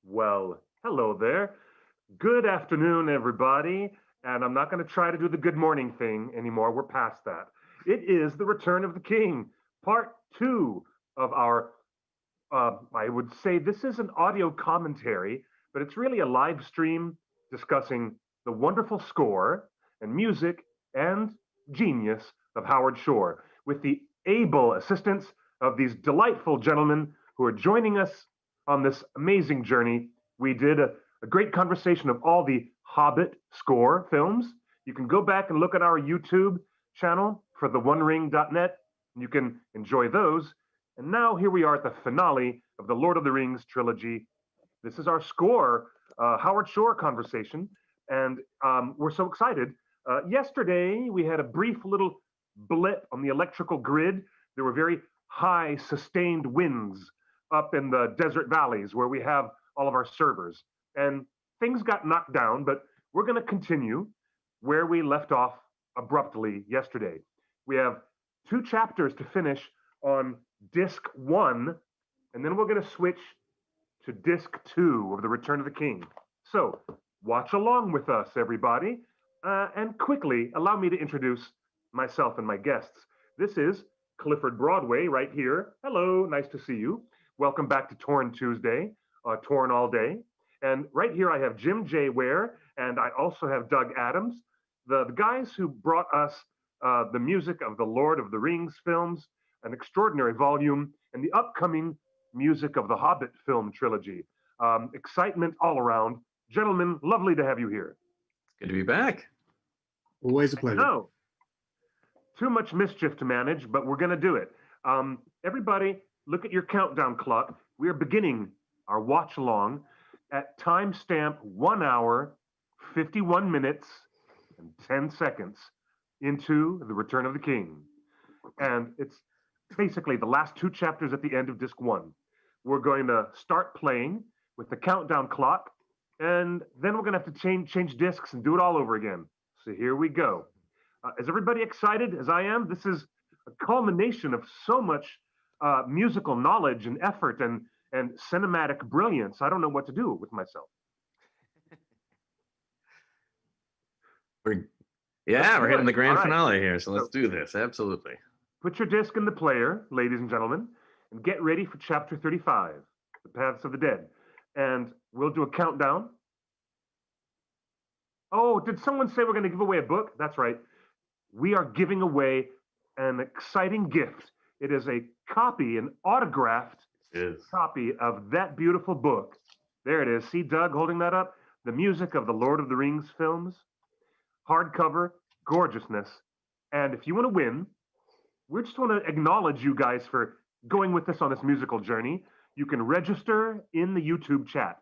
Well, hello there. Good afternoon, everybody. And I'm not going to try to do the good morning thing anymore. We're past that. It is the Return of the King, part two of our, I would say this is an audio commentary, but it's really a live stream discussing the wonderful score and music and genius of Howard Shore with the able assistance of these delightful gentlemen who are joining us on this amazing journey. We did a great conversation of all the Hobbit score films. You can go back and look at our YouTube channel for the OneRing.net, and you can enjoy those. And now here we are at the finale of the Lord of the Rings trilogy. This is our score, Howard Shore conversation, and we're so excited. Yesterday, we had a brief little blip on the electrical grid. There were very high, sustained winds up in the desert valleys where we have all of our servers. And things got knocked down, but we're going to continue where we left off abruptly yesterday. We have two chapters to finish on disc one, and then we're going to switch to disc two of The Return of the King. So watch along with us, everybody, and quickly allow me to introduce myself and my guests. This is Clifford Broadway right here. Hello, nice to see you. Welcome back to Torn Tuesday, Torn All Day. And right here I have Jim J. Ware, and I also have Doug Adams, the guys who brought us the music of the Lord of the Rings films, an extraordinary volume, and the upcoming music of the Hobbit film trilogy. Excitement all around. Gentlemen, lovely to have you here. It's good to be back. Always a pleasure. No, too much mischief to manage, but we're going to do it. Everybody, look at your countdown clock. We are beginning our watch along at timestamp 1 hour, 51 minutes, and 10 seconds into The Return of the King. And it's basically the last two chapters at the end of disc one. We're going to start playing with the countdown clock, and then we're going to have to change discs and do it all over again. So here we go. Is everybody excited as I am? This is a culmination of so much musical knowledge and effort and cinematic brilliance. I don't know what to do with myself. We're hitting the grand right. finale here, so let's do this. Absolutely. Put your disc in the player, ladies and gentlemen, and get ready for chapter 35, The Paths of the Dead. And we'll do a countdown. Oh, did someone say we're going to give away a book? That's right. We are giving away an exciting gift. It is a copy, an autographed copy of that beautiful book. There it is. See Doug holding that up? The music of the Lord of the Rings films. Hardcover, gorgeousness. And if you want to win, we just want to acknowledge you guys for going with us on this musical journey. You can register in the YouTube chat.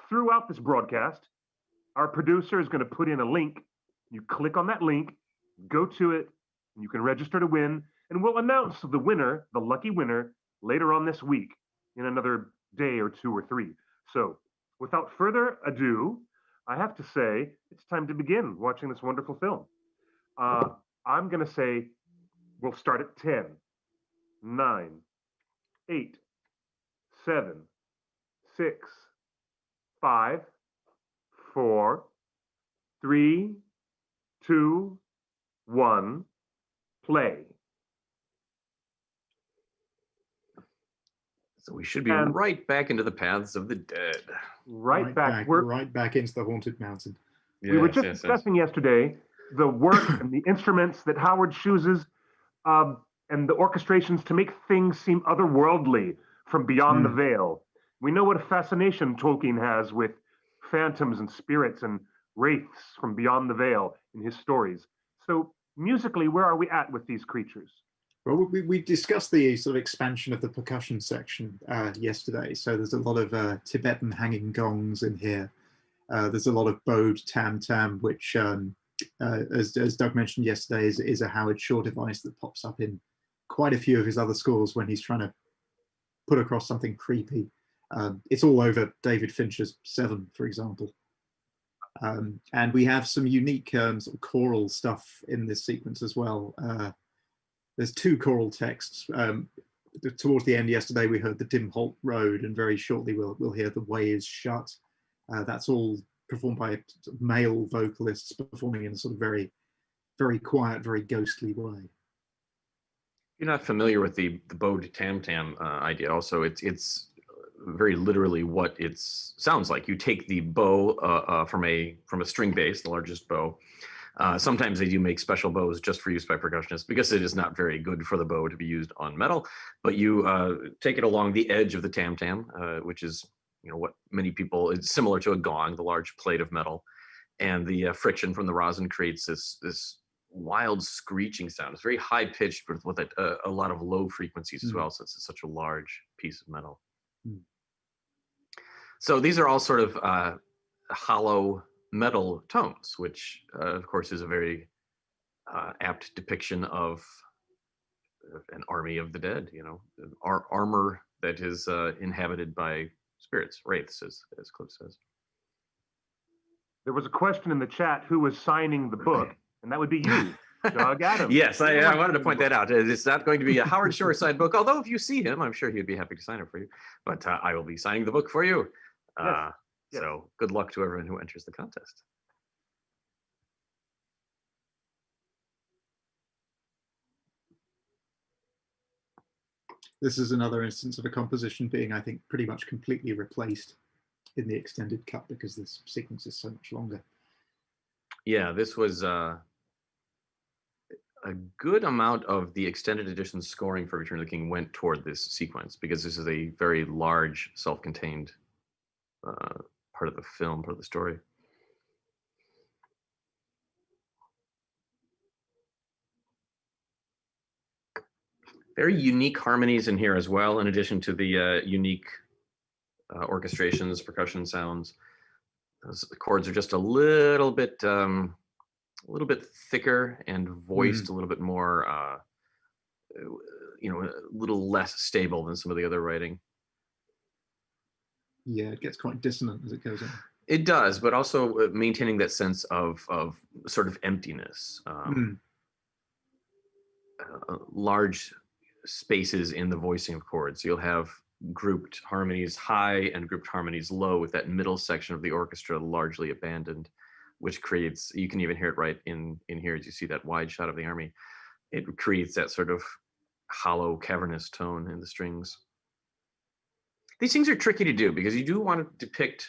Throughout this broadcast, our producer is going to put in a link. You click on that link, go to it, and you can register to win. And we'll announce the winner, the lucky winner, later on this week in another day or two or three. So without further ado, I have to say it's time to begin watching this wonderful film. I'm going to say we'll start at 10, 9, 8, 7, 6, 5, 4, 3, 2, 1, play. So we should be right back into the paths of the dead. Right back. We're right back into the Haunted Mountain. We were just discussing yesterday the work and the instruments that Howard chooses and the orchestrations to make things seem otherworldly from beyond the veil. We know what a fascination Tolkien has with phantoms and spirits and wraiths from beyond the veil in his stories. So musically, where are we at with these creatures? Well, we discussed the sort of expansion of the percussion section yesterday. So there's a lot of Tibetan hanging gongs in here. There's a lot of bowed tam-tam, which, as Doug mentioned yesterday, is a Howard Shore device that pops up in quite a few of his other scores when he's trying to put across something creepy. It's all over David Fincher's Seven, for example. And we have some unique sort of choral stuff in this sequence as well. There's two choral texts. towards the end yesterday, we heard the Dim Holt Road, and very shortly we'll hear The Way Is Shut. That's all performed by male vocalists performing in a sort of very, very quiet, very ghostly way. You're not familiar with the bowed tam tam idea. Also, it's very literally what it sounds like. You take the bow from a string bass, the largest bow. Sometimes they do make special bows just for use by percussionists because it is not very good for the bow to be used on metal. But you take it along the edge of the tam tam, which is what many people, it's similar to a gong, the large plate of metal, and the friction from the rosin creates this wild screeching sound. It's very high pitched, but with a lot of low frequencies as well. So it's such a large piece of metal. So these are all sort of hollow metal tones, which of course is a very apt depiction of an army of the dead, armor that is inhabited by spirits, wraiths, as Cliff says. There was a question in the chat, who was signing the book? And that would be you, Doug Adams. Yes, I wanted to point that out. It's not going to be a Howard Shore signed book, although if you see him, I'm sure he'd be happy to sign it for you. But I will be signing the book for you. Yes. So good luck to everyone who enters the contest. This is another instance of a composition being, I think, pretty much completely replaced in the extended cut because this sequence is so much longer. Yeah, this was a good amount of the extended edition scoring for Return of the King went toward this sequence because this is a very large, self-contained part of the film, part of the story. Very unique harmonies in here as well, in addition to the unique orchestrations, percussion sounds. The chords are just a little bit thicker and voiced a little bit more, a little less stable than some of the other writing. Yeah, it gets quite dissonant as it goes on. It does, but also maintaining that sense of sort of emptiness. Large spaces in the voicing of chords. You'll have grouped harmonies high and grouped harmonies low, with that middle section of the orchestra largely abandoned, which creates, you can even hear it right in here as you see that wide shot of the army. It creates that sort of hollow, cavernous tone in the strings. These things are tricky to do because you do want to depict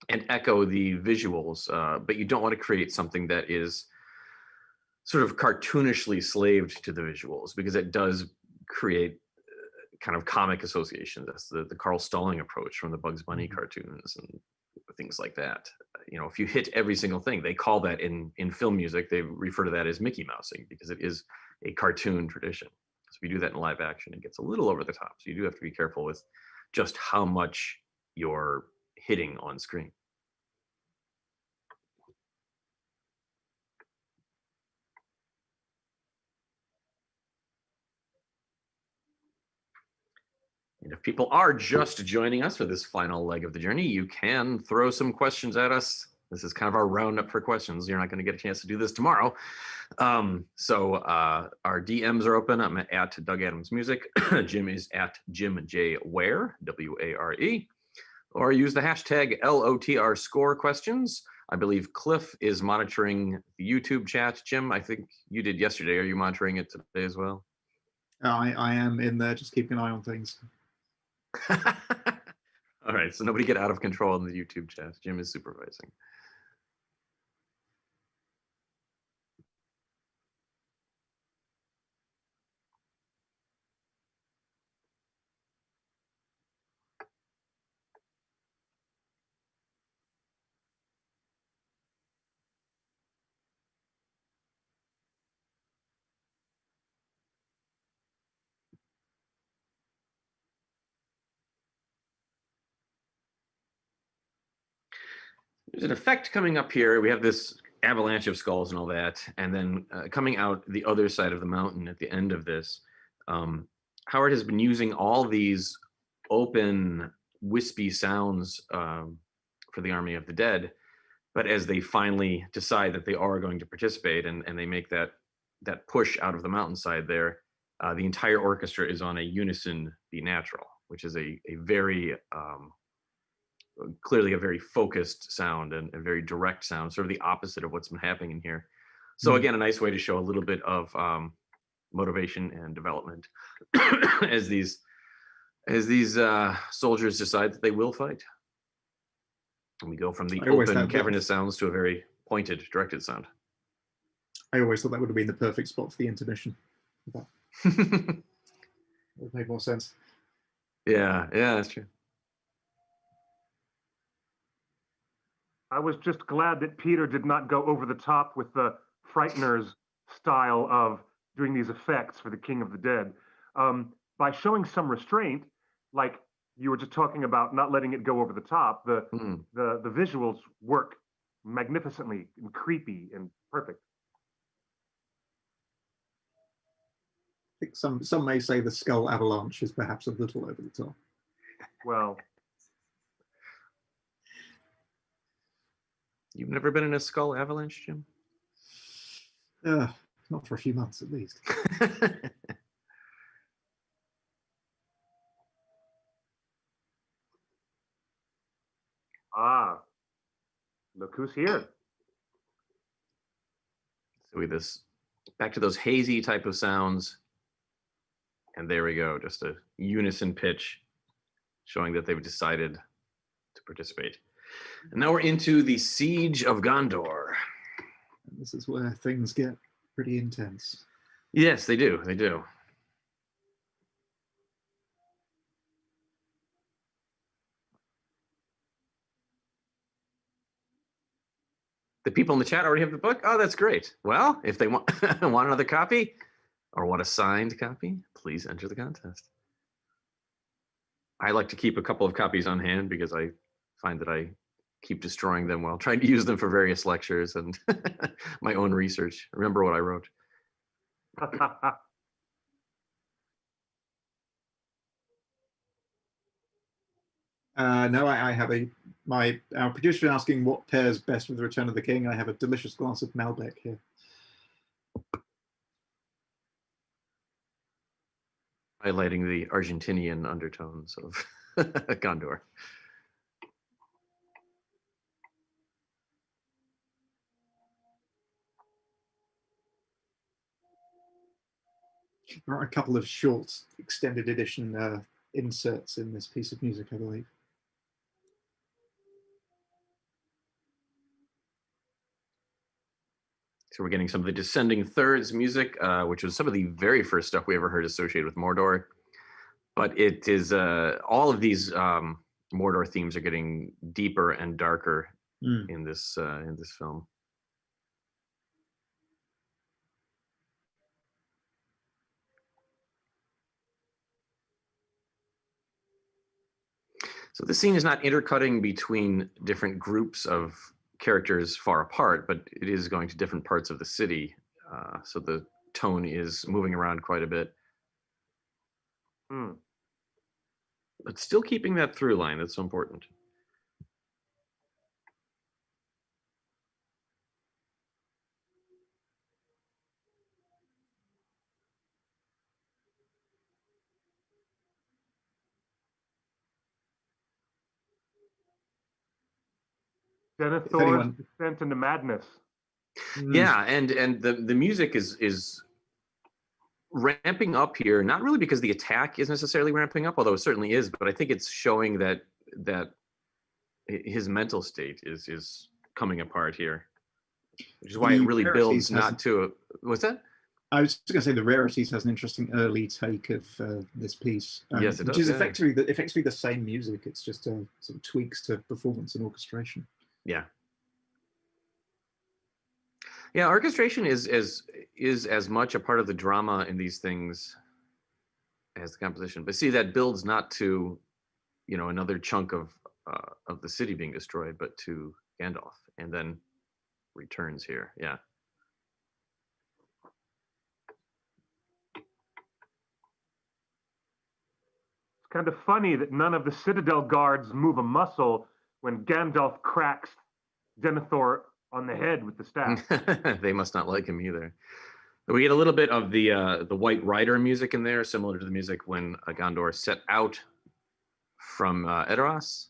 and echo the visuals, but you don't want to create something that is sort of cartoonishly slaved to the visuals, because it does create kind of comic associations. That's the Carl Stalling approach from the Bugs Bunny cartoons and things like that. If you hit every single thing, they call that in film music, they refer to that as Mickey Mousing, because it is a cartoon tradition. So if you do that in live action, it gets a little over the top. So you do have to be careful with just how much you're hitting on screen. And if people are just joining us for this final leg of the journey, you can throw some questions at us. This is kind of our roundup for questions. You're not going to get a chance to do this tomorrow. So our DMs are open. I'm at Doug Adams Music. Jim is at Jim J. Ware, W-A-R-E. Or use the hashtag LOTR score questions. I believe Cliff is monitoring the YouTube chat. Jim, I think you did yesterday. Are you monitoring it today as well? I am in there, just keeping an eye on things. All right, so nobody get out of control in the YouTube chat. Jim is supervising. There's an effect coming up here. We have this avalanche of skulls and all that, and then coming out the other side of the mountain at the end of this, Howard has been using all these open, wispy sounds for the Army of the Dead, but as they finally decide that they are going to participate and they make that push out of the mountainside there, the entire orchestra is on a unison B natural, which is a very clearly a very focused sound and a very direct sound, sort of the opposite of what's been happening in here. So again, a nice way to show a little bit of motivation and development as these soldiers decide that they will fight. And we go from the open, cavernous sounds to a very pointed, directed sound. I always thought that would have been the perfect spot for the intermission. It would make more sense. Yeah, that's true. I was just glad that Peter did not go over the top with the Frighteners style of doing these effects for the King of the Dead. By showing some restraint, like you were just talking about not letting it go over the top, the visuals work magnificently and creepy and perfect. I think some may say the skull avalanche is perhaps a little over the top. Well, you've never been in a skull avalanche, Jim? Not for a few months at least. Look who's here. So we this back to those hazy type of sounds. And there we go, just a unison pitch showing that they've decided to participate. And now we're into the Siege of Gondor. This is where things get pretty intense. Yes, they do. They do. The people in the chat already have the book. Oh, that's great. Well, if they want want another copy or want a signed copy, please enter the contest. I like to keep a couple of copies on hand because I find that I keep destroying them while trying to use them for various lectures and my own research. Remember what I wrote. No, I have our producer asking what pairs best with the Return of the King. I have a delicious glass of Malbec here. Highlighting the Argentinian undertones of Gondor. There are a couple of short extended edition inserts in this piece of music, I believe. So we're getting some of the Descending Thirds music, which was some of the very first stuff we ever heard associated with Mordor. But it is all of these Mordor themes are getting deeper and darker in this film. So this scene is not intercutting between different groups of characters far apart, but it is going to different parts of the city. So the tone is moving around quite a bit. But still keeping that through line, that's so important. Denethor's descent into madness. Yeah, and the music is ramping up here, not really because the attack is necessarily ramping up, although it certainly is, but I think it's showing that his mental state is coming apart here, which is why it really builds not to what's that? I was just going to say the Rarities has an interesting early take of this piece. Yes, it does. Which is effectively the same music. It's just sort of tweaks to performance and orchestration. Yeah. Yeah, orchestration is as much a part of the drama in these things as the composition. But see, that builds not to, another chunk of the city being destroyed, but to Gandalf, and then returns here. Yeah. It's kind of funny that none of the Citadel guards move a muscle when Gandalf cracks Denethor on the head with the staff. They must not like him either. We get a little bit of the White Rider music in there, similar to the music when Gondor set out from Edoras.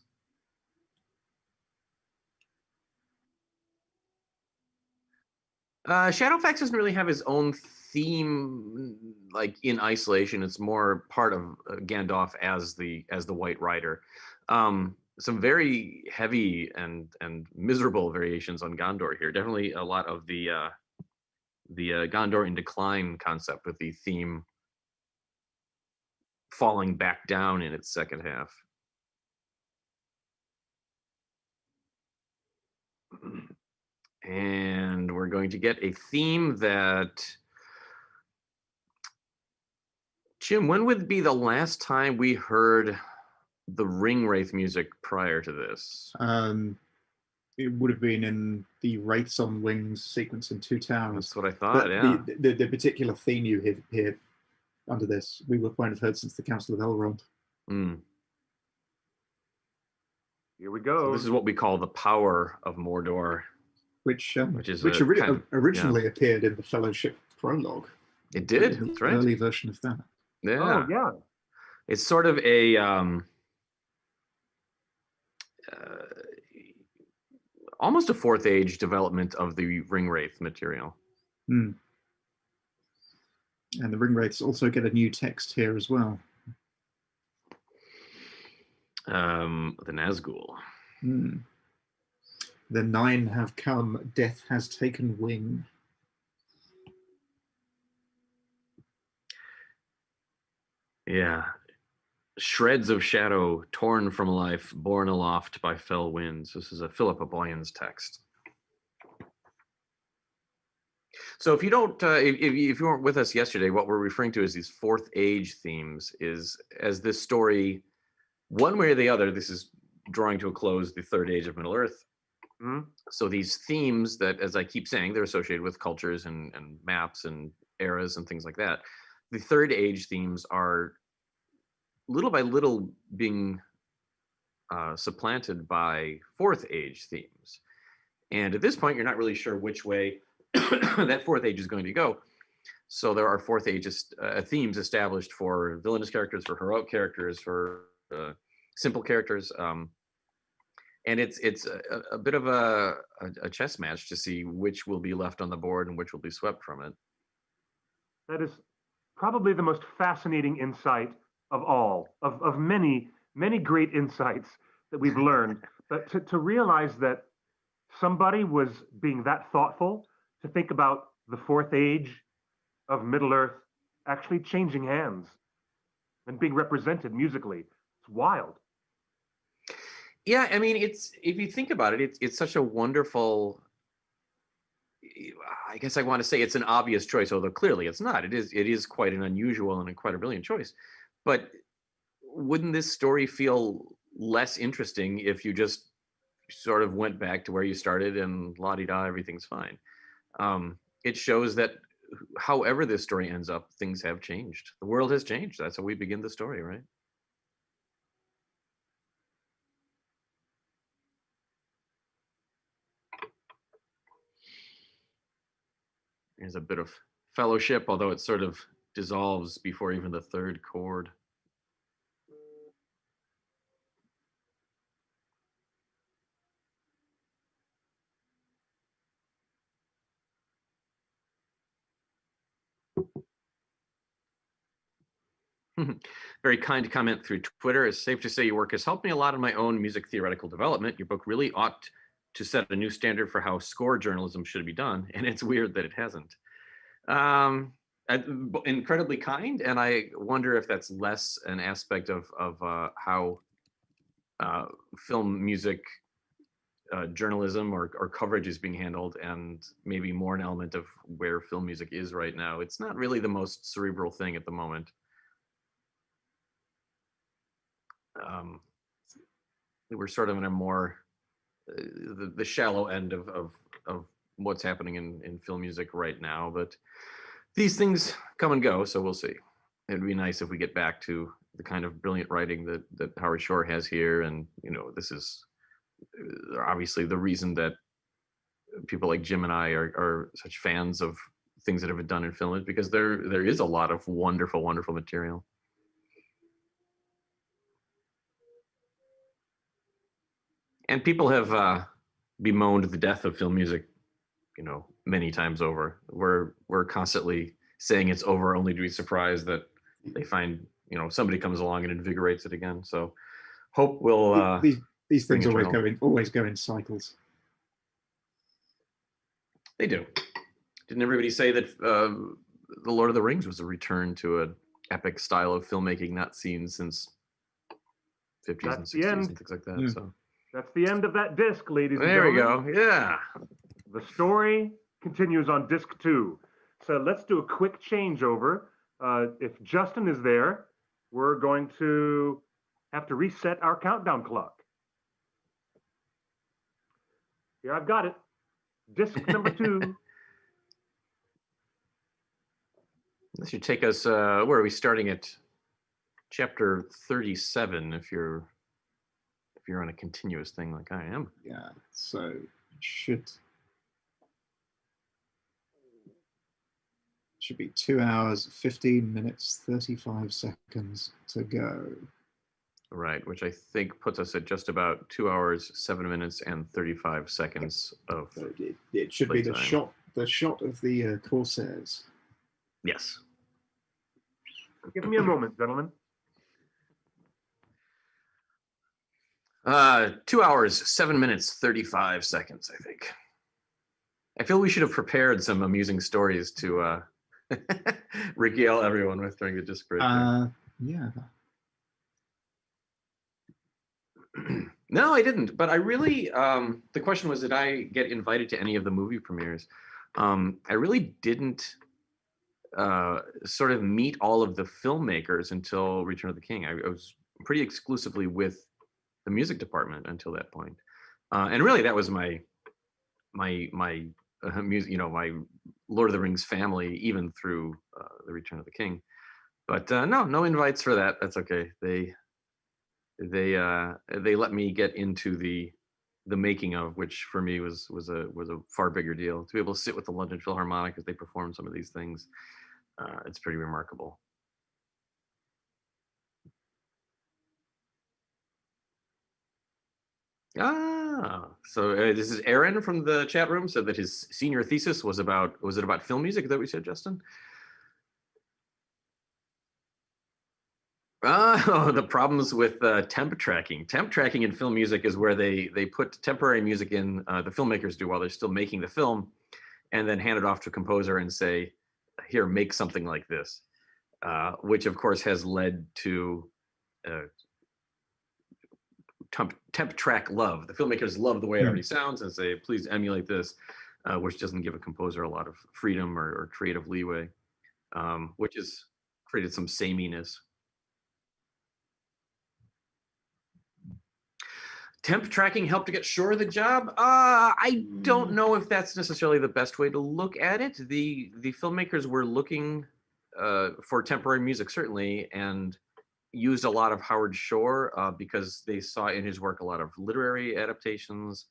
Shadowfax doesn't really have his own theme, like in isolation. It's more part of Gandalf as the White Rider. Some very heavy and miserable variations on Gondor here. Definitely a lot of the Gondor in decline concept, with the theme falling back down in its second half. And we're going to get a theme that, Jim, when would be the last time we heard the Ringwraith music prior to this? It would have been in the Wraiths on Wings sequence in Two Towers. That's what I thought, But yeah. the particular theme you hear under this, we won't have heard since the Council of Elrond. Here we go. So this is what we call the power of Mordor. Which is originally appeared in the Fellowship prologue. It did. The That's right. early version of that. Yeah. Oh, yeah. It's sort of a almost a fourth age development of the Ringwraith material. And the Ringwraiths also get a new text here as well. The Nazgul. The 9 have come, death has taken wing. Yeah. Shreds of shadow torn from life, borne aloft by fell winds. This is a Philippa Boyan's text. So if you don't, if you weren't with us yesterday, what we're referring to as these fourth age themes is, as this story, one way or the other, this is drawing to a close the third age of Middle Earth. So these themes that, as I keep saying, they're associated with cultures and maps and eras and things like that. The third age themes are little by little being supplanted by fourth age themes. And at this point, you're not really sure which way that fourth age is going to go. So there are fourth age themes established for villainous characters, for heroic characters, for simple characters. And it's a bit of a chess match to see which will be left on the board and which will be swept from it. That is probably the most fascinating insight of all, of many, many great insights that we've learned. But to realize that somebody was being that thoughtful to think about the fourth age of Middle Earth actually changing hands and being represented musically. It's wild. Yeah, I mean, it's, if you think about it, it's such a wonderful, I guess I want to say it's an obvious choice, although clearly it's not. It is quite an unusual and quite a brilliant choice. But wouldn't this story feel less interesting if you just sort of went back to where you started and la-di-da, everything's fine? It shows that however this story ends up, things have changed. The world has changed. That's how we begin the story, right? There's a bit of fellowship, although it sort of dissolves before even the third chord. Very kind comment through Twitter. It's safe to say your work has helped me a lot in my own music theoretical development. Your book really ought to set a new standard for how score journalism should be done, and it's weird that it hasn't. Incredibly kind, and I wonder if that's less an aspect of how film music journalism or coverage is being handled, and maybe more an element of where film music is right now. It's not really the most cerebral thing at the moment. We're sort of in a more the shallow end of what's happening in film music right now, but these things come and go, so we'll see. It'd be nice if we get back to the kind of brilliant writing that Howard Shore has here, and this is obviously the reason that people like Jim and I are such fans of things that have been done in film, is because there is a lot of wonderful, wonderful material. And people have bemoaned the death of film music, many times over. We're constantly saying it's over, only to be surprised that they find, somebody comes along and invigorates it again. So hope will these things eternal. always go in cycles. They do. Didn't everybody say that The Lord of the Rings was a return to an epic style of filmmaking not seen since 50s and 60s and things like that? Yeah. So That's the end of that disc, ladies and there gentlemen. we go. Yeah. The story continues on disc 2. So let's do a quick changeover. If Justin is there, we're going to have to reset our countdown clock. Here, I've got it. Disc number 2. This should take us, where are we starting at? Chapter 37, if you're on a continuous thing like I am. Yeah, so should be 2 hours, 15 minutes, 35 seconds to go. Right, which I think puts us at just about 2 hours, 7 minutes, and 35 seconds of. So it should be the time. shot of the Corsairs. Yes. Give me a moment, gentlemen. 2 hours, 7 minutes, 35 seconds, I think. I feel we should have prepared some amusing stories to regale everyone with during the disc break. Yeah. No, I didn't. But I really, the question was, did I get invited to any of the movie premieres? I really didn't sort of meet all of the filmmakers until Return of the King. I was pretty exclusively with the music department until that point. And really that was my music, my Lord of the Rings family, even through the Return of the King. But no invites for that. That's okay. They let me get into the making of, which for me was a far bigger deal. To be able to sit with the London Philharmonic as they perform some of these things, it's pretty remarkable. So this is Aaron from the chat room said that his senior thesis was about film music? Is that what you said, Justin? The problems with temp tracking. Temp tracking in film music is where they put temporary music in, the filmmakers do while they're still making the film, and then hand it off to a composer and say, here, make something like this, which of course has led to temp track love. The filmmakers love the way it already sounds and say, please emulate this, which doesn't give a composer a lot of freedom or creative leeway, which has created some sameness. Temp tracking helped to get Shore the job? I don't know if that's necessarily the best way to look at it. The filmmakers were looking for temporary music, certainly, and used a lot of Howard Shore because they saw in his work a lot of literary adaptations,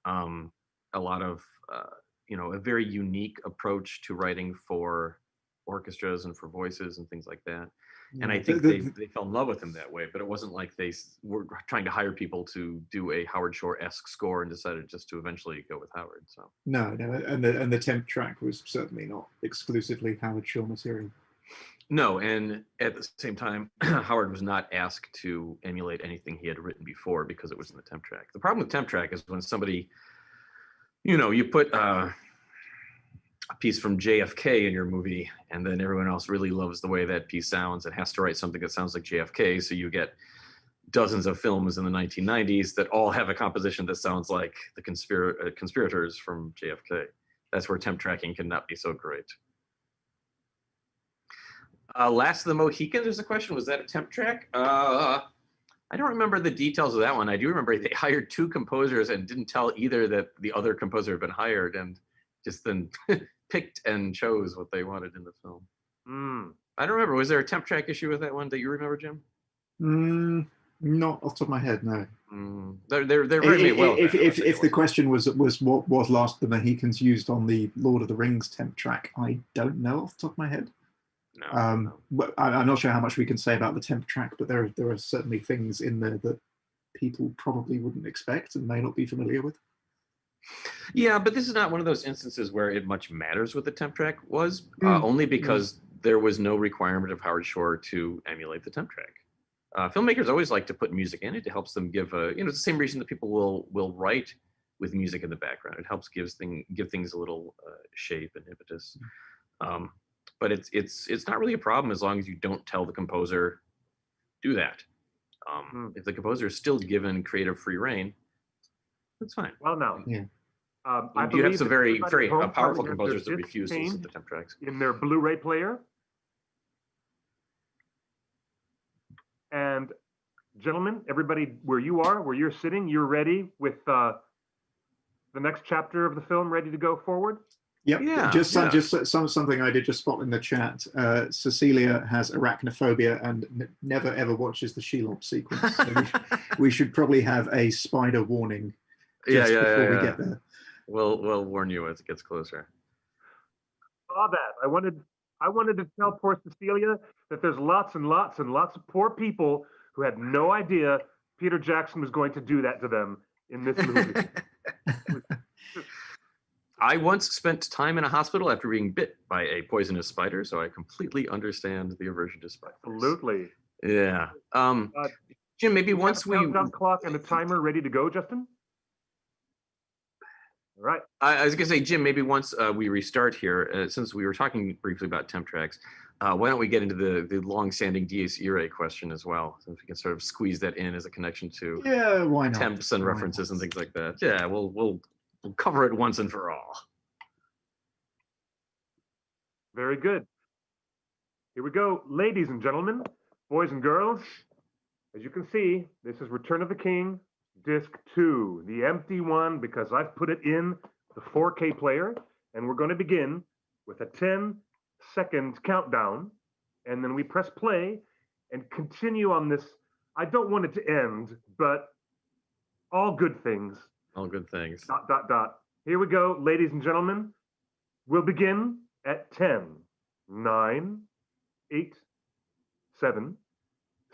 a lot of, a very unique approach to writing for orchestras and for voices and things like that. And I think they fell in love with him that way, but it wasn't like they were trying to hire people to do a Howard Shore-esque score and decided just to eventually go with Howard. So no, and the temp track was certainly not exclusively Howard Shore material. No, and at the same time, Howard was not asked to emulate anything he had written before because it was in the temp track. The problem with temp track is when somebody, you put a piece from JFK in your movie, and then everyone else really loves the way that piece sounds and has to write something that sounds like JFK. So you get dozens of films in the 1990s that all have a composition that sounds like the conspirators from JFK. That's where temp tracking cannot be so great. Last of the Mohicans, there's a question. Was that a temp track? I don't remember the details of that one. I do remember they hired 2 composers and didn't tell either that the other composer had been hired, and just then picked and chose what they wanted in the film. I don't remember. Was there a temp track issue with that one that you remember, Jim? Not off the top of my head, no. They're very made well. If the question was what was Last of the Mohicans used on the Lord of the Rings temp track, I don't know off the top of my head. No. But I'm not sure how much we can say about the temp track, but there are certainly things in there that people probably wouldn't expect and may not be familiar with. Yeah, but this is not one of those instances where it much matters what the temp track was, only because there was no requirement of Howard Shore to emulate the temp track. Filmmakers always like to put music in it. It helps them give it's the same reason that people will write with music in the background. It helps give things a little shape and impetus. But it's not really a problem as long as you don't tell the composer do that. If the composer is still given creative free reign, that's fine. Well, now, I you have some very home powerful probably has composers their that refuse to disc listen to temp tracks. in their Blu-ray player. And gentlemen, everybody, where you're sitting, you're ready with the next chapter of the film, ready to go forward? Yep. Yeah, something I did just spot in the chat. Cecilia has arachnophobia and never ever watches the Shelob sequence. So we should probably have a spider warning just before we get there. We'll warn you as it gets closer. Saw that. I wanted to tell poor Cecilia that there's lots and lots and lots of poor people who had no idea Peter Jackson was going to do that to them in this movie. I once spent time in a hospital after being bit by a poisonous spider, so I completely understand the aversion to spiders. Absolutely. Yeah. Jim, maybe once we countdown clock and a timer ready to go, Justin? All right. I was gonna say, Jim, maybe once we restart here, since we were talking briefly about temp tracks, why don't we get into the long-standing Dies Irae question as well, so if we can sort of squeeze that in as a connection to why not? temps and references and things like that. Yeah, we'll cover it once and for all. Very good. Here we go, ladies and gentlemen, boys and girls. As you can see, this is Return of the King, Disc 2, the empty one, because I've put it in the 4K player, and we're going to begin with a 10-second countdown, and then we press play and continue on this. I don't want it to end, but all good things. All good things. ... Here we go, ladies and gentlemen. We'll begin at 10, 9, 8, 7,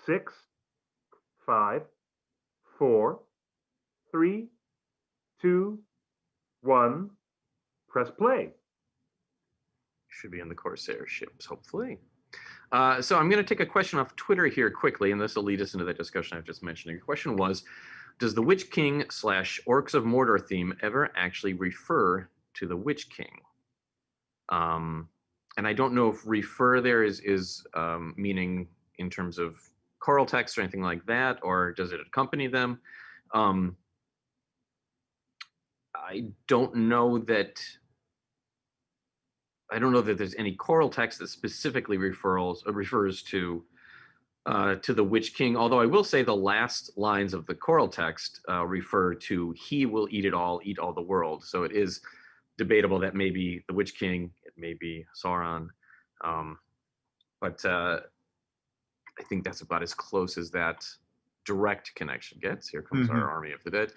6, 5, 4, 3, 2, 1. Press play. Should be in the Corsair ships, hopefully. So I'm going to take a question off Twitter here quickly, and this will lead us into that discussion I've just mentioned. The question was, does the Witch King / Orcs of Mordor theme ever actually refer to the Witch King? And I don't know if refer there is meaning in terms of choral text or anything like that, or does it accompany them? I don't know that there's any choral text that specifically refers to the Witch King, although I will say the last lines of the choral text refer to "He will eat it all, eat all the world." So it is debatable that maybe the Witch King, it may be Sauron, but I think that's about as close as that direct connection gets. Here comes our army of the dead.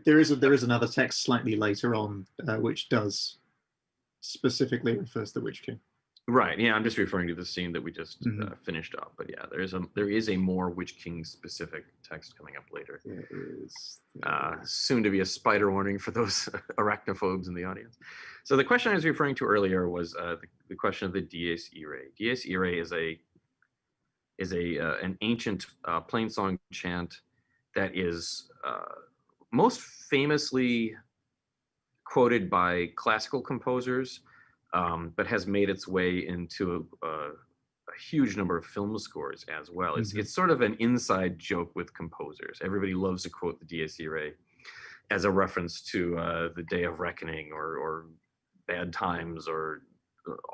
There is another text slightly later on which does specifically refers to the Witch King. Right. Yeah, I'm just referring to the scene that we just finished up. But yeah, there is a more Witch King specific text coming up later. There is. Soon to be a spider warning for those arachnophobes in the audience. So the question I was referring to earlier was the question of the Dies Irae. Dies Irae is an ancient plainsong chant that is most famously quoted by classical composers, but has made its way into a huge number of film scores as well. It's sort of an inside joke with composers. Everybody loves to quote the Dies Irae as a reference to the Day of Reckoning or bad times or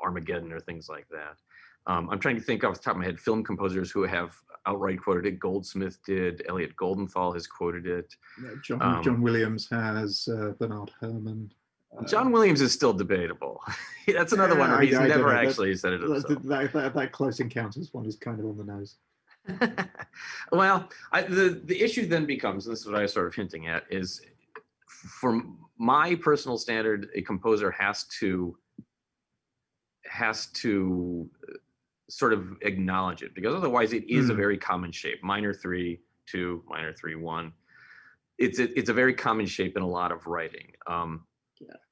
Armageddon or things like that. I'm trying to think off the top of my head film composers who have outright quoted it. Goldsmith did. Elliot Goldenthal has quoted it. John Williams has. Bernard Herrmann. John Williams is still debatable. That's another one where he's never actually said it himself. That Close Encounters one is kind of on the nose. Well, the issue then becomes, and this is what I was sort of hinting at, is for my personal standard, a composer has to sort of acknowledge it, because otherwise it is a very common shape. Minor 3, 2, minor 3, 1. It's a very common shape in a lot of writing.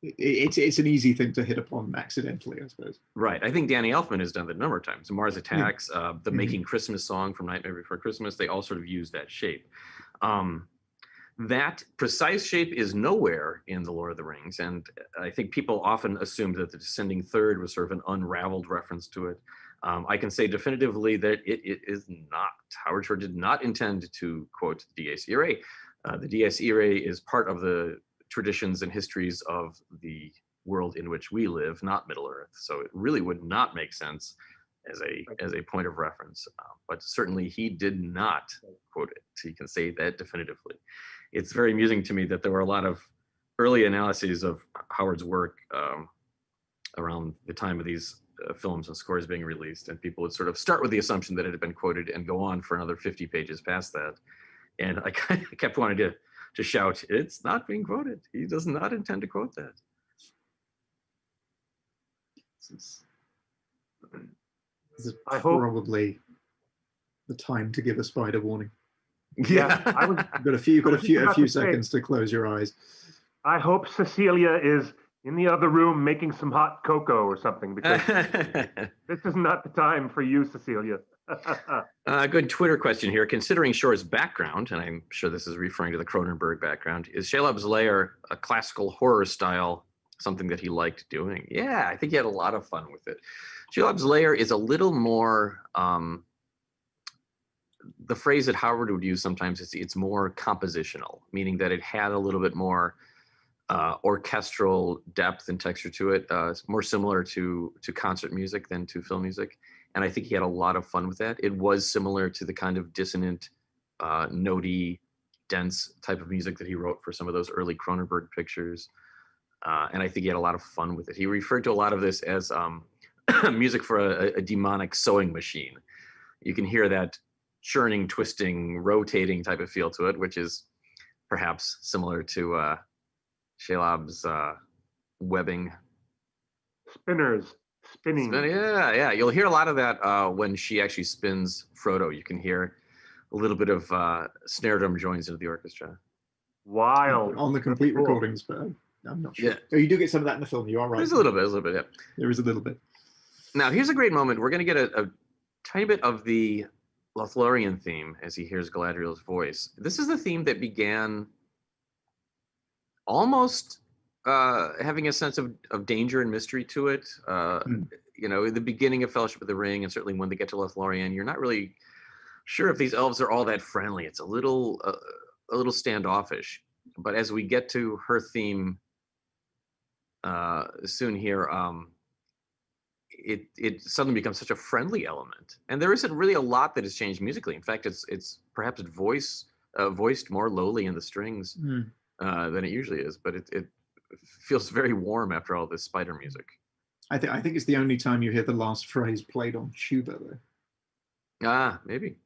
It's an easy thing to hit upon accidentally, I suppose. Right. I think Danny Elfman has done that a number of times. Mars Attacks, the Making Christmas song from Nightmare Before Christmas, they all sort of use that shape. That precise shape is nowhere in The Lord of the Rings, and I think people often assumed that the descending third was sort of an unraveled reference to it. I can say definitively that it is not. Howard Shore did not intend to quote the Dies Irae. The Dies Irae is part of the traditions and histories of the world in which we live, not Middle Earth. So it really would not make sense as a point of reference. But certainly he did not quote it. So you can say that definitively. It's very amusing to me that there were a lot of early analyses of Howard's work around the time of these films and scores being released, and people would sort of start with the assumption that it had been quoted and go on for another 50 pages past that. And I kept wanting to shout, it's not being quoted. He does not intend to quote that. This is probably the time to give a spider warning. Yeah, You've got a few seconds to close your eyes. I hope Cecilia is in the other room making some hot cocoa or something, because this is not the time for you, Cecilia. Good Twitter question here. Considering Shore's background, and I'm sure this is referring to the Cronenberg background, is Shalab's Lair a classical horror style, something that he liked doing? Yeah, I think he had a lot of fun with it. Shalab's Lair is a little more, the phrase that Howard would use sometimes is it's more compositional, meaning that it had a little bit more orchestral depth and texture to it. It's more similar to concert music than to film music. And I think he had a lot of fun with that. It was similar to the kind of dissonant, notey, dense type of music that he wrote for some of those early Cronenberg pictures. And I think he had a lot of fun with it. He referred to a lot of this as music for a demonic sewing machine. You can hear that churning, twisting, rotating type of feel to it, which is perhaps similar to Shalab's webbing. Spinners. Spinning. Yeah. You'll hear a lot of that when she actually spins Frodo. You can hear a little bit of snare drum joins into the orchestra. Wild. On the complete recordings, but I'm not sure. Yeah. Oh, you do get some of that in the film. You are right. There's a little bit, yeah. There is a little bit. Now, here's a great moment. We're going to get a tiny bit of the Lothlorien theme as he hears Galadriel's voice. This is the theme that began almost having a sense of danger and mystery to it. You know, in the beginning of Fellowship of the Ring, and certainly when they get to Lothlorien, you're not really sure if these elves are all that friendly. It's a little standoffish. But as we get to her theme soon here, it suddenly becomes such a friendly element. And there isn't really a lot that has changed musically. In fact, it's perhaps voiced more lowly in the strings than it usually is. But it feels very warm after all this spider music. I think it's the only time you hear the last phrase played on tuba, though. Ah, maybe.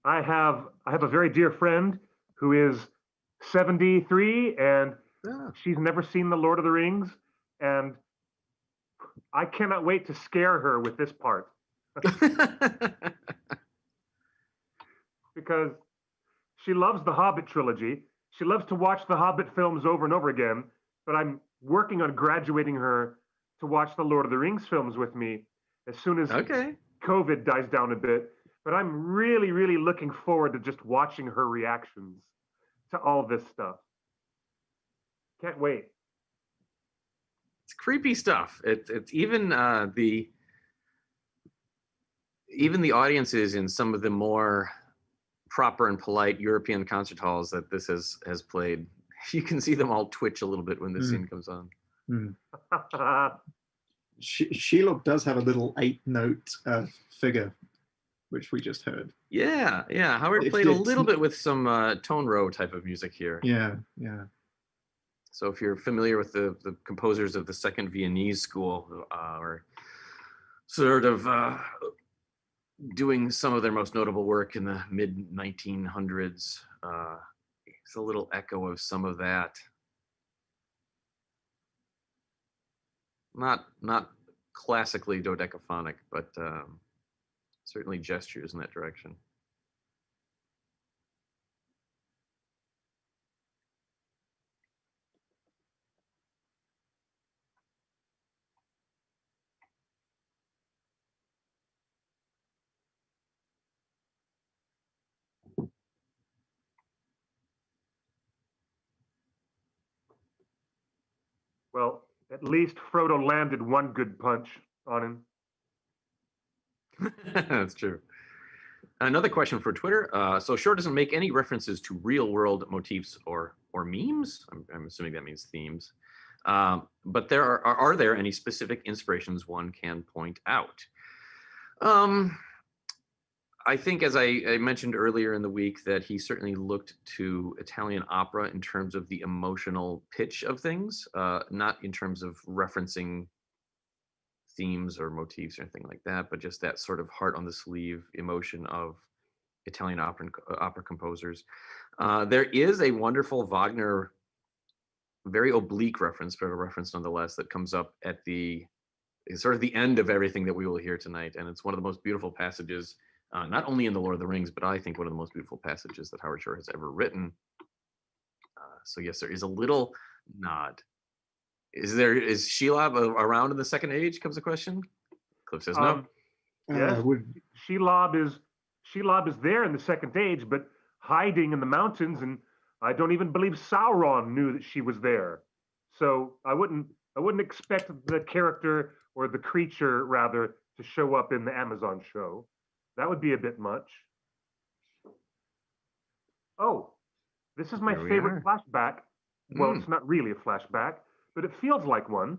I have a very dear friend who is 73, and she's never seen The Lord of the Rings, and I cannot wait to scare her with this part. Because she loves the Hobbit trilogy. She loves to watch the Hobbit films over and over again, but I'm working on graduating her to watch the Lord of the Rings films with me as soon as COVID dies down a bit. But I'm really, really looking forward to just watching her reactions to all this stuff. Can't wait. It's creepy stuff. It's even the audiences in some of the more proper and polite European concert halls that this has played, you can see them all twitch a little bit when this scene comes on. Shelob does have a little 8-note figure, which we just heard. Yeah. Howard played a little bit with some tone row type of music here. Yeah. So if you're familiar with the composers of the Second Viennese School, or sort of doing some of their most notable work in the mid 1900s, it's a little echo of some of that. Not classically dodecaphonic, but certainly gestures in that direction. Well, at least Frodo landed one good punch on him. That's true. Another question for Twitter. So Shore doesn't make any references to real world motifs or memes. I'm assuming that means themes. But there are there any specific inspirations one can point out? I think, as I mentioned earlier in the week, that he certainly looked to Italian opera in terms of the emotional pitch of things, not in terms of referencing themes or motifs or anything like that, but just that sort of heart on the sleeve emotion of Italian opera composers. There is a wonderful Wagner, very oblique reference, but a reference nonetheless, that comes up at the sort of the end of everything that we will hear tonight, and it's one of the most beautiful passages, not only in The Lord of the Rings, but I think one of the most beautiful passages that Howard Shore has ever written. So yes, there is a little nod. Is Shelob around in the Second Age? Comes the question. Cliff says no. Yes, Shelob is there in the Second Age, but hiding in the mountains, and I don't even believe Sauron knew that she was there. So I wouldn't expect the character, or the creature rather, to show up in the Amazon show. That would be a bit much. Oh, this is my favorite flashback. Well, it's not really a flashback, but it feels like one.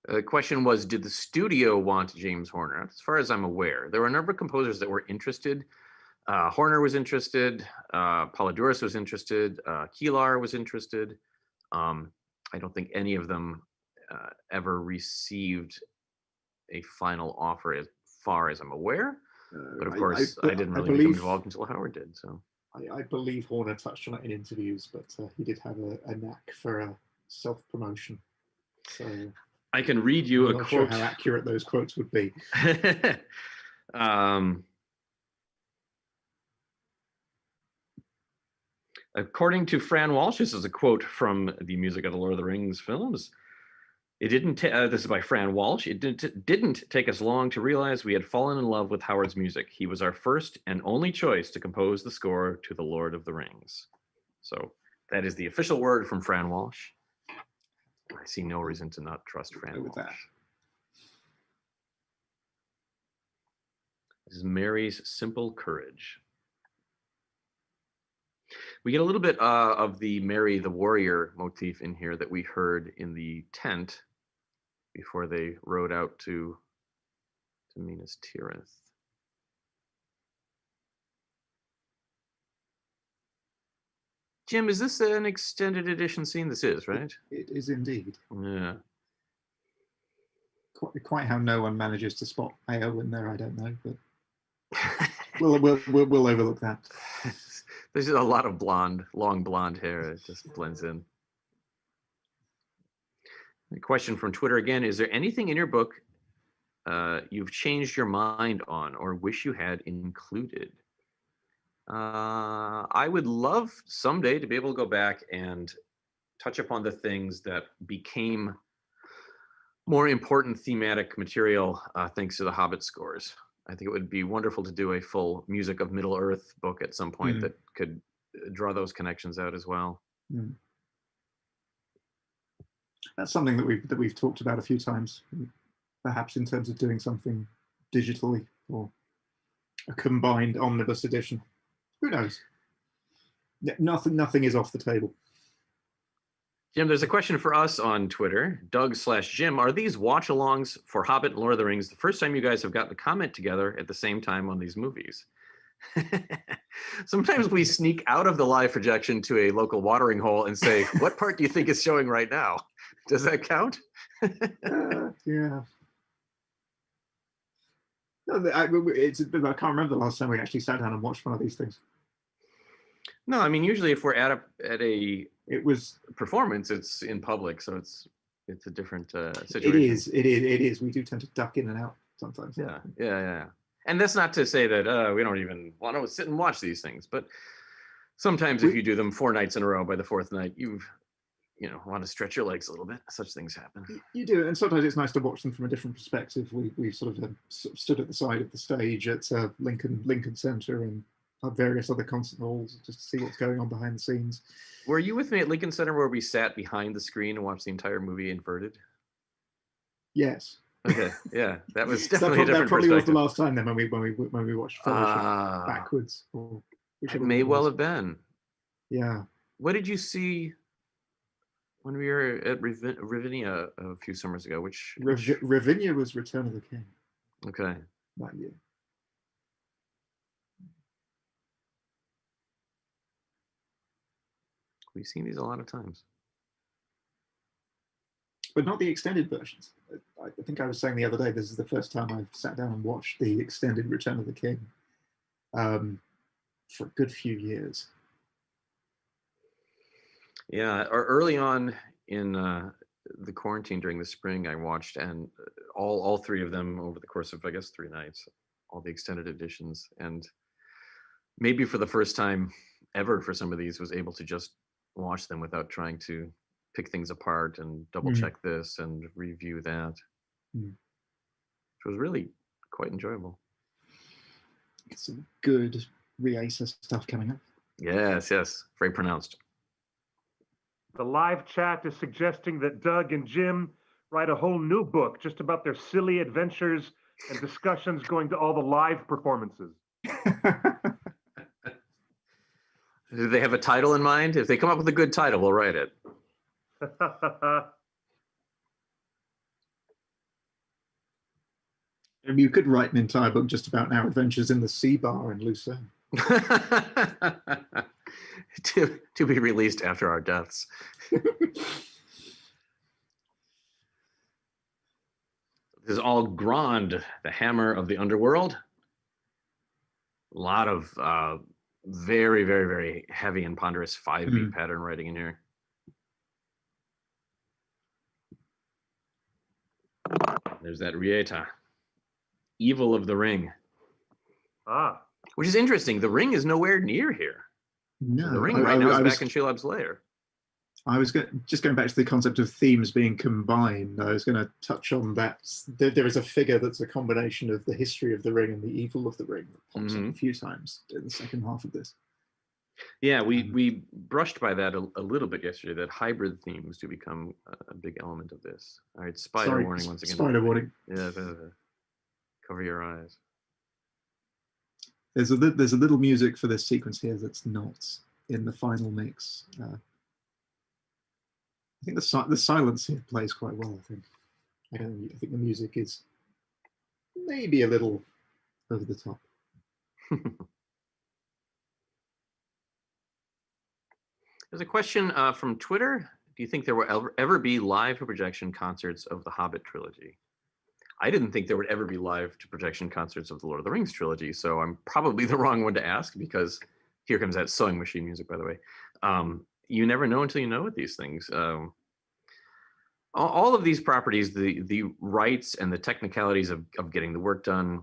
The question was, did the studio want James Horner? As far as I'm aware, there were a number of composers that were interested. Horner was interested. Polydorus was interested. Kilar was interested. I don't think any of them ever received a final offer, as far as I'm aware. But of course, I didn't really become involved until Howard did. So I believe Horner touched on it in interviews, but he did have a knack for self-promotion. So I can read you I'm a not quote. Sure how accurate those quotes would be. According to Fran Walsh, this is a quote from the music of the Lord of the Rings films. It didn't. This is by Fran Walsh. It didn't take us long to realize we had fallen in love with Howard's music. He was our first and only choice to compose the score to the Lord of the Rings. So that is the official word from Fran Walsh. I see no reason to not trust Fran Walsh. That. This is Mary's Simple Courage. We get a little bit of the Mary the Warrior motif in here that we heard in the tent before they rode out to Minas Tirith. Jim, is this an extended edition scene? This is, right? It is indeed. Yeah. Quite how no one manages to spot AO in there, I don't know, but we'll overlook that. There's a lot of long blonde hair. It just blends in. A question from Twitter again. Is there anything in your book you've changed your mind on or wish you had included? I would love someday to be able to go back and touch upon the things that became more important thematic material thanks to the Hobbit scores. I think it would be wonderful to do a full Music of Middle-earth book at some point that could draw those connections out as well. That's something that we've talked about a few times, perhaps in terms of doing something digitally or a combined omnibus edition. Who knows? Nothing is off the table. Jim, there's a question for us on Twitter. Doug/Jim, are these watch-alongs for Hobbit and Lord of the Rings the first time you guys have gotten to comment together at the same time on these movies? Sometimes we sneak out of the live projection to a local watering hole and say, what part do you think is showing right now? Does that count? Yeah. No, I can't remember the last time we actually sat down and watched one of these things. No, I mean, usually if we're at a It was performance, it's in public, so it's a different situation. It is. We do tend to duck in and out sometimes. Yeah. And that's not to say that we don't even want to sit and watch these things, but sometimes if you do them 4 nights in a row, by the 4th night, you want to stretch your legs a little bit. Such things happen. You do, and sometimes it's nice to watch them from a different perspective. We sort of stood at the side of the stage at Lincoln Center and various other concert halls just to see what's going on behind the scenes. Were you with me at Lincoln Center where we sat behind the screen and watched the entire movie inverted? Yes. Okay. Yeah, that was definitely a different that probably perspective. was the last time then when we watched Fellowship backwards. Or it may well have been. Yeah. What did you see when we were at Ravinia a few summers ago? Ravinia was Return of the King. Okay. That year. We've seen these a lot of times. But not the extended versions. I think I was saying the other day, this is the first time I've sat down and watched the extended Return of the King for a good few years. Yeah, or early on in the quarantine during the spring, I watched and all 3 of them over the course of, I guess, 3 nights, all the extended editions. And maybe for the first time ever for some of these was able to just watch them without trying to pick things apart and double check this and review that, which was really quite enjoyable. Some good re-Acer stuff coming up. Yes, very pronounced. The live chat is suggesting that Doug and Jim write a whole new book just about their silly adventures and discussions going to all the live performances. Do they have a title in mind? If they come up with a good title, we'll write it. You could write an entire book just about our adventures in the Sea Bar in Lucerne. to be released after our deaths. This is all Grand, the hammer of the underworld. A lot of very, very, very heavy and ponderous 5-beat pattern writing in here. There's that Rieta. Evil of the Ring. Which is interesting. The ring is nowhere near here. No. The ring right now is back in Shelob's lair. I was just going back to the concept of themes being combined. I was going to touch on that. There is a figure that's a combination of the history of the ring and the evil of the ring that pops up a few times in the second half of this. Yeah, we brushed by that a little bit yesterday, that hybrid themes do become a big element of this. All right, spoiler warning once again. Spoiler warning. Yeah, cover your eyes. There's a little music for this sequence here that's not in the final mix. I think the silence here plays quite well. I think the music is maybe a little over the top. There's a question from Twitter. Do you think there will ever be live to projection concerts of the Hobbit trilogy? I didn't think there would ever be live to projection concerts of the Lord of the Rings trilogy, so I'm probably the wrong one to ask, because here comes that sewing machine music, by the way. You never know until you know with these things. All of these properties, the rights and the technicalities of getting the work done,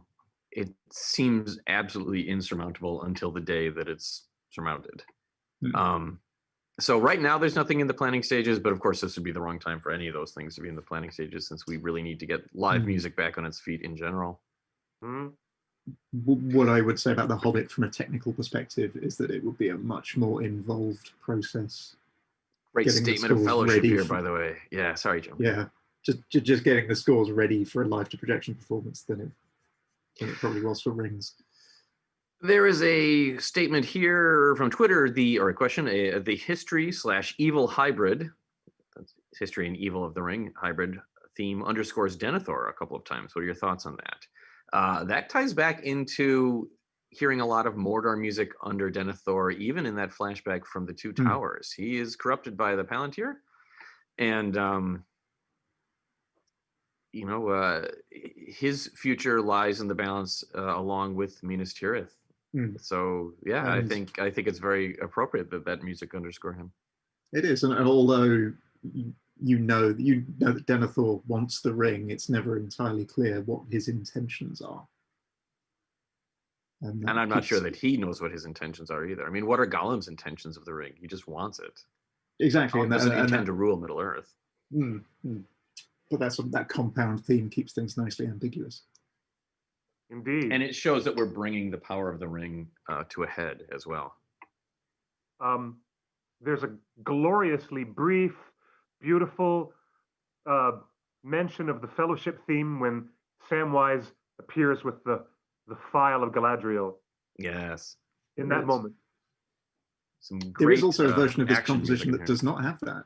it seems absolutely insurmountable until the day that it's surmounted. So right now there's nothing in the planning stages, but of course this would be the wrong time for any of those things to be in the planning stages, since we really need to get live music back on its feet in general. What I would say about The Hobbit from a technical perspective is that it would be a much more involved process. Great statement of fellowship here, by the way. Yeah, sorry, Jim. Yeah, just getting the scores ready for a live to projection performance than it probably was for Rings. There is a statement here from Twitter, or a question, the history/evil hybrid history and evil of the ring hybrid theme underscores Denethor a couple of times. What are your thoughts on that? That ties back into hearing a lot of Mordor music under Denethor, even in that flashback from the Two Towers. He is corrupted by the Palantir, and his future lies in the balance along with Minas Tirith. So yeah, I think it's very appropriate that music underscore him. It is, and although you know that Denethor wants the ring, it's never entirely clear what his intentions are. And I'm not sure that he knows what his intentions are either. I mean, what are Gollum's intentions of the ring? He just wants it. Exactly. Gollum doesn't intend to rule Middle Earth. But that compound theme keeps things nicely ambiguous. Indeed. And it shows that we're bringing the power of the ring to a head as well. There's a gloriously brief, beautiful mention of the Fellowship theme when Samwise appears with the file of Galadriel. Yes. In that moment. There is also a version of this composition that does not have that.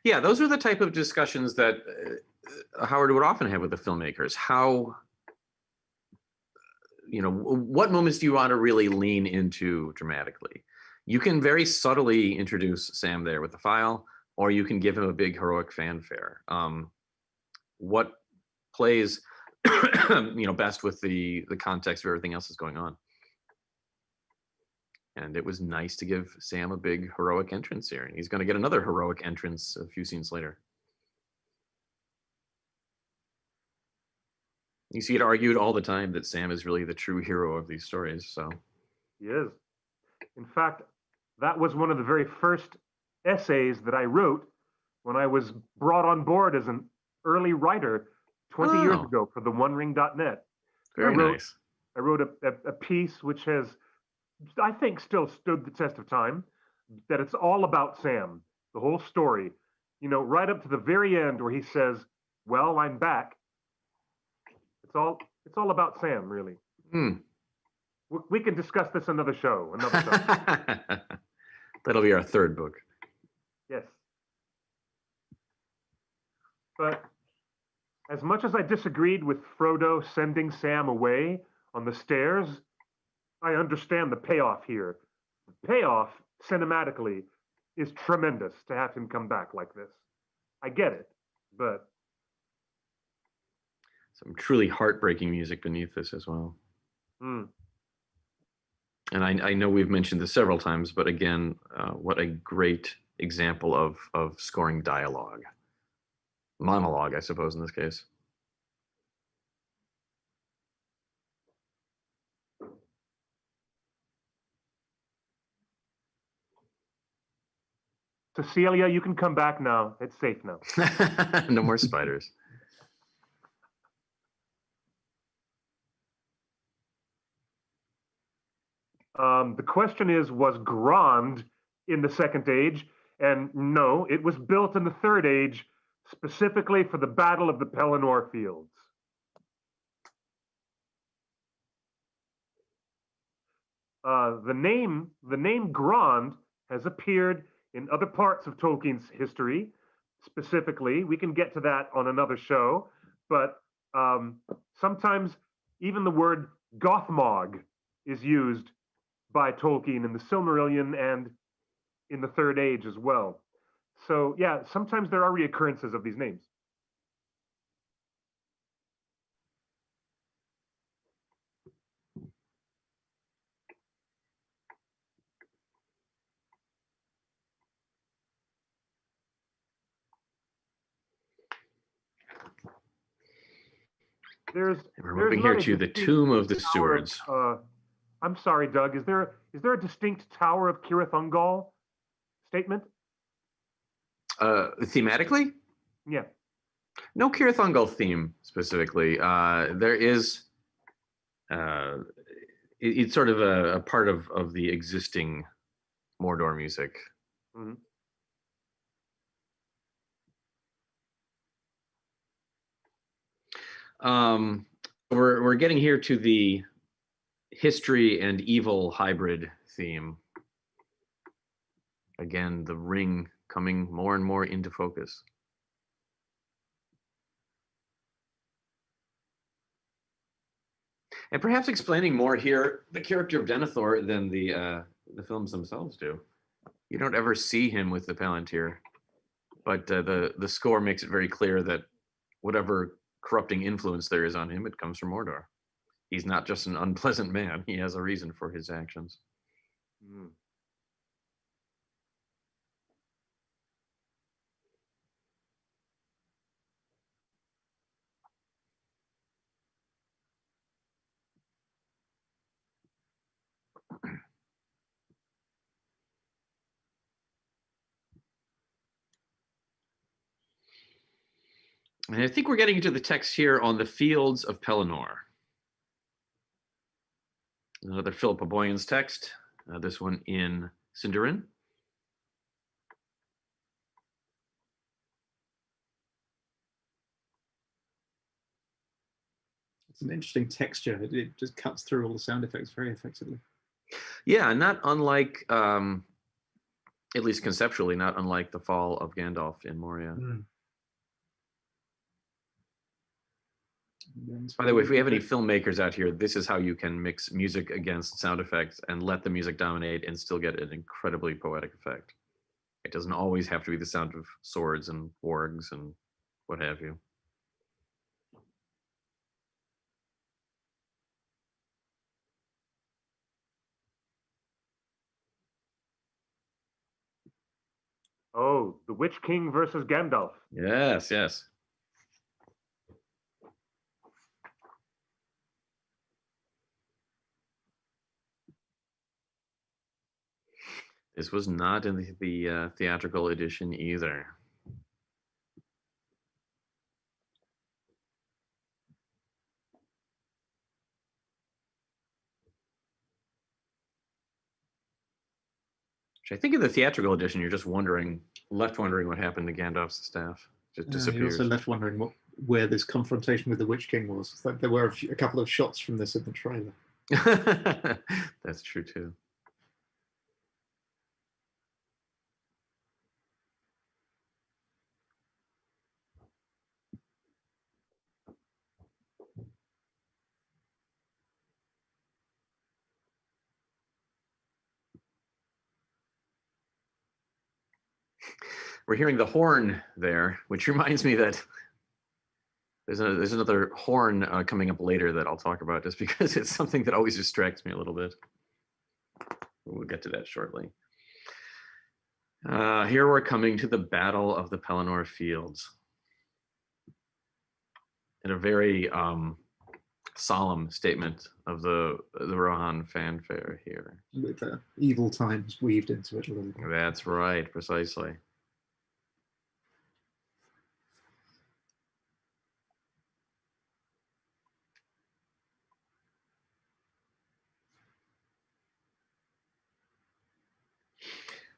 Yeah, those are the type of discussions that Howard would often have with the filmmakers. How, what moments do you want to really lean into dramatically? You can very subtly introduce Sam there with the file, or you can give him a big heroic fanfare. What plays best with the context of everything else that's going on? And it was nice to give Sam a big heroic entrance here, and he's going to get another heroic entrance a few scenes later. You see it argued all the time that Sam is really the true hero of these stories. So he is. In fact, that was one of the very first essays that I wrote when I was brought on board as an early writer 20 years ago for the OneRing.net. Very nice. I wrote a piece which has, I think, still stood the test of time, that it's all about Sam, the whole story, right up to the very end where he says, "Well, I'm back." It's all about Sam, really. We can discuss this another show. That'll be our third book. Yes. But as much as I disagreed with Frodo sending Sam away on the stairs, I understand the payoff here. The payoff, cinematically, is tremendous to have him come back like this. I get it, but... some truly heartbreaking music beneath this as well. And I know we've mentioned this several times, but again, what a great example of scoring dialogue. Monologue, I suppose, in this case. Cecilia, you can come back now. It's safe now. No more spiders. The question is, was Grond in the Second Age? And no, it was built in the Third Age, specifically for the Battle of the Pelennor Fields. The name Grond has appeared in other parts of Tolkien's history. Specifically, we can get to that on another show, but sometimes even the word Gothmog is used by Tolkien in the Silmarillion and in the Third Age as well. So yeah, sometimes there are reoccurrences of these names. We're moving here to the Tomb of the Stewards. I'm sorry, Doug. Is there a distinct Tower of Cirith Ungol statement? Thematically? Yeah. No Cirith Ungol theme specifically. There is. It's sort of a part of the existing Mordor music. We're getting here to the history and evil hybrid theme. Again, the ring coming more and more into focus. And perhaps explaining more here the character of Denethor than the films themselves do. You don't ever see him with the Palantir, but the score makes it very clear that whatever corrupting influence there is on him, it comes from Mordor. He's not just an unpleasant man. He has a reason for his actions. Mm. And I think we're getting into the text here on the fields of Pelennor. Another Philippa Boyan's text, this one in Sindarin. It's an interesting texture. It just cuts through all the sound effects very effectively. Yeah, not unlike, at least conceptually, not unlike the fall of Gandalf in Moria. Mm. By the way, if we have any filmmakers out here, this is how you can mix music against sound effects and let the music dominate and still get an incredibly poetic effect. It doesn't always have to be the sound of swords and wargs and what have you. Oh, the Witch King versus Gandalf. Yes, yes. This was not in the theatrical edition either. Which I think in the theatrical edition, you're just left wondering what happened to Gandalf's staff. Just You're disappears. also left wondering where this confrontation with the Witch King was. It's like there were a couple of shots from this in the trailer. That's true too. We're hearing the horn there, which reminds me that there's another horn coming up later that I'll talk about, just because it's something that always distracts me a little bit. We'll get to that shortly. Here we're coming to the Battle of the Pelennor Fields. And a very solemn statement of the Rohan fanfare here. With evil times weaved into it a little bit. That's right, precisely.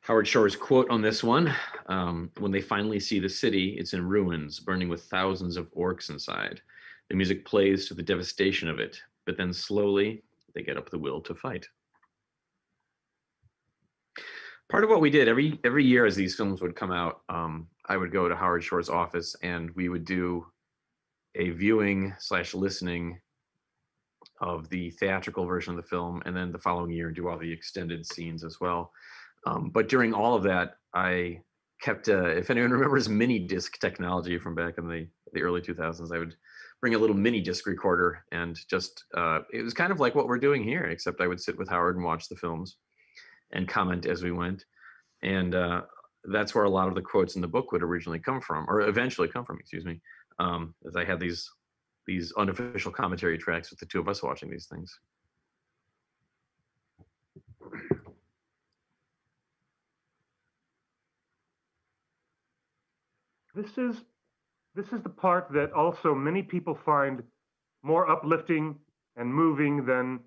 Howard Shore's quote on this one, when they finally see the city, it's in ruins, burning with thousands of orcs inside. The music plays to the devastation of it, but then slowly they get up the will to fight. Part of what we did every year as these films would come out, I would go to Howard Shore's office and we would do a viewing / listening of the theatrical version of the film, and then the following year do all the extended scenes as well. But during all of that, I kept, if anyone remembers mini disc technology from back in the early 2000s, I would bring a little mini disc recorder and just, it was kind of like what we're doing here, except I would sit with Howard and watch the films and comment as we went. And that's where a lot of the quotes in the book would originally come from, or eventually come from, excuse me, as I had these unofficial commentary tracks with the two of us watching these things. This is the part that also many people find more uplifting and moving than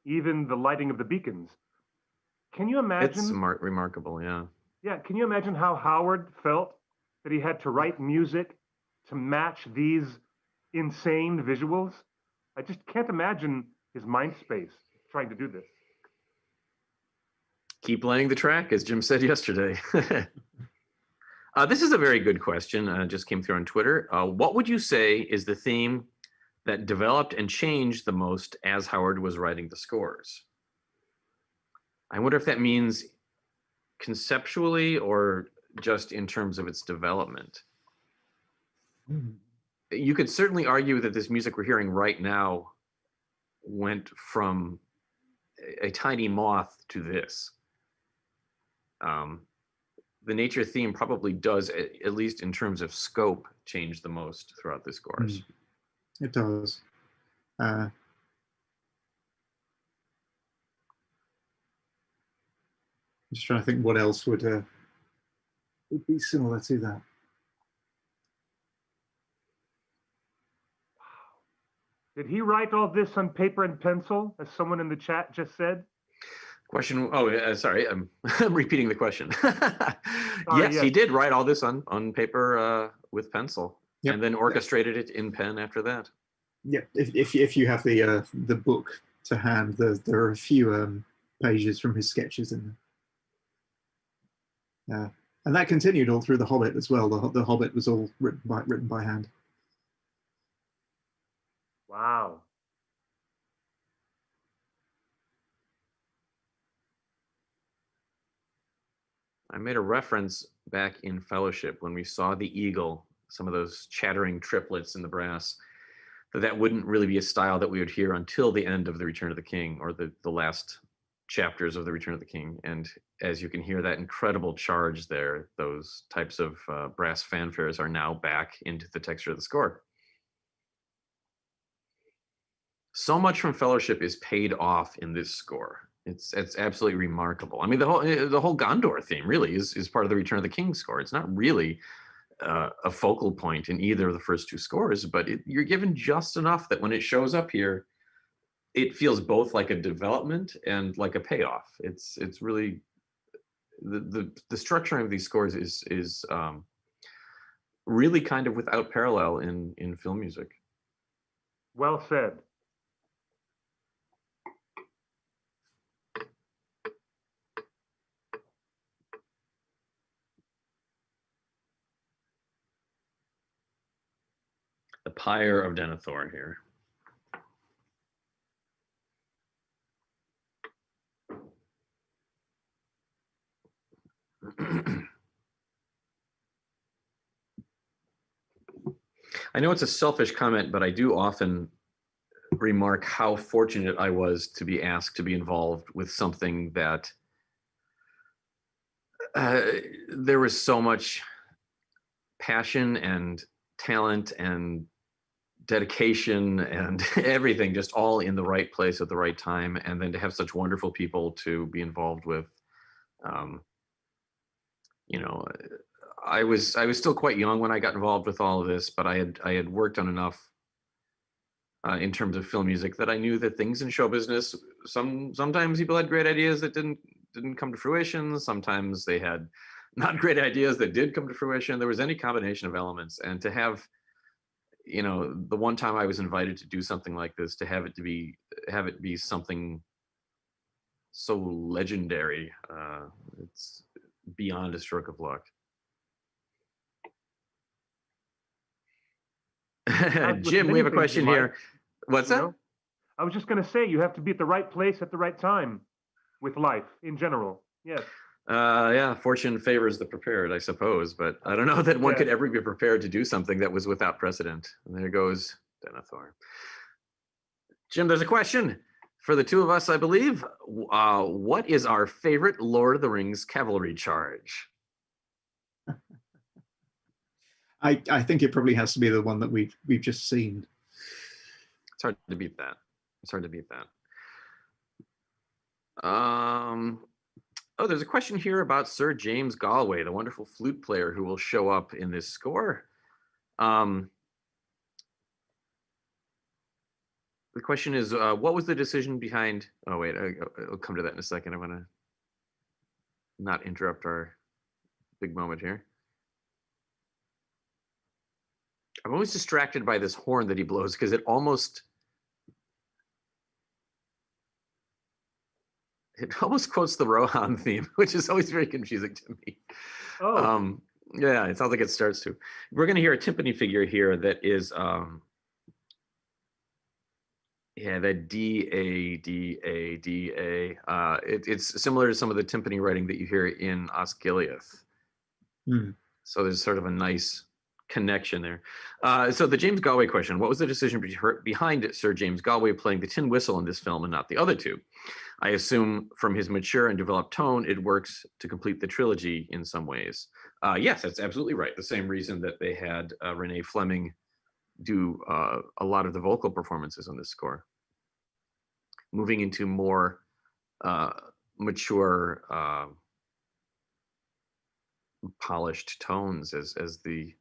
even the lighting of the beacons. Can you imagine? It's remarkable, yeah. Yeah, can you imagine how Howard felt that he had to write music to match these insane visuals? I just can't imagine his mind space trying to do this. Keep playing the track, as Jim said yesterday. This is a very good question. Just came through on Twitter. What would you say is the theme that developed and changed the most as Howard was writing the scores? I wonder if that means conceptually or just in terms of its development. You could certainly argue that this music we're hearing right now went from a tiny moth to this. The nature theme probably does, at least in terms of scope, change the most throughout the scores. It does. Just trying to think what else would be similar to that. Did he write all this on paper and pencil, as someone in the chat just said? Question. Oh, sorry. I'm repeating the question. Yes, he did write all this on paper with pencil, Yep. and then orchestrated it in pen after that. Yeah, if you have the book to hand, there are a few pages from his sketches in there. And that continued all through The Hobbit as well. The Hobbit was all written by hand. Wow. I made a reference back in Fellowship when we saw the eagle, some of those chattering triplets in the brass, that wouldn't really be a style that we would hear until the end of The Return of the King, or the last chapters of The Return of the King. And as you can hear that incredible charge there, those types of brass fanfares are now back into the texture of the score. So much from Fellowship is paid off in this score. It's absolutely remarkable. I mean, the whole Gondor theme really is part of the Return of the King score. It's not really a focal point in either of the first two scores, but you're given just enough that when it shows up here, it feels both like a development and like a payoff. It's really the structuring of these scores is really kind of without parallel in film music. Well said. The pyre of Denethor here. I know it's a selfish comment, but I do often remark how fortunate I was to be asked to be involved with something that there was so much passion and talent and dedication and everything just all in the right place at the right time, and then to have such wonderful people to be involved with. I was still quite young when I got involved with all of this, but I had worked on enough in terms of film music that I knew that things in show business, sometimes people had great ideas that didn't come to fruition. Sometimes they had not great ideas that did come to fruition. There was any combination of elements, and to have, the one time I was invited to do something like this, to have it be something so legendary, it's beyond a stroke of luck. Jim, we have a question here. What's that? I was just going to say, you have to be at the right place at the right time with life in general. Yes. Yeah, fortune favors the prepared, I suppose, but I don't know that one could ever be prepared to do something that was without precedent. And there goes Denethor. Jim, there's a question for the two of us, I believe. What is our favorite Lord of the Rings cavalry charge? I think it probably has to be the one that we've just seen. It's hard to beat that. Oh, there's a question here about Sir James Galway, the wonderful flute player who will show up in this score. The question is, what was the decision behind... Oh, wait, I'll come to that in a second. I want to not interrupt our big moment here. I'm always distracted by this horn that he blows because it almost... It almost quotes the Rohan theme, which is always very confusing to me. Oh, Yeah, it sounds like it starts to. We're going to hear a timpani figure here that is, yeah, that D A D A D A. It's similar to some of the timpani writing that you hear in Osgiliath. Hmm. So there's sort of a nice connection there. So the James Galway question: what was the decision behind Sir James Galway playing the tin whistle in this film and not the other two? I assume from his mature and developed tone, it works to complete the trilogy in some ways. Yes, that's absolutely right. The same reason that they had Renee Fleming do a lot of the vocal performances on this score. Moving into more mature, polished tones as the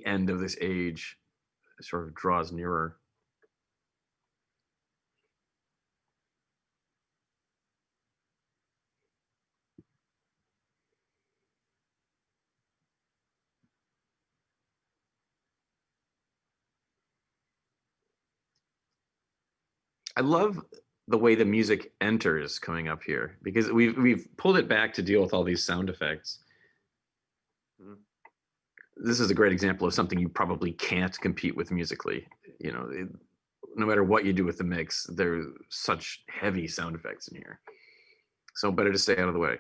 end of this age sort of draws nearer. I love the way the music enters coming up here because we've pulled it back to deal with all these sound effects. Mhm. This is a great example of something you probably can't compete with musically. No matter what you do with the mix, there's such heavy sound effects in here. So better to stay out of the way.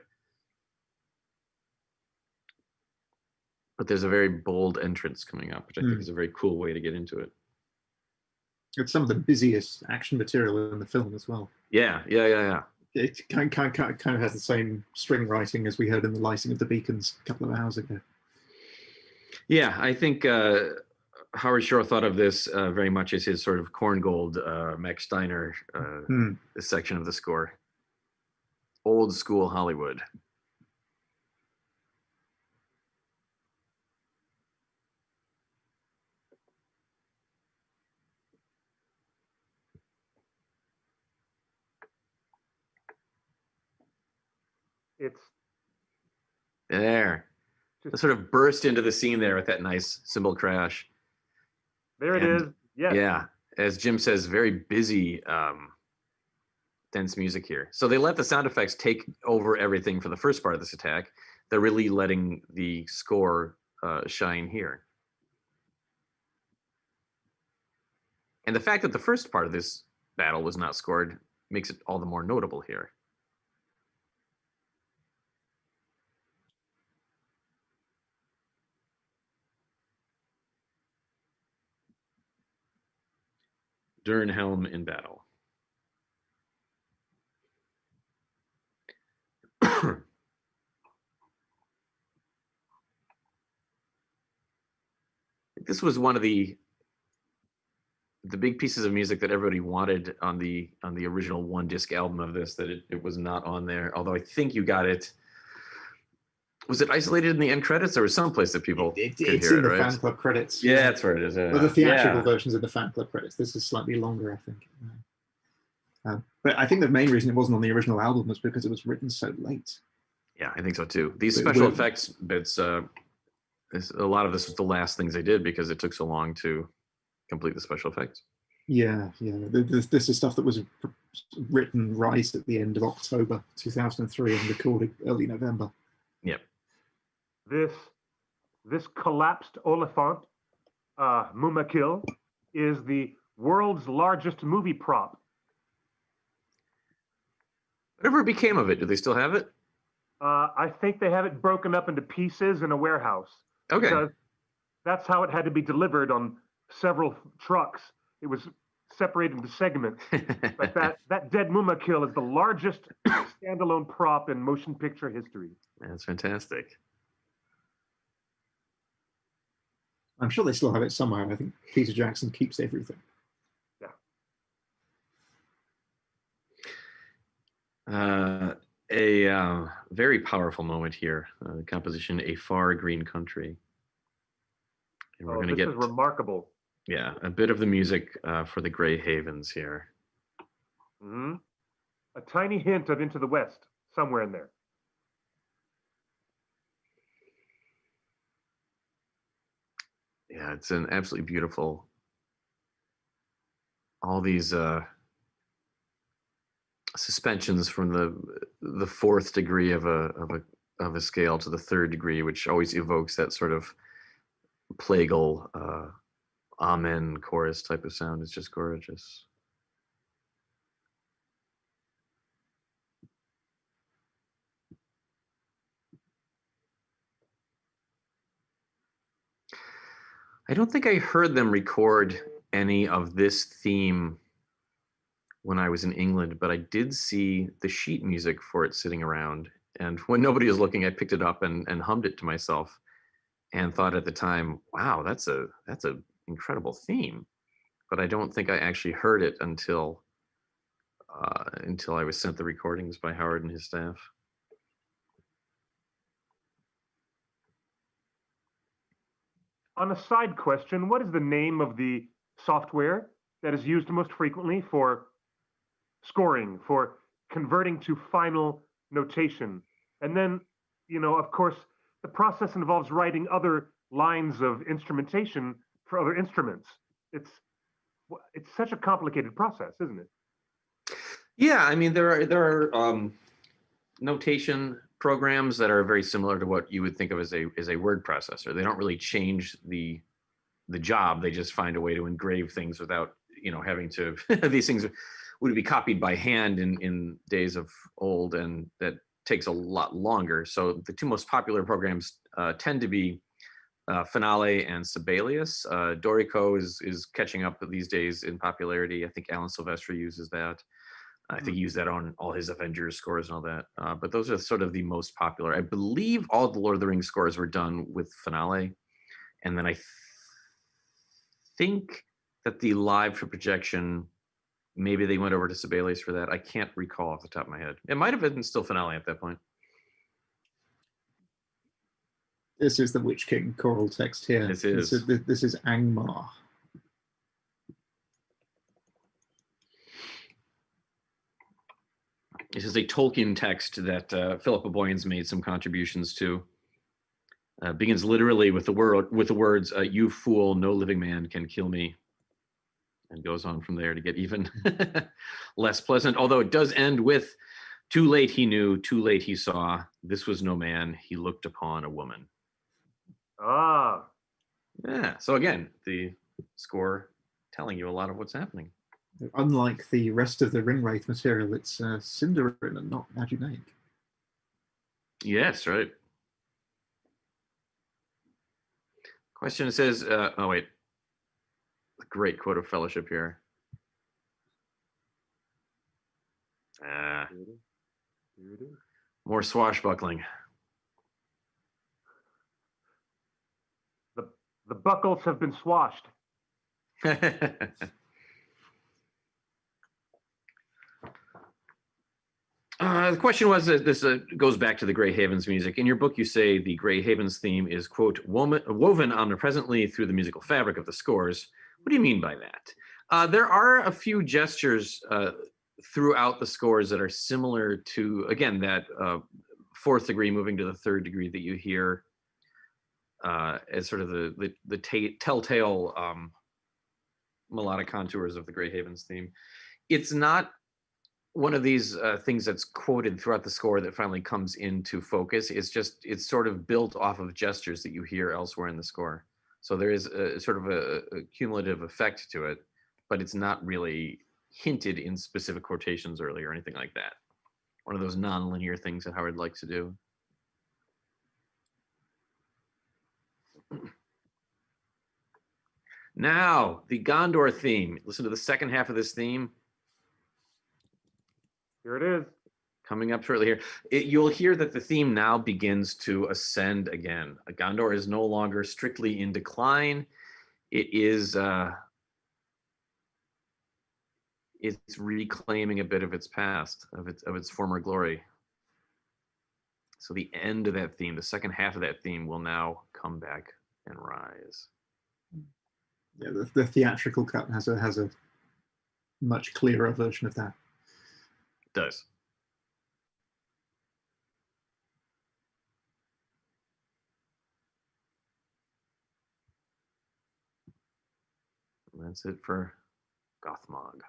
But there's a very bold entrance coming up, which I think is a very cool way to get into it. It's some of the busiest action material in the film as well. Yeah. It kind of has the same string writing as we heard in The Lighting of the Beacons a couple of hours ago. Yeah, I think Howard Shore thought of this very much as his sort of Korngold, Max Steiner section of the score. Old school Hollywood. it's There. just Sort of burst into the scene there with that nice cymbal crash. there. It And is. Yes. yeah, as Jim says, very busy, dense music here. So they let the sound effects take over everything for the first part of this attack. They're really letting the score shine here. And the fact that the first part of this battle was not scored makes it all the more notable here. Durnhelm in battle. This was one of the big pieces of music that everybody wanted on the original one disc album of this, that it was not on there. Although I think you got it. Was it isolated in the end credits, or was someplace that people could it's hear in it, the right? fan club credits. Yeah, that's where it is. Well, the theatrical Yeah. version's in the fan club credits. This is slightly longer, I think. But I think the main reason it wasn't on the original album was because it was written so late. Yeah, I think so too. These special effects bits, a lot of this was the last things they did because it took so long to complete the special effects. Yeah. This is stuff that was written right at the end of October 2003 and recorded early November. Yep. This collapsed Oliphant, Mumakil, is the world's largest movie prop. Whatever became of it, do they still have it? I think they have it broken up into pieces in a warehouse. Okay. Because that's how it had to be delivered on several trucks. It was separated into segments. But that dead Mumakil is the largest standalone prop in motion picture history. That's fantastic. I'm sure they still have it somewhere. I think Peter Jackson keeps everything. Yeah. A very powerful moment here. Composition "A Far Green Country," and we're going to get this is remarkable. Yeah, a bit of the music for the Grey Havens here. Mm-hmm. A tiny hint of Into the West somewhere in there. Yeah, it's an absolutely beautiful. All these suspensions from the fourth degree of a scale to the third degree, which always evokes that sort of plagal amen chorus type of sound. It's just gorgeous. I don't think I heard them record any of this theme when I was in England, but I did see the sheet music for it sitting around. And when nobody was looking, I picked it up and hummed it to myself and thought at the time, wow, that's a incredible theme. But I don't think I actually heard it until I was sent the recordings by Howard and his staff. On a side question, what is the name of the software that is used most frequently for scoring, for converting to final notation? And then, of course, the process involves writing other lines of instrumentation for other instruments. It's such a complicated process, isn't it? Yeah, I mean, there are notation programs that are very similar to what you would think of as a word processor. They don't really change the job. They just find a way to engrave things without having to. These things would be copied by hand in days of old, and that takes a lot longer. So the two most popular programs tend to be Finale and Sibelius. Dorico is catching up these days in popularity. I think Alan Silvestri uses that. I think he used that on all his Avengers scores and all that. But those are sort of the most popular. I believe all the Lord of the Rings scores were done with Finale. And then I think that the live for projection, maybe they went over to Sibelius for that. I can't recall off the top of my head. It might have been still Finale at that point. This is the Witch King choral text here. This is Angmar. This is a Tolkien text that Philippa Boyens made some contributions to. Begins literally with the words, "You fool, no living man can kill me," and goes on from there to get even less pleasant. Although it does end with, "Too late he knew, too late he saw. This was no man. He looked upon a woman." Ah. Yeah. So again, the score telling you a lot of what's happening. Unlike the rest of the Ringwraith material, it's Sindarin and not Magic. Yes, right. Question says, oh wait, a great quote of Fellowship here. More swashbuckling. The buckles have been swashed. The question was, this goes back to the Grey Havens music. In your book, you say the Grey Havens theme is, quote, woven omnipresently through the musical fabric of the scores. What do you mean by that? There are a few gestures throughout the scores that are similar to, again, that fourth degree moving to the third degree that you hear as sort of the telltale melodic contours of the Grey Havens theme. It's not one of these things that's quoted throughout the score that finally comes into focus. It's sort of built off of gestures that you hear elsewhere in the score. So there is a sort of a cumulative effect to it, but it's not really hinted in specific quotations early or anything like that. One of those non-linear things that Howard likes to do. Now, the Gondor theme. Listen to the second half of this theme. Here it is. Coming up shortly here. You'll hear that the theme now begins to ascend again. Gondor is no longer strictly in decline. It is it's reclaiming a bit of its past, of its former glory. So the end of that theme, the second half of that theme, will now come back and rise. Yeah, the theatrical cut has a much clearer version of that. It does. And that's it for Gothmog.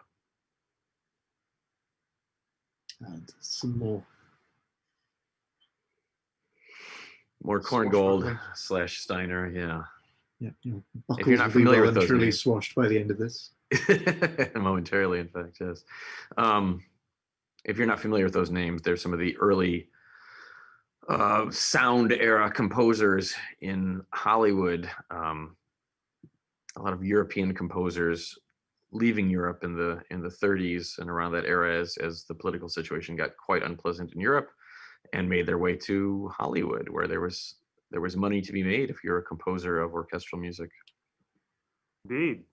And some more. More Korngold Swashbuckling. / Steiner, yeah. Yeah, If you're Buckles not will be familiar well with and those truly names. swashed by the end of this. Momentarily, in fact, yes. If you're not familiar with those names, they're some of the early sound era composers in Hollywood. A lot of European composers leaving Europe in the 30s and around that era as the political situation got quite unpleasant in Europe, and made their way to Hollywood, where there was money to be made if you're a composer of orchestral music. Indeed.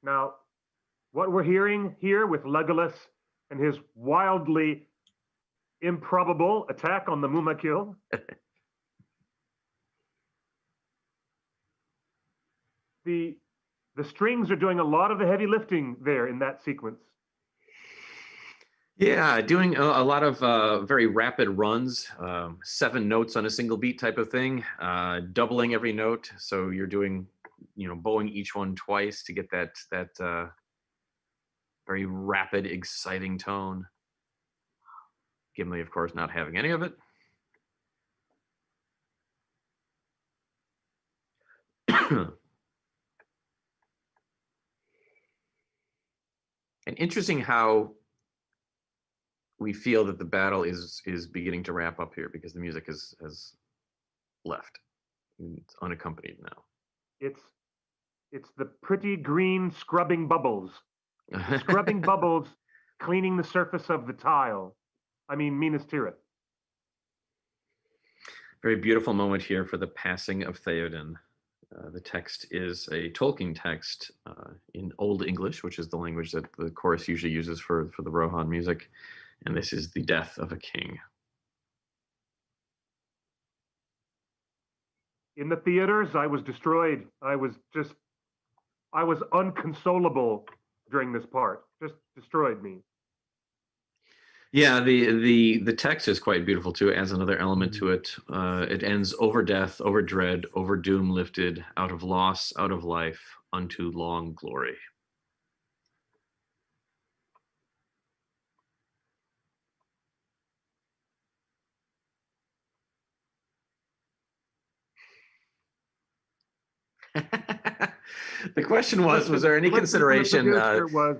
Now, what we're hearing here with Legolas and his wildly improbable attack on the Mumakil. The strings are doing a lot of the heavy lifting there in that sequence. Yeah, doing a lot of very rapid runs, 7 notes on a single beat type of thing, doubling every note. So you're doing, bowing each one twice to get that very rapid, exciting tone. Gimli, of course, not having any of it. And interesting how we feel that the battle is beginning to wrap up here, because the music has left. It's unaccompanied now. It's the pretty green scrubbing bubbles. Scrubbing bubbles cleaning the surface of the tile. I mean, Minas Tirith. Very beautiful moment here for the passing of Theoden. The text is a Tolkien text in Old English, which is the language that the chorus usually uses for the Rohan music. And this is the death of a king. In the theaters, I was destroyed. I was unconsolable during this part. Just destroyed me. Yeah, the text is quite beautiful too. It adds another element to it. It ends over death, over dread, over doom lifted, out of loss, out of life, unto long glory. The question was there any consideration? The was,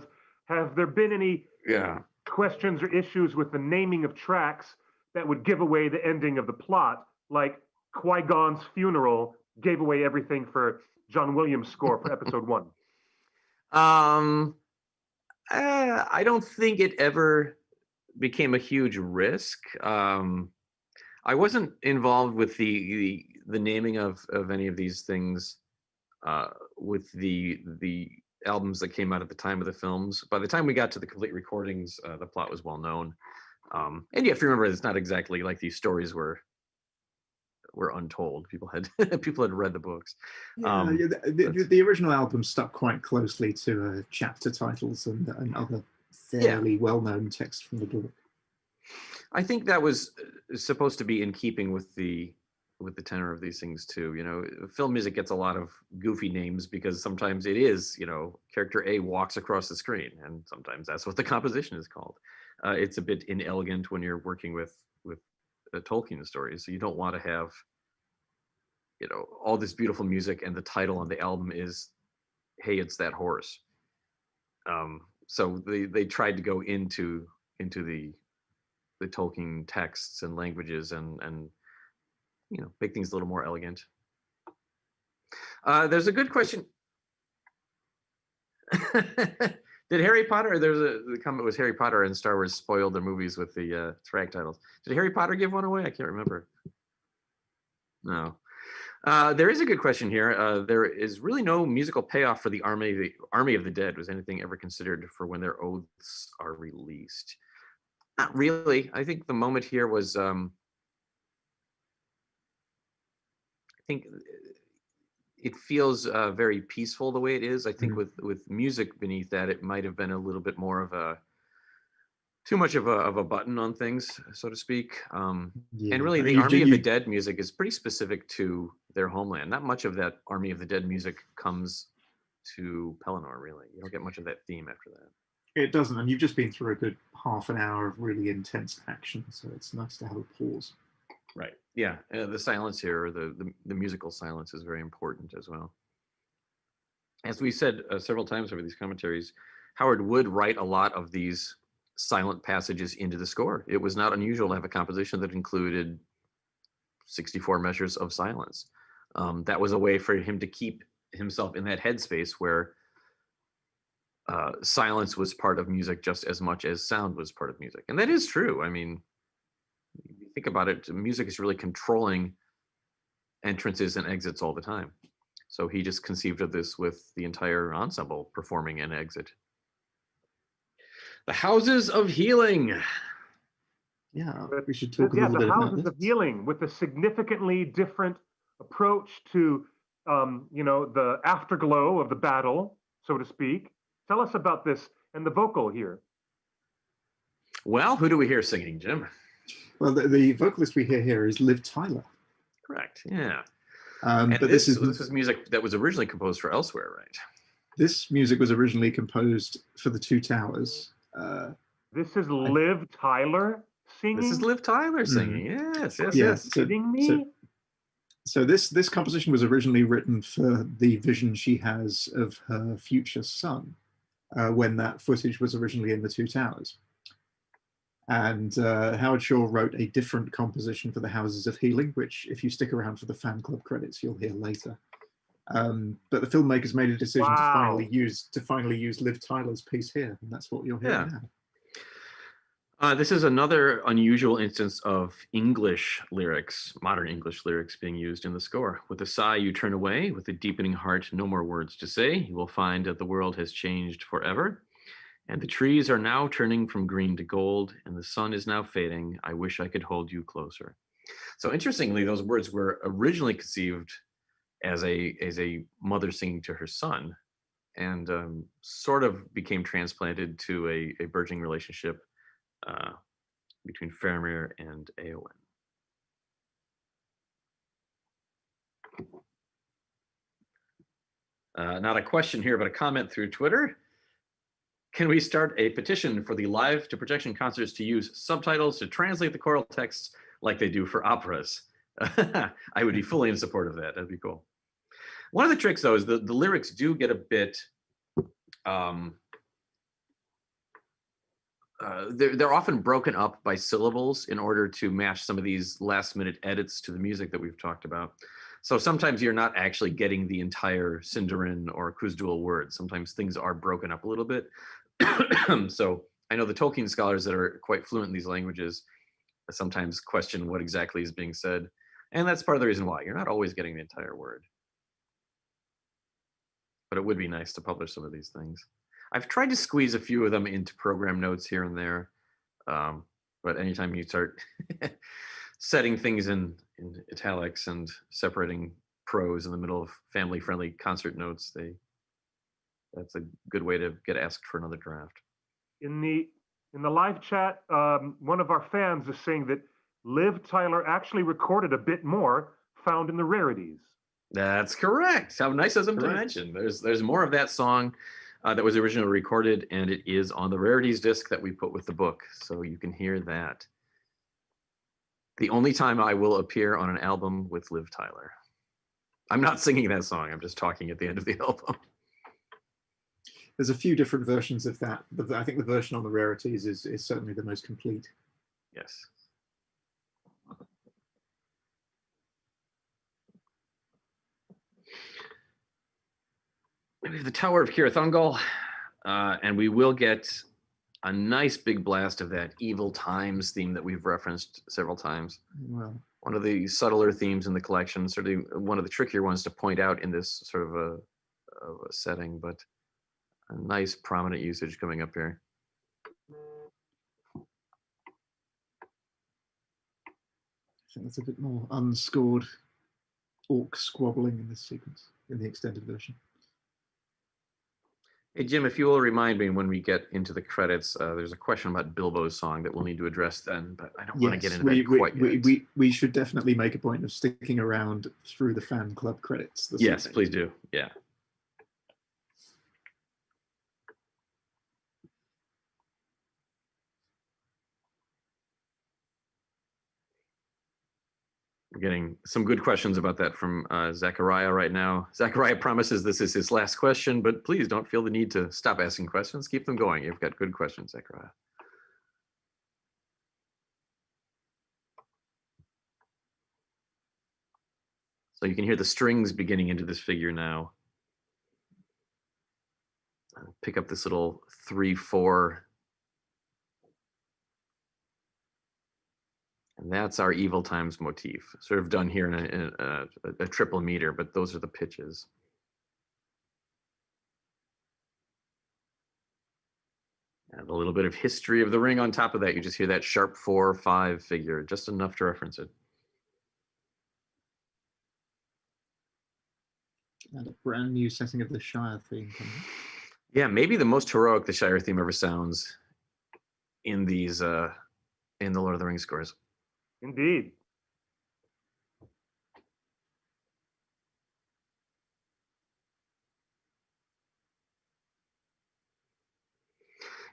have there been any Yeah. questions or issues with the naming of tracks that would give away the ending of the plot, like Qui-Gon's funeral gave away everything for John Williams' score for episode 1? I don't think it ever became a huge risk. I wasn't involved with the naming of any of these things with the albums that came out at the time of the films. By the time we got to the complete recordings, the plot was well known. And you have to remember, it's not exactly like these stories were untold. People had read the books. The original album stuck quite closely to chapter titles and other fairly well-known text from the book. I think that was supposed to be in keeping with the tenor of these things too. Film music gets a lot of goofy names because sometimes it is, character A walks across the screen, and sometimes that's what the composition is called. It's a bit inelegant when you're working with Tolkien stories, so you don't want to have all this beautiful music and the title on the album is, hey, it's that horse. So they tried to go into the Tolkien texts and languages and make things a little more elegant. There's a good question. Did Harry Potter, the comment was Harry Potter and Star Wars spoiled their movies with the track titles. Did Harry Potter give one away? I can't remember. No. There is a good question here. There is really no musical payoff for the Army of the Dead. Was anything ever considered for when their oaths are released? Not really. I think the moment here was, I think it feels very peaceful the way it is. I think with music beneath that, it might have been a little bit more of too much of a button on things, so to speak. And really, the Army of the Dead music is pretty specific to their homeland. Not much of that Army of the Dead music comes to Pelennor, really. You don't get much of that theme after that. It doesn't, and you've just been through a good half an hour of really intense action, so it's nice to have a pause. Right. Yeah. The silence here, or the musical silence, is very important as well. As we said several times over these commentaries, Howard would write a lot of these silent passages into the score. It was not unusual to have a composition that included 64 measures of silence. That was a way for him to keep himself in that headspace where silence was part of music just as much as sound was part of music. And that is true. I mean, if you think about it, music is really controlling entrances and exits all the time. So he just conceived of this with the entire ensemble performing an exit. The Houses of Healing. Yeah, we should talk a little bit about this. The Houses of Healing, with a significantly different approach to, the afterglow of the battle, so to speak. Tell us about this and the vocal here. Well, who do we hear singing, Jim? Well, the vocalist we hear here is Liv Tyler. Correct. Yeah. But this is music that was originally composed for Elsewhere, right? This music was originally composed for the Two Towers. This is Liv Tyler singing? This is Liv Tyler singing. Yes. Kidding me? So this composition was originally written for the vision she has of her future son when that footage was originally in the Two Towers. And Howard Shore wrote a different composition for the Houses of Healing, which, if you stick around for the fan club credits, you'll hear later. But the filmmakers made a decision to finally use Liv Tyler's piece here, and that's what you'll hear now. This is another unusual instance of English lyrics, modern English lyrics, being used in the score. With a sigh, you turn away. With a deepening heart, no more words to say. You will find that the world has changed forever. And the trees are now turning from green to gold, and the sun is now fading. I wish I could hold you closer. So interestingly, those words were originally conceived as a mother singing to her son, and sort of became transplanted to a burgeoning relationship between Faramir and Eowyn. Not a question here, but a comment through Twitter. Can we start a petition for the live to projection concerts to use subtitles to translate the choral texts like they do for operas? I would be fully in support of that. That'd be cool. One of the tricks, though, is the lyrics do get a bit, they're often broken up by syllables in order to match some of these last minute edits to the music that we've talked about. So sometimes you're not actually getting the entire Sindarin or Khuzdul word. Sometimes things are broken up a little bit. So I know the Tolkien scholars that are quite fluent in these languages sometimes question what exactly is being said. And that's part of the reason why. You're not always getting the entire word. But it would be nice to publish some of these things. I've tried to squeeze a few of them into program notes here and there. But anytime you start setting things in italics and separating prose in the middle of family-friendly concert notes, that's a good way to get asked for another draft. In the live chat, one of our fans is saying that Liv Tyler actually recorded a bit more found in the rarities. That's correct. How nice of them to mention. There's more of that song that was originally recorded, and it is on the rarities disc that we put with the book, so you can hear that. The only time I will appear on an album with Liv Tyler. I'm not singing that song. I'm just talking at the end of the album. There's a few different versions of that. I think the version on the rarities is certainly the most complete. Yes. We have the Tower of Cirith and we will get a nice big blast of that Evil Times theme that we've referenced several times. Well, one of the subtler themes in the collection, certainly one of the trickier ones to point out in this sort of a setting, but a nice prominent usage coming up here. I think there's a bit more unscored orc squabbling in this sequence, in the extended version. Hey, Jim, if you will remind me when we get into the credits, there's a question about Bilbo's song that we'll need to address then, but I don't want to get into that quite yet. We should definitely make a point of sticking around through the fan club credits. Yes, please do. Yeah. We're getting some good questions about that from Zachariah right now. Zachariah promises this is his last question, but please don't feel the need to stop asking questions. Keep them going. You've got good questions, Zachariah. So you can hear the strings beginning into this figure now. Pick up this little 3/4. And that's our evil times motif, sort of done here in a triple meter, but those are the pitches. And a little bit of history of the ring on top of that. You just hear that sharp 4/5 figure, just enough to reference it. And a brand new setting of the Shire theme coming. Yeah, maybe the most heroic the Shire theme ever sounds in these in the Lord of the Rings scores. Indeed.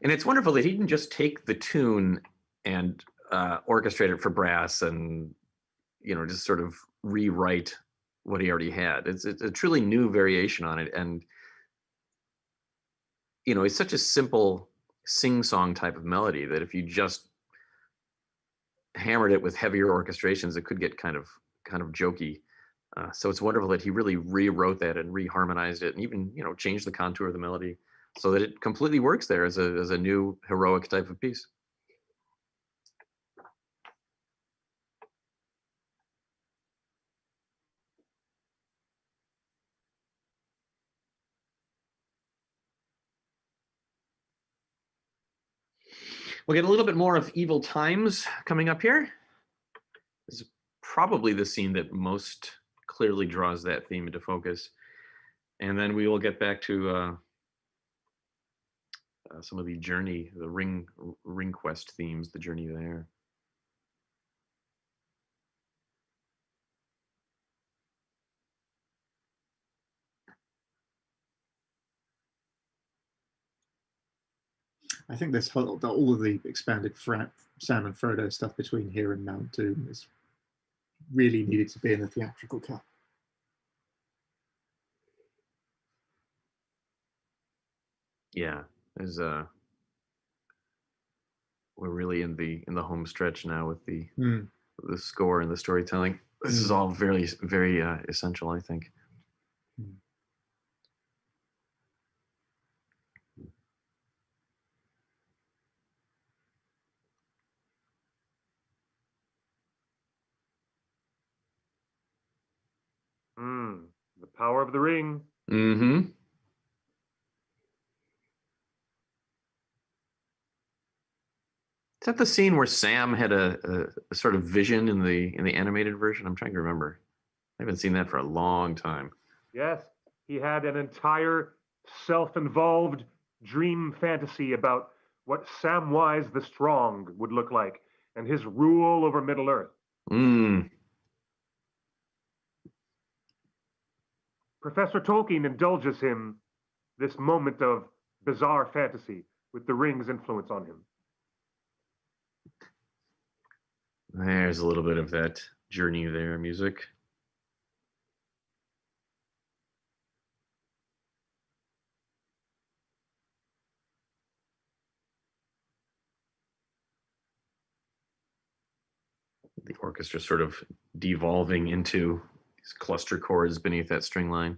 And it's wonderful that he didn't just take the tune and orchestrate it for brass and, you know, just sort of rewrite what he already had. It's a truly new variation on it. And, you know, it's such a simple sing-song type of melody that if you just hammered it with heavier orchestrations, it could get kind of jokey. So it's wonderful that he really rewrote that and reharmonized it and even, you know, changed the contour of the melody so that it completely works there as a new heroic type of piece. We'll get a little bit more of Evil Times coming up here. This is probably the scene that most clearly draws that theme into focus. And then we will get back to some of the journey, the ring quest themes, the journey there. I think this whole, all of the expanded Sam and Frodo stuff between here and Mount Doom is really needed to be in the theatrical cut. Yeah, there's we're really in the home stretch now with the score and the storytelling. This is all very essential, I think. The power of the ring. Mm-hmm. Is that the scene where Sam had a sort of vision in the animated version? I'm trying to remember. I haven't seen that for a long time. Yes, he had an entire self-involved dream fantasy about what Samwise the Strong would look like and his rule over Middle-earth. Professor Tolkien indulges him this moment of bizarre fantasy with the ring's influence on him. There's a little bit of that journey there, music. The orchestra sort of devolving into these cluster chords beneath that string line.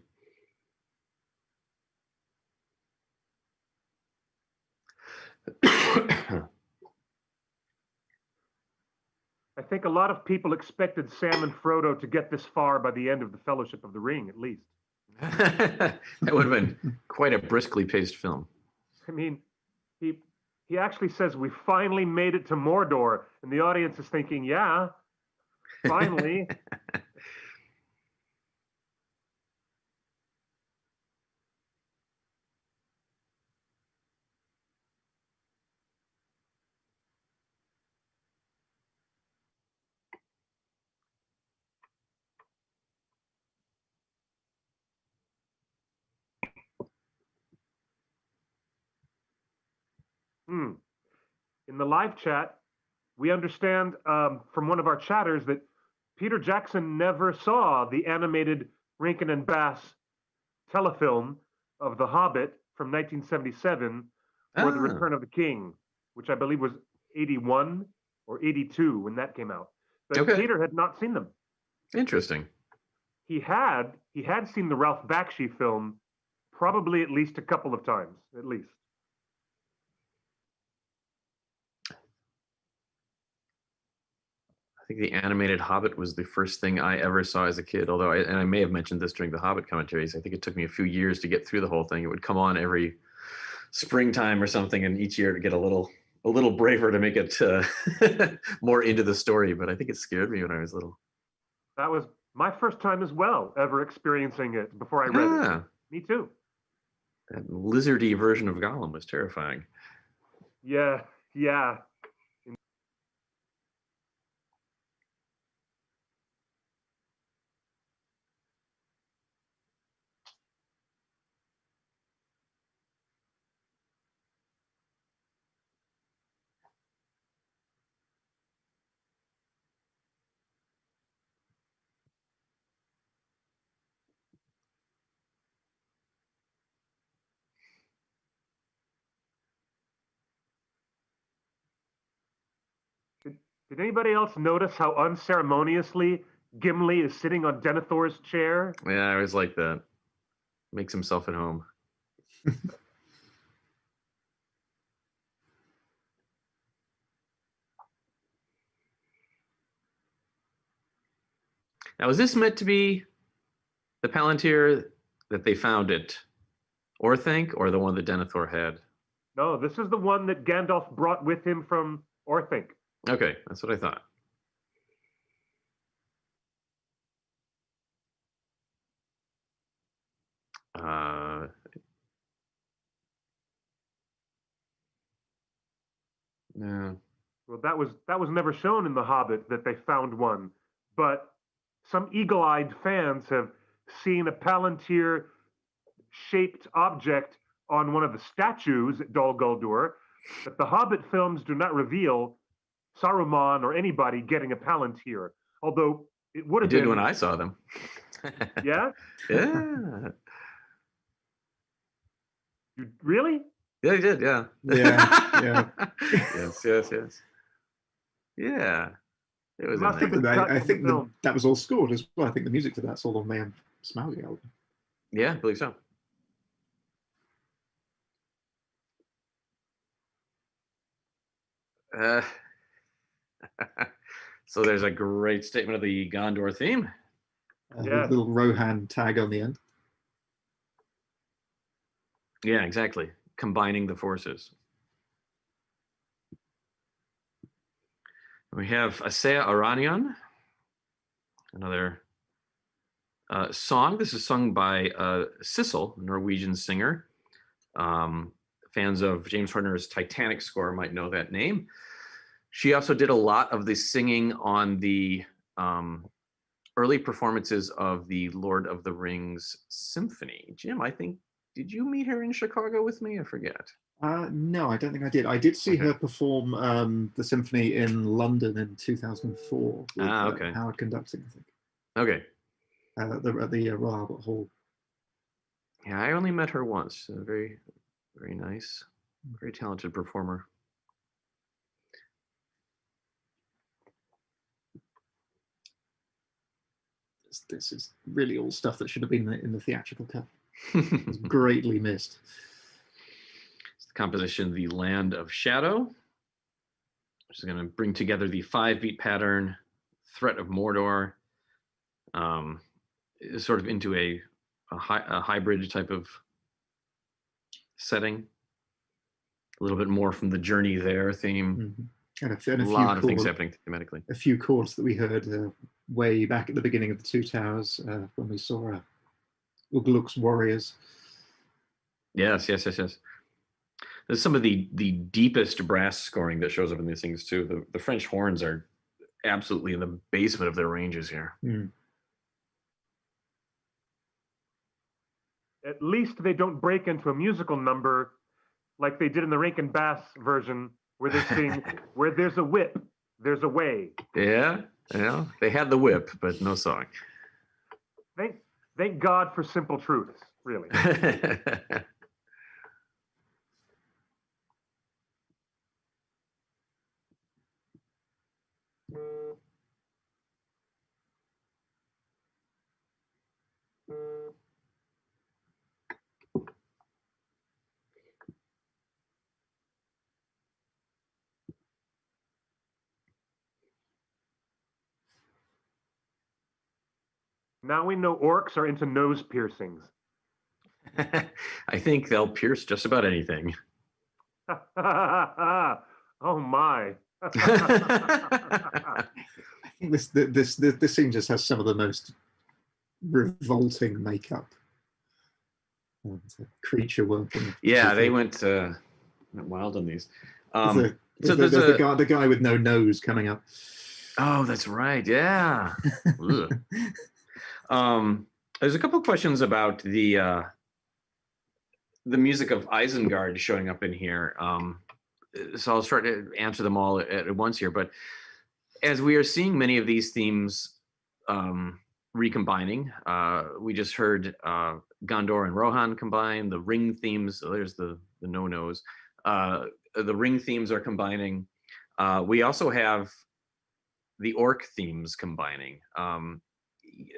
I think a lot of people expected Sam and Frodo to get this far by the end of the Fellowship of the Ring, at least. That would have been quite a briskly paced film. I mean, he actually says, "We finally made it to Mordor," and the audience is thinking, "Yeah, finally." In the live chat, we understand from one of our chatters that Peter Jackson never saw the animated Rankin and Bass telefilm of The Hobbit from 1977 or The Ah, Return of the King, which I believe was 81 or 82 when that came out. But okay. Peter had not seen them. Interesting. He had seen the Ralph Bakshi film probably at least a couple of times, at least. I think the animated Hobbit was the first thing I ever saw as a kid. Although, and I may have mentioned this during the Hobbit commentaries. I think it took me a few years to get through the whole thing. It would come on every springtime or something, and each year to get a little braver to make it more into the story. But I think it scared me when I was little. That was my first time as well, ever experiencing it before I read it. Ah, Me too. that lizardy version of Gollum was terrifying. Yeah, yeah. Did anybody else notice how unceremoniously Gimli is sitting on Denethor's chair? Yeah, I always like that. Makes himself at home. Now, is this meant to be the Palantir that they found at Orthanc, or the one that Denethor had? No, this is the one that Gandalf brought with him from Orthanc. Okay, that's what I thought. Uh, no. Well, that was never shown in The Hobbit that they found one, but some eagle-eyed fans have seen a Palantir-shaped object on one of the statues at Dol Guldur, but the Hobbit films do not reveal Saruman or anybody getting a Palantir, although it would I have did been. when I saw them. Yeah? Yeah. You really? Yeah, he did. Yeah. Yeah. Yes. Yeah. It was in Must there. have been cut I from think the film. that was all scored as well. I think the music for that's all on the Smaug album. Yeah, I believe so. Uh, so there's a great statement of the Gondor theme. Yeah. Little Rohan tag on the end. Yeah, exactly. Combining the forces. We have Asea Aranion, another song. This is sung by Sissel, a Norwegian singer. Fans of James Horner's Titanic score might know that name. She also did a lot of the singing on the early performances of the Lord of the Rings symphony. Jim, I think, did you meet her in Chicago with me? I forget. No, I don't think I did. I did see Okay. her perform the symphony in London in 2004 with okay. Howard conducting, I think. Okay. At the Royal Albert Hall. Yeah, I only met her once. Very, very nice. Very talented performer. This is really all stuff that should have been in the theatrical cut. It's greatly missed. It's the composition The Land of Shadow, which is going to bring together the 5-beat pattern, Threat of Mordor, sort of into a hybrid type of setting. A little bit more from the Journey There theme. Mm-hmm. And a lot of things happening thematically. A few chords that we heard way back at the beginning of the Two Towers when we saw Ugluk's Warriors. Yes. There's some of the deepest brass scoring that shows up in these things too. The French horns are absolutely in the basement of their ranges here. At least they don't break into a musical number like they did in the Rankin Bass version, where they sing, "Where there's a whip, there's a way." Yeah. You know, they had the whip, but no song. Thank God for simple truths, really. Now we know orcs are into nose piercings. I think they'll pierce just about anything. Oh my. I think this scene just has some of the most revolting makeup. And creature working. Yeah, they went wild on these. So there's the guy with no nose coming up. Oh, that's right. Yeah. There's a couple of questions about the music of Isengard showing up in here. So I'll try to answer them all at once here. But as we are seeing many of these themes recombining, we just heard Gondor and Rohan combine. The ring themes, there's the no-nos. The ring themes are combining. We also have the orc themes combining.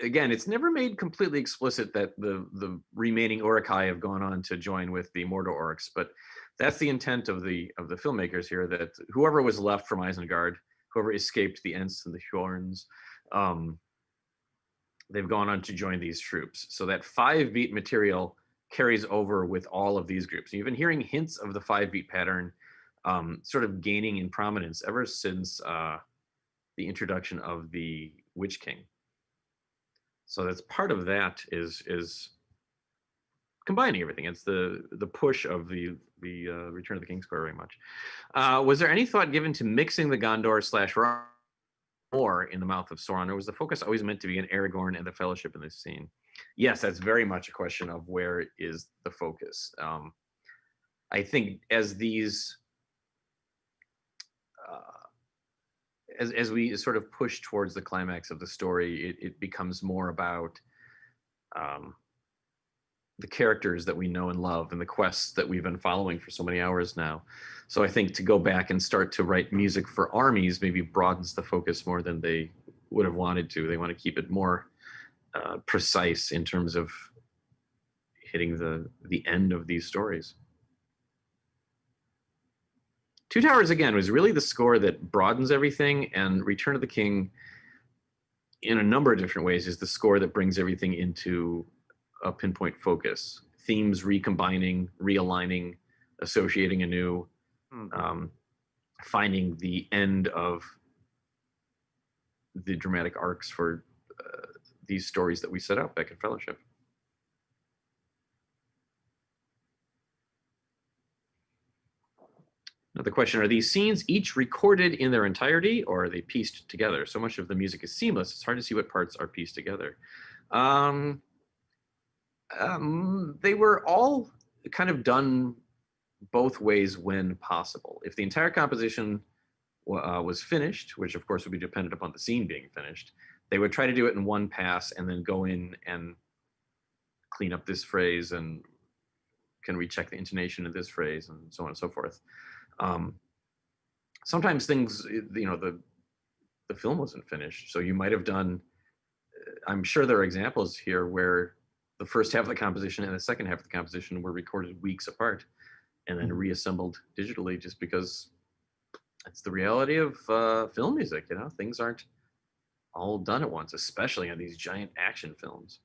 Again, it's never made completely explicit that the remaining Uruk-hai have gone on to join with the Mordor orcs, but that's the intent of the filmmakers here, that whoever was left from Isengard, whoever escaped the Ents and the Hjorns, they've gone on to join these troops. So that 5-beat material carries over with all of these groups. You've been hearing hints of the 5-beat pattern sort of gaining in prominence ever since the introduction of the Witch King. So that's part of that is combining everything. It's the push of the Return of the King score very much. Was there any thought given to mixing the Gondor / more in the mouth of Sauron, or was the focus always meant to be in Aragorn and the Fellowship in this scene? Yes, that's very much a question of where is the focus. I think as these as we sort of push towards the climax of the story, it becomes more about the characters that we know and love and the quests that we've been following for so many hours now. So I think to go back and start to write music for armies maybe broadens the focus more than they would have wanted to. They want to keep it more precise in terms of hitting the end of these stories. Two Towers, again, was really the score that broadens everything, and Return of the King, in a number of different ways, is the score that brings everything into a pinpoint focus. Themes recombining, realigning, associating anew, finding the end of the dramatic arcs for these stories that we set out back in Fellowship. Now the question, are these scenes each recorded in their entirety, or are they pieced together? So much of the music is seamless, it's hard to see what parts are pieced together. They were all kind of done both ways when possible. If the entire composition was finished, which of course would be dependent upon the scene being finished, they would try to do it in one pass and then go in and clean up this phrase and can recheck the intonation of this phrase and so on and so forth. Sometimes things, the film wasn't finished, so you might have done, I'm sure there are examples here where the first half of the composition and the second half of the composition were recorded weeks apart and then reassembled digitally, just because it's the reality of film music. Things aren't all done at once, especially on these giant action films.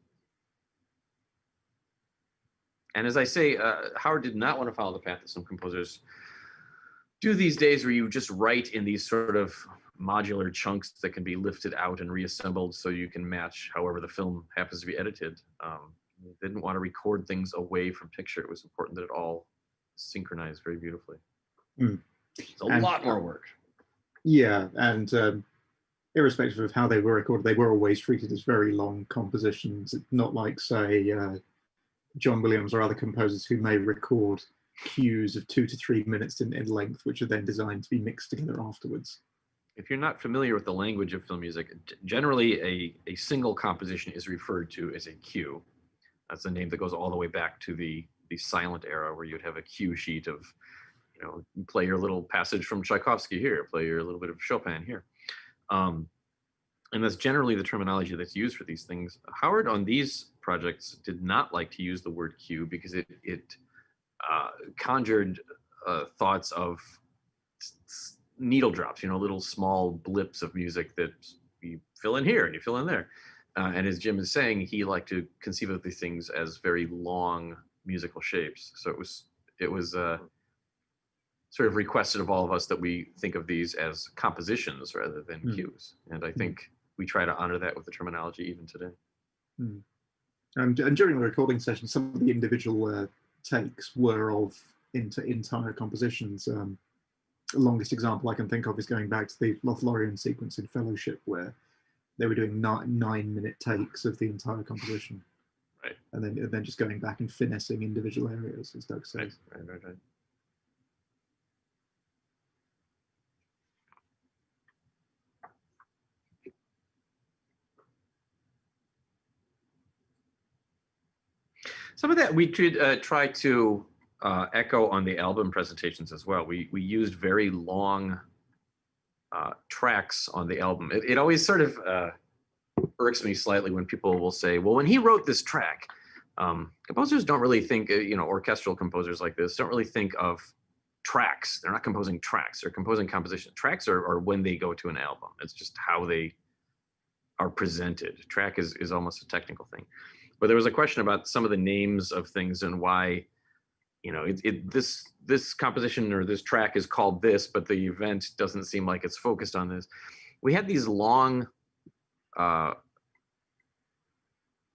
And as I say, Howard did not want to follow the path that some composers do these days, where you just write in these sort of modular chunks that can be lifted out and reassembled so you can match however the film happens to be edited. They didn't want to record things away from picture. It was important that it all synchronized very beautifully. It's a lot more work. Yeah, and irrespective of how they were recorded, they were always treated as very long compositions. It's not like, say, John Williams or other composers who may record cues of 2 to 3 minutes in length, which are then designed to be mixed together afterwards. if you're not familiar with the language of film music, generally a single composition is referred to as a cue. That's a name that goes all the way back to the silent era, where you'd have a cue sheet of, play your little passage from Tchaikovsky here, play your little bit of Chopin here. And that's generally the terminology that's used for these things. Howard on these projects did not like to use the word cue because it conjured thoughts of needle drops, little small blips of music that you fill in here and you fill in there. And as Jim is saying, he liked to conceive of these things as very long musical shapes. So it was sort of requested of all of us that we think of these as compositions rather than cues. And I think we try to honor that with the terminology even today. And during the recording session, some of the individual takes were of entire compositions. The longest example I can think of is going back to the Lothlorien sequence in Fellowship, where they were doing 9-minute takes of the entire composition. Right. And then just going back and finessing individual areas, as Doug says. Right. Some of that we could try to echo on the album presentations as well. We used very long tracks on the album. It always sort of irks me slightly when people will say, well, when he wrote this track, composers don't really think, orchestral composers like this don't really think of tracks. They're not composing tracks, they're composing composition. Tracks are when they go to an album. It's just how they are presented. Track is almost a technical thing. But there was a question about some of the names of things and why, this composition or this track is called this, but the event doesn't seem like it's focused on this. We had these long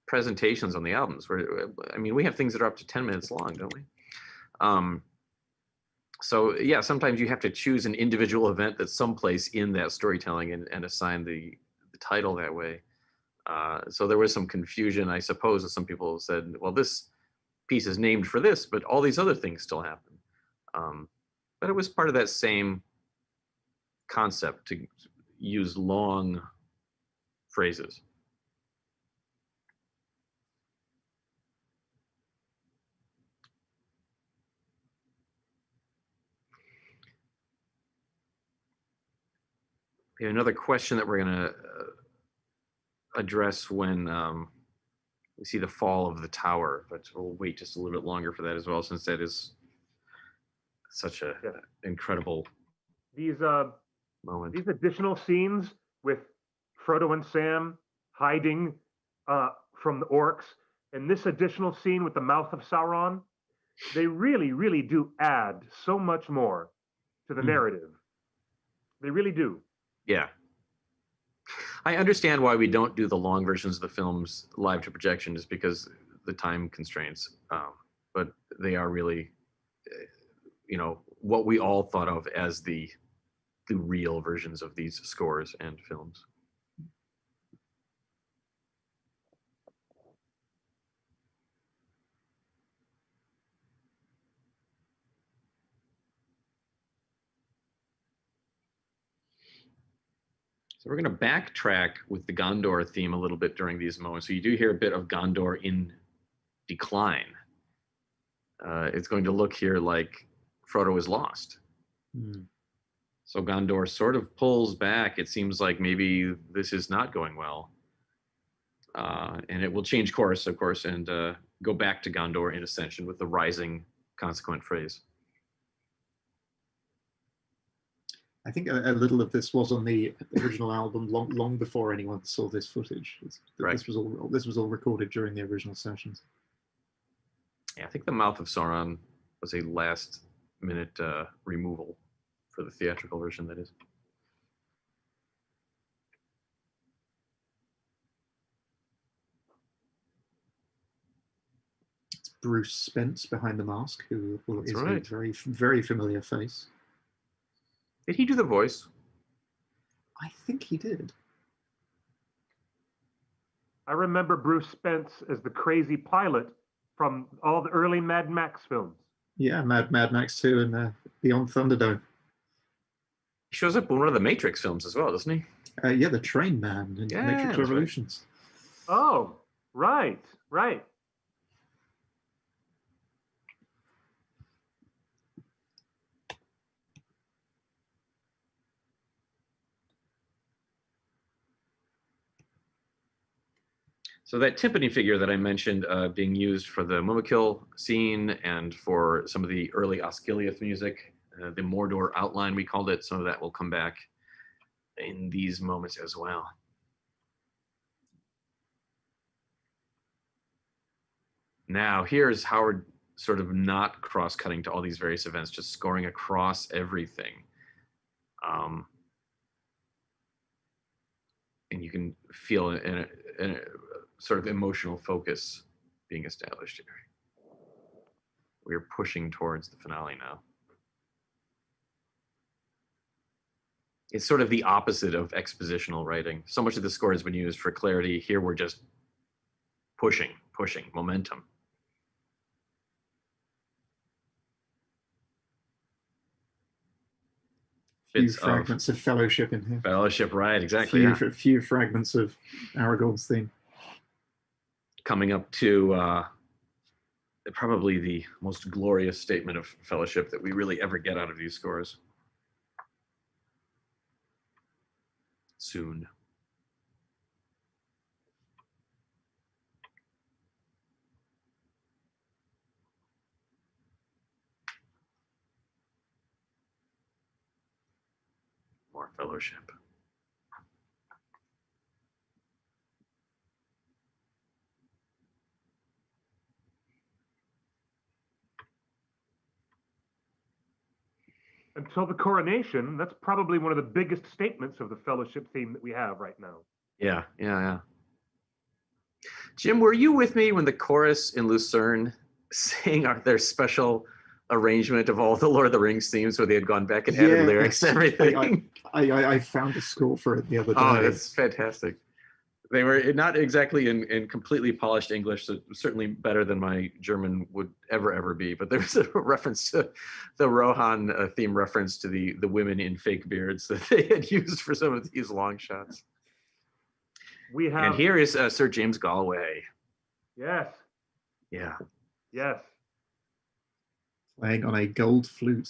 presentations on the albums where, we have things that are up to 10 minutes long, don't we? So yeah, sometimes you have to choose an individual event that's someplace in that storytelling and assign the title that way. So there was some confusion, I suppose, as some people said, well, this piece is named for this, but all these other things still happen. But it was part of that same concept to use long phrases. We have another question that we're going to address when we see the fall of the tower, but we'll wait just a little bit longer for that as well, since that is such a incredible moment. These additional scenes with Frodo and Sam hiding from the orcs, and this additional scene with the mouth of Sauron, they really, really do add so much more to the narrative. They really do. Yeah. I understand why we don't do the long versions of the films live to projection, just because the time constraints. But they are really, what we all thought of as the real versions of these scores and films. So we're going to backtrack with the Gondor theme a little bit during these moments. So you do hear a bit of Gondor in decline. It's going to look here like Frodo is lost. So Gondor sort of pulls back. It seems like maybe this is not going well. And it will change course, of course, and go back to Gondor in ascension with the rising consequent phrase. I think a little of this was on the original album long before anyone saw this footage. Right. This was all recorded during the original sessions. Yeah, I think the mouth of Sauron was a last-minute removal for the theatrical version, that is. It's Bruce Spence behind the mask, who is right. a very, very familiar face. Did he do the voice? I think he did. I remember Bruce Spence as the crazy pilot from all the early Mad Max films. Yeah, Mad Max 2 and Beyond Thunderdome. He shows up in one of the Matrix films as well, doesn't he? Yeah, the Train Man in Yeah, Matrix that's right. Revolutions. Oh, right, right. So that timpani figure that I mentioned being used for the Mumakil scene and for some of the early Osgiliath music, the Mordor outline, we called it, some of that will come back in these moments as well. Now, here's Howard sort of not cross-cutting to all these various events, just scoring across everything. And you can feel a sort of emotional focus being established here. We're pushing towards the finale now. It's sort of the opposite of expositional writing. So much of the score has been used for clarity. Here we're just pushing, momentum. Few fragments of Fellowship in here. Fellowship, right, exactly. Few fragments of Aragorn's theme. Coming up to probably the most glorious statement of Fellowship that we really ever get out of these scores. Soon. More Fellowship. Until the coronation, that's probably one of the biggest statements of the Fellowship theme that we have right now. Yeah. Jim, were you with me when the chorus in Lucerne sang their special arrangement of all the Lord of the Rings themes where they had gone back and added lyrics to everything? I found a score for it the other day. Oh, that's fantastic. They were not exactly in completely polished English, so certainly better than my German would ever be. But there was a reference to the Rohan theme reference to the women in fake beards that they had used for some of these long shots. And here is Sir James Galway. Yes. Yeah. Yes. Playing on a gold flute.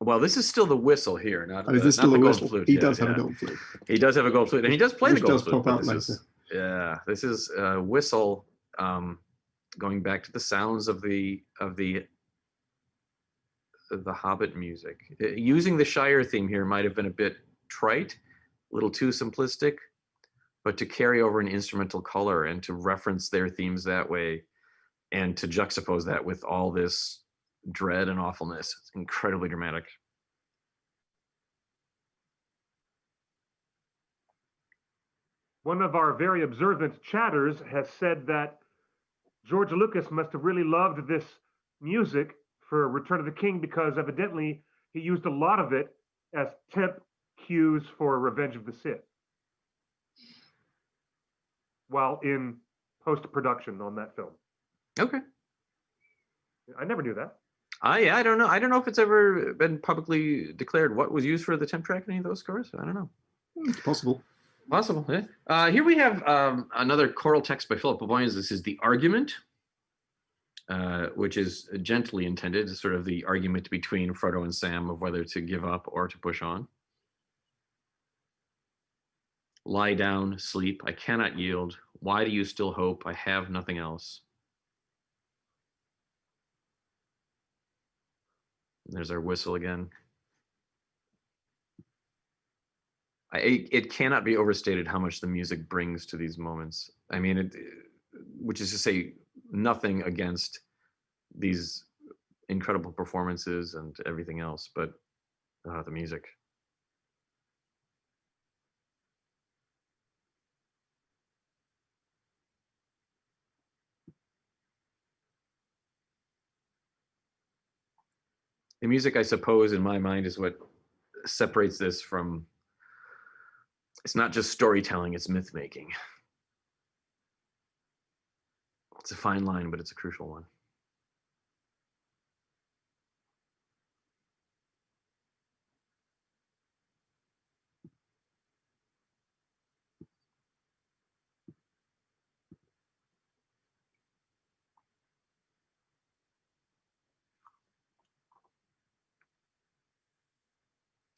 Well, this is still the whistle here, not is this still the a gold whistle? flute. He does have a gold flute. He does have a gold flute, and he does play the gold flute. Pop out later. This is a whistle going back to the sounds of the Hobbit music. Using the Shire theme here might have been a bit trite, a little too simplistic, but to carry over an instrumental color and to reference their themes that way and to juxtapose that with all this dread and awfulness, it's incredibly dramatic. One of our very observant chatters has said that George Lucas must have really loved this music for Return of the King because evidently he used a lot of it as temp cues for Revenge of the Sith while in post-production on that film. Okay. I never knew that. I don't know. I don't know if it's ever been publicly declared what was used for the temp track in any of those scores. I don't know. It's possible. Possible, yeah. Here we have another choral text by Philip Boyens. This is the argument, which is gently intended as sort of the argument between Frodo and Sam of whether to give up or to push on. Lie down, sleep, I cannot yield. Why do you still hope? I have nothing else. And there's our whistle again. It cannot be overstated how much the music brings to these moments. I mean, which is to say nothing against these incredible performances and everything else, but the music. The music, I suppose, in my mind, is what separates this from, it's not just storytelling, it's myth making. It's a fine line, but it's a crucial one.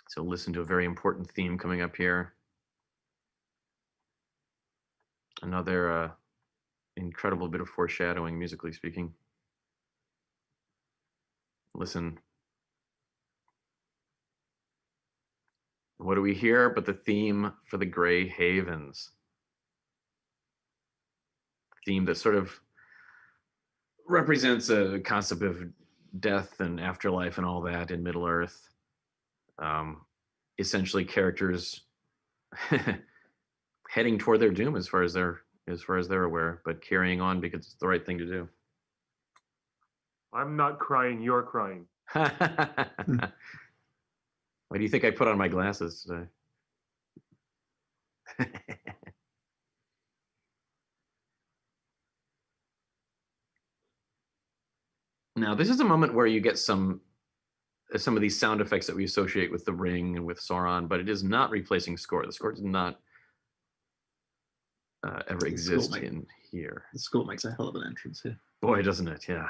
So listen to a very important theme coming up here. Another incredible bit of foreshadowing, musically speaking. Listen. What do we hear but the theme for the Grey Havens? Theme that sort of represents a concept of death and afterlife and all that in Middle Earth. Essentially characters heading toward their doom as far as they're aware, but carrying on because it's the right thing to do. I'm not crying, you're crying. Why do you think I put on my glasses today? Now, this is a moment where you get some of these sound effects that we associate with The Ring and with Sauron, but it is not replacing score. The score does not ever exist in here. The score makes a hell of an entrance here. Boy, doesn't it? Yeah.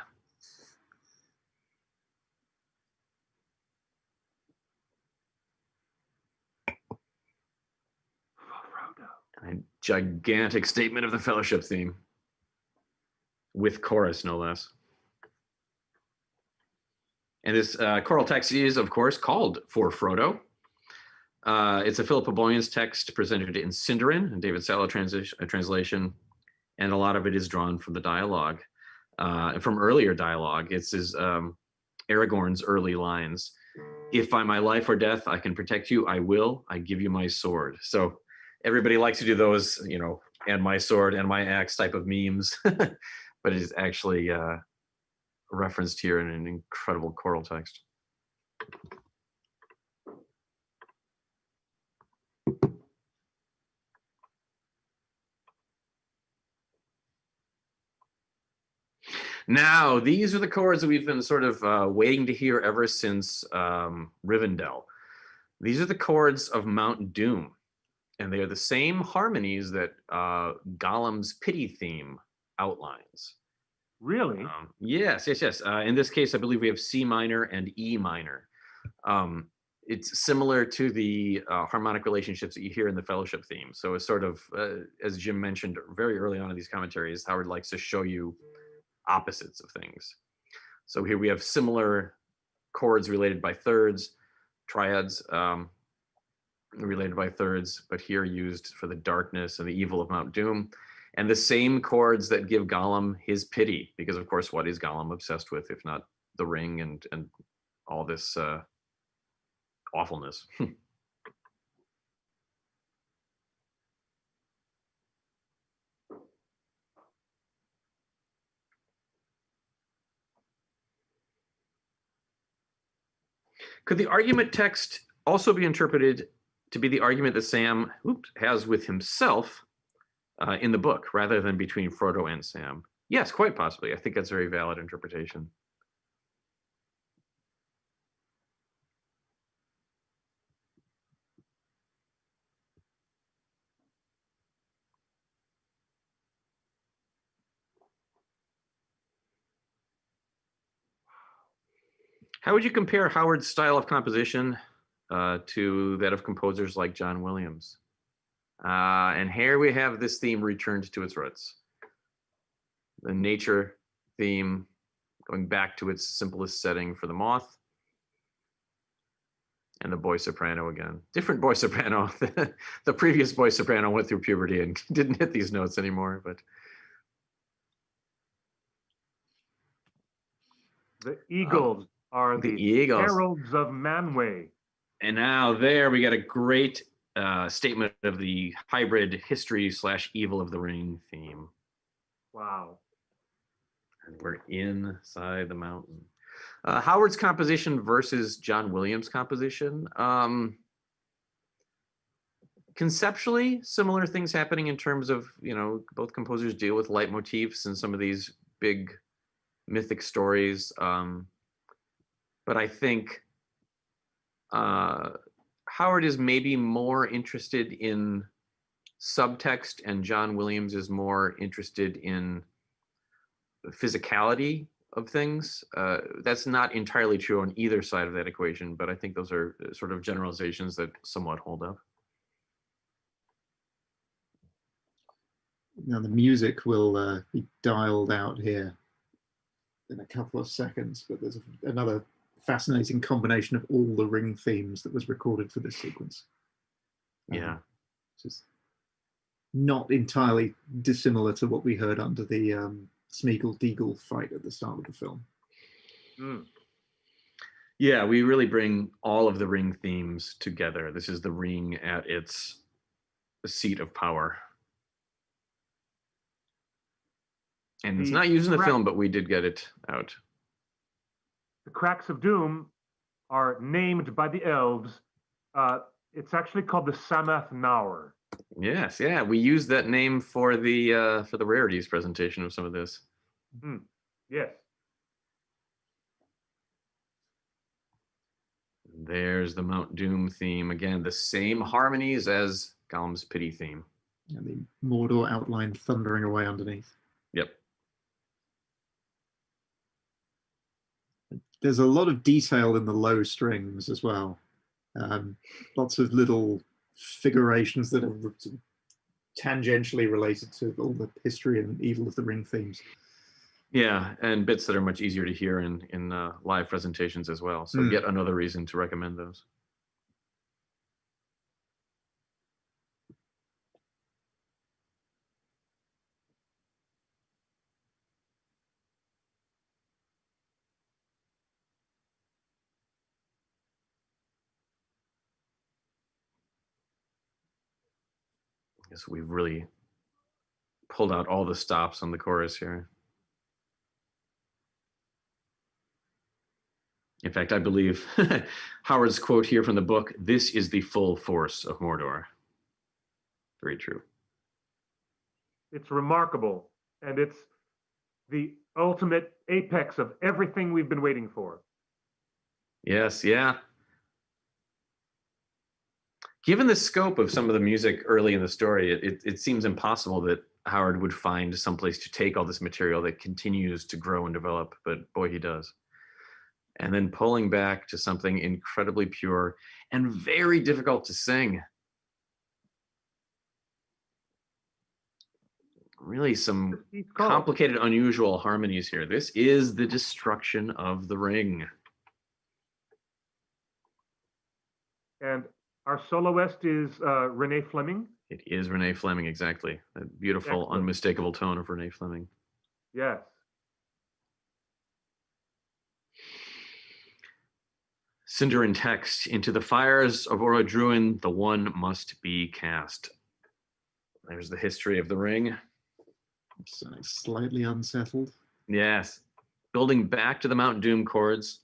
A gigantic statement of the Fellowship theme, with chorus, no less. And this choral text is, of course, called For Frodo. It's a Philippa Boyens text presented in Sindarin, and David Sallow translation, and a lot of it is drawn from the dialogue, from earlier dialogue. It's Aragorn's early lines. If by my life or death I can protect you, I will. I give you my sword. So everybody likes to do those, and my sword and my axe type of memes, but it is actually referenced here in an incredible choral text. Now, these are the chords that we've been sort of waiting to hear ever since Rivendell. These are the chords of Mount Doom, and they are the same harmonies that Gollum's pity theme outlines. Really? Yes. In this case, I believe we have C minor and E minor. It's similar to the harmonic relationships that you hear in the Fellowship theme. So it's sort of, as Jim mentioned very early on in these commentaries, Howard likes to show you opposites of things. So here we have similar chords related by thirds, triads related by thirds, but here used for the darkness and the evil of Mount Doom. And the same chords that give Gollum his pity, because of course, what is Gollum obsessed with, if not the ring and all this awfulness? Could the argument text also be interpreted to be the argument that Sam has with himself in the book, rather than between Frodo and Sam? Yes, quite possibly. I think that's a very valid interpretation. How would you compare Howard's style of composition to that of composers like John Williams? And here we have this theme returned to its roots. The nature theme going back to its simplest setting for the moth. And the boy soprano again. Different boy soprano. The previous boy soprano went through puberty and didn't hit these notes anymore, but. The Eagles are the Eagles. Heralds of Manwë. And now there we got a great statement of the hybrid history/evil of the ring theme. Wow. And we're inside the mountain. Howard's composition versus John Williams' composition. Conceptually, similar things happening in terms of, both composers deal with leitmotifs and some of these big mythic stories. But I think Howard is maybe more interested in subtext, and John Williams is more interested in physicality of things. That's not entirely true on either side of that equation, but I think those are sort of generalizations that somewhat hold up. Now the music will be dialed out here in a couple of seconds, but there's another fascinating combination of all the Ring themes that was recorded for this sequence. Yeah. Which is not entirely dissimilar to what we heard under the Smeagol-Deagle fight at the start of the film. Mm. Yeah, we really bring all of the Ring themes together. This is the Ring at its seat of power. And it's not used in the film, but we did get it out. The cracks of doom are named by the elves. It's actually called the Samath Naur. Yes, yeah, we used that name for the rarities presentation of some of this. Yes. There's the Mount Doom theme again, the same harmonies as Gollum's Pity theme. And the Mordor outline thundering away underneath. Yep. There's a lot of detail in the low strings as well. Lots of little figurations that are tangentially related to all the history and evil of the Ring themes. Yeah, and bits that are much easier to hear in live presentations as well. So yet another reason to recommend those. So we've really pulled out all the stops on the chorus here. In fact, I believe Howard's quote here from the book, "This is the full force of Mordor." Very true. It's remarkable, and it's the ultimate apex of everything we've been waiting for. Yes, yeah. Given the scope of some of the music early in the story, it seems impossible that Howard would find someplace to take all this material that continues to grow and develop, but boy, he does. And then pulling back to something incredibly pure and very difficult to sing. Really some complicated, unusual harmonies here. This is the destruction of the Ring. And our soloist is Renee Fleming. It is Renee Fleming, exactly. That beautiful, Excellent. Unmistakable tone of Renee Fleming. Yes. Cinder text, "Into the fires of Orodruin, the one must be cast." There's the history of the Ring. So slightly unsettled. Yes. Building back to the Mount Doom chords.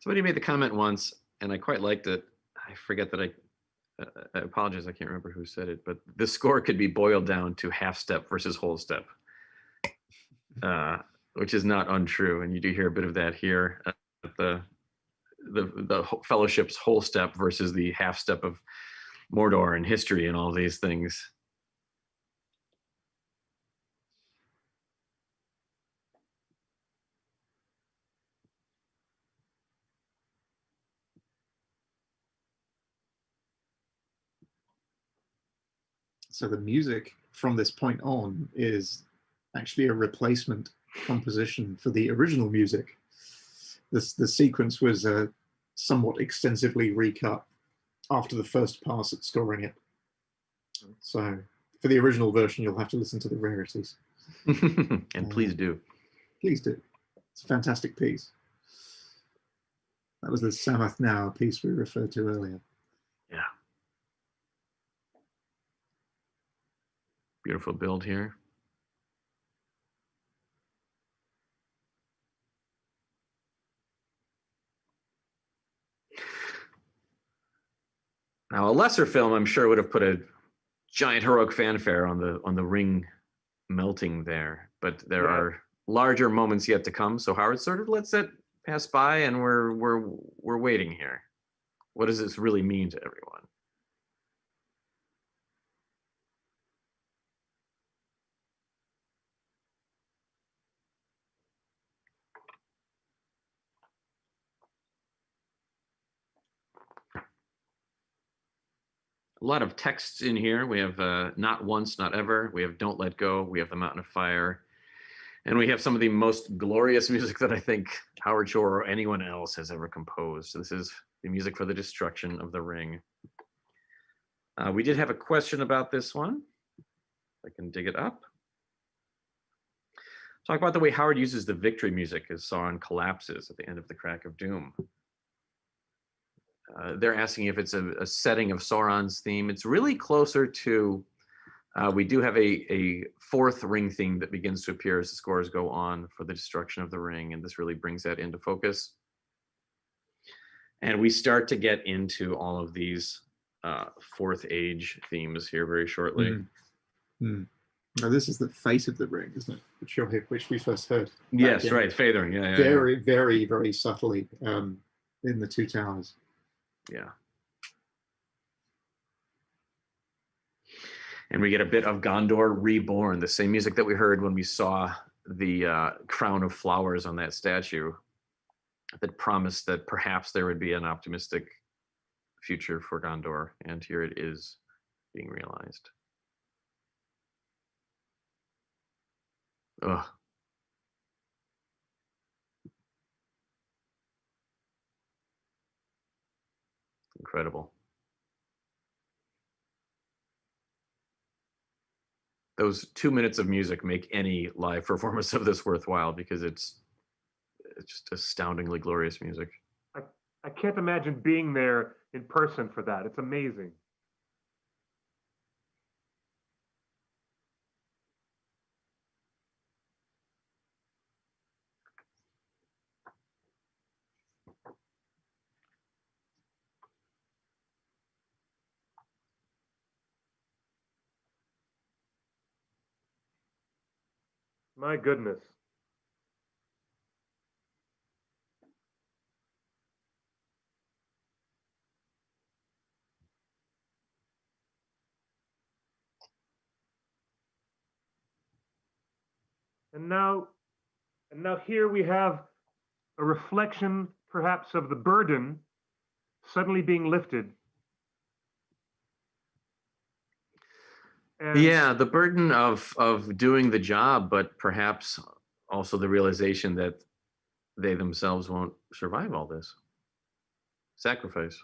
Somebody made the comment once, and I quite liked it. I forget that I apologize, I can't remember who said it, but the score could be boiled down to half step versus whole step, which is not untrue. And you do hear a bit of that here at the Fellowship's whole step versus the half step of Mordor and history and all these things. So the music from this point on is actually a replacement composition for the original music. The sequence was somewhat extensively recut after the first pass at scoring it. So for the original version, you'll have to listen to the rarities. And please do. Please do. It's a fantastic piece. That was the Samath Naur piece we referred to earlier. Yeah. Beautiful build here. Now, a lesser film, I'm sure, would have put a giant heroic fanfare on the Ring melting there, but there Yeah. are larger moments yet to come. So Howard sort of lets it pass by, and we're waiting here. What does this really mean to everyone? A lot of texts in here. We have Not Once, Not Ever. We have Don't Let Go. We have The Mountain of Fire. And we have some of the most glorious music that I think Howard Shore or anyone else has ever composed. This is the music for the destruction of the ring. We did have a question about this one. I can dig it up. Talk about the way Howard uses the victory music as Sauron collapses at the end of the Crack of Doom. They're asking if it's a setting of Sauron's theme. It's really closer to, we do have a fourth ring theme that begins to appear as the scores go on for the destruction of the ring, and this really brings that into focus. And we start to get into all of these Fourth Age themes here very shortly. Now, this is the Fate of the Ring, isn't it? Which we first heard. Yes, right, Fathering. Yeah, very, very, very subtly in the Two Towers. Yeah. And we get a bit of Gondor Reborn, the same music that we heard when we saw the crown of flowers on that statue that promised that perhaps there would be an optimistic future for Gondor. And here it is being realized. Ugh. Incredible. Those 2 minutes of music make any live performance of this worthwhile because it's just astoundingly glorious music. I can't imagine being there in person for that. It's amazing. My goodness. And now here we have a reflection, perhaps, of the burden suddenly being lifted. And yeah, the burden of doing the job, but perhaps also the realization that they themselves won't survive all this. Sacrifice.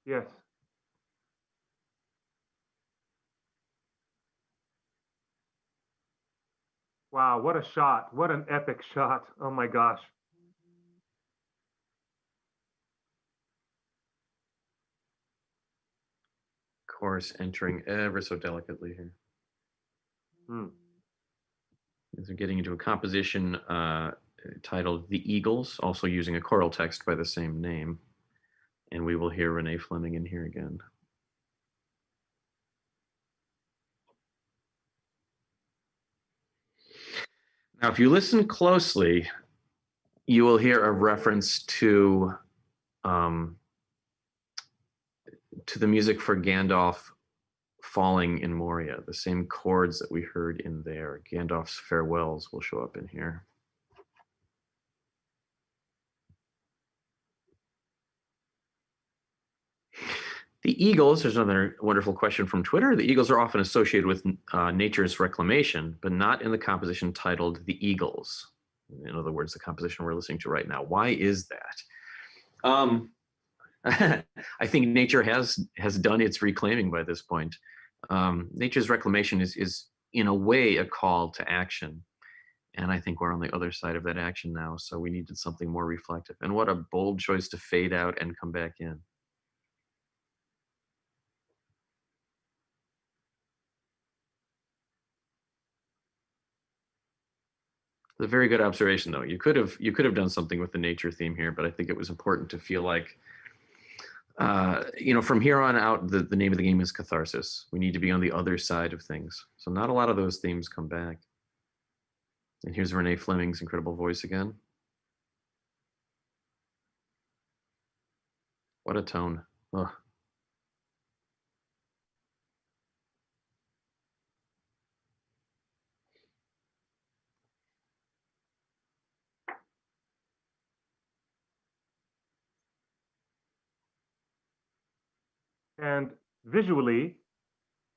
Yes. Wow, what a shot. What an epic shot. Oh my gosh. Chorus entering ever so delicately here. As we're getting into a composition titled The Eagles, also using a choral text by the same name. And we will hear Renee Fleming in here again. Now, if you listen closely, you will hear a reference to the music for Gandalf falling in Moria. The same chords that we heard in there. Gandalf's farewells will show up in here. The Eagles, there's another wonderful question from Twitter. The Eagles are often associated with nature's reclamation, but not in the composition titled The Eagles. In other words, the composition we're listening to right now. Why is that? I think nature has done its reclaiming by this point. Nature's reclamation is in a way a call to action. And I think we're on the other side of that action now. So we needed something more reflective. And what a bold choice to fade out and come back in. It's a very good observation, though. You could have done something with the nature theme here, but I think it was important to feel like From here on out, the name of the game is catharsis. We need to be on the other side of things. So not a lot of those themes come back. And here's Renee Fleming's incredible voice again. What a tone. Ugh. And visually,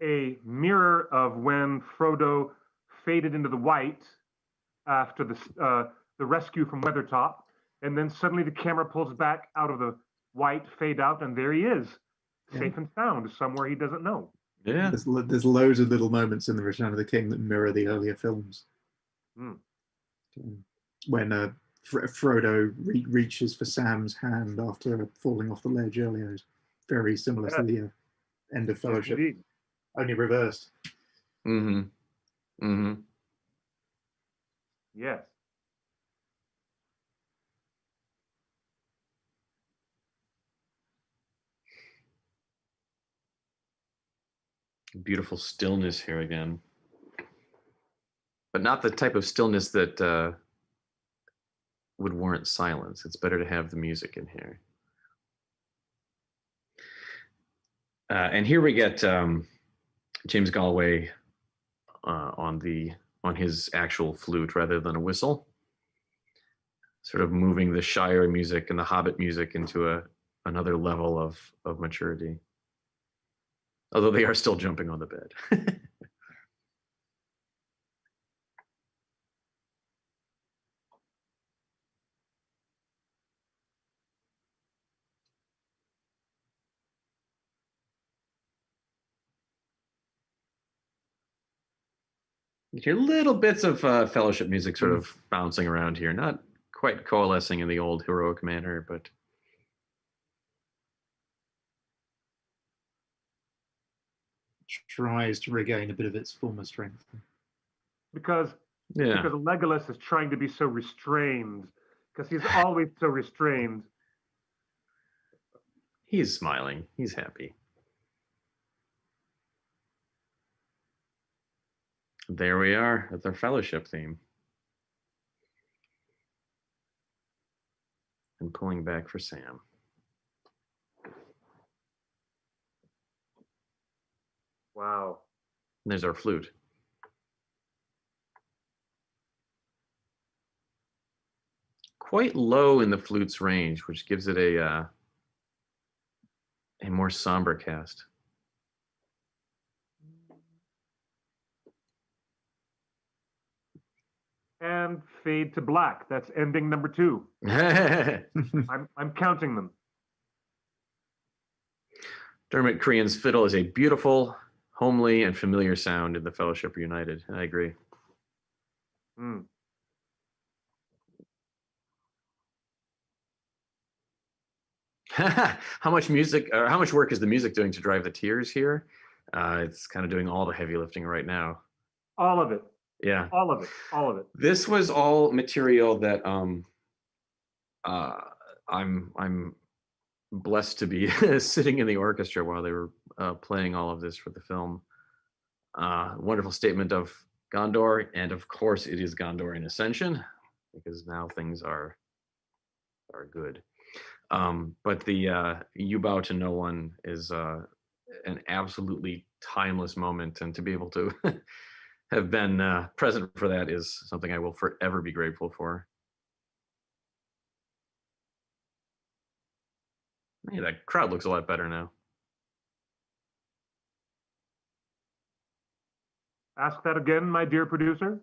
a mirror of when Frodo faded into the white after the rescue from Weathertop, and then suddenly the camera pulls back out of the white, fade out, and there he is, safe and sound, somewhere he doesn't know. Yeah. There's loads of little moments in The Return of the King that mirror the earlier films. When Frodo reaches for Sam's hand after falling off the ledge earlier, is very similar to the end of Fellowship, Yes, only reversed. Mm-hmm. Mm-hmm. Yes. Beautiful stillness here again. But not the type of stillness that would warrant silence. It's better to have the music in here. And here we get James Galway on his actual flute rather than a whistle, sort of moving the Shire music and the Hobbit music into another level of maturity. Although they are still jumping on the bed. You hear little bits of Fellowship music sort of bouncing around here, not quite coalescing in the old heroic manner, but tries to regain a bit of its former strength. Because Legolas is trying to be so restrained, because he's always so restrained. He's smiling. He's happy. There we are at their Fellowship theme. And pulling back for Sam. Wow. And there's our flute. Quite low in the flute's range, which gives it a more somber cast. And fade to black. That's ending number 2. I'm counting them. Dermot Crean's fiddle is a beautiful, homely, and familiar sound in the Fellowship Reunited. I agree. How much music, or how much work is the music doing to drive the tears here? It's kind of doing all the heavy lifting right now. All of it. Yeah. All of it. All of it. This was all material that I'm blessed to be sitting in the orchestra while they were playing all of this for the film. Wonderful statement of Gondor, and of course it is Gondor in Ascension, because now things are good. But the You Bow to No One is an absolutely timeless moment, and to be able to have been present for that is something I will forever be grateful for. Hey, that crowd looks a lot better now. Ask that again, my dear producer.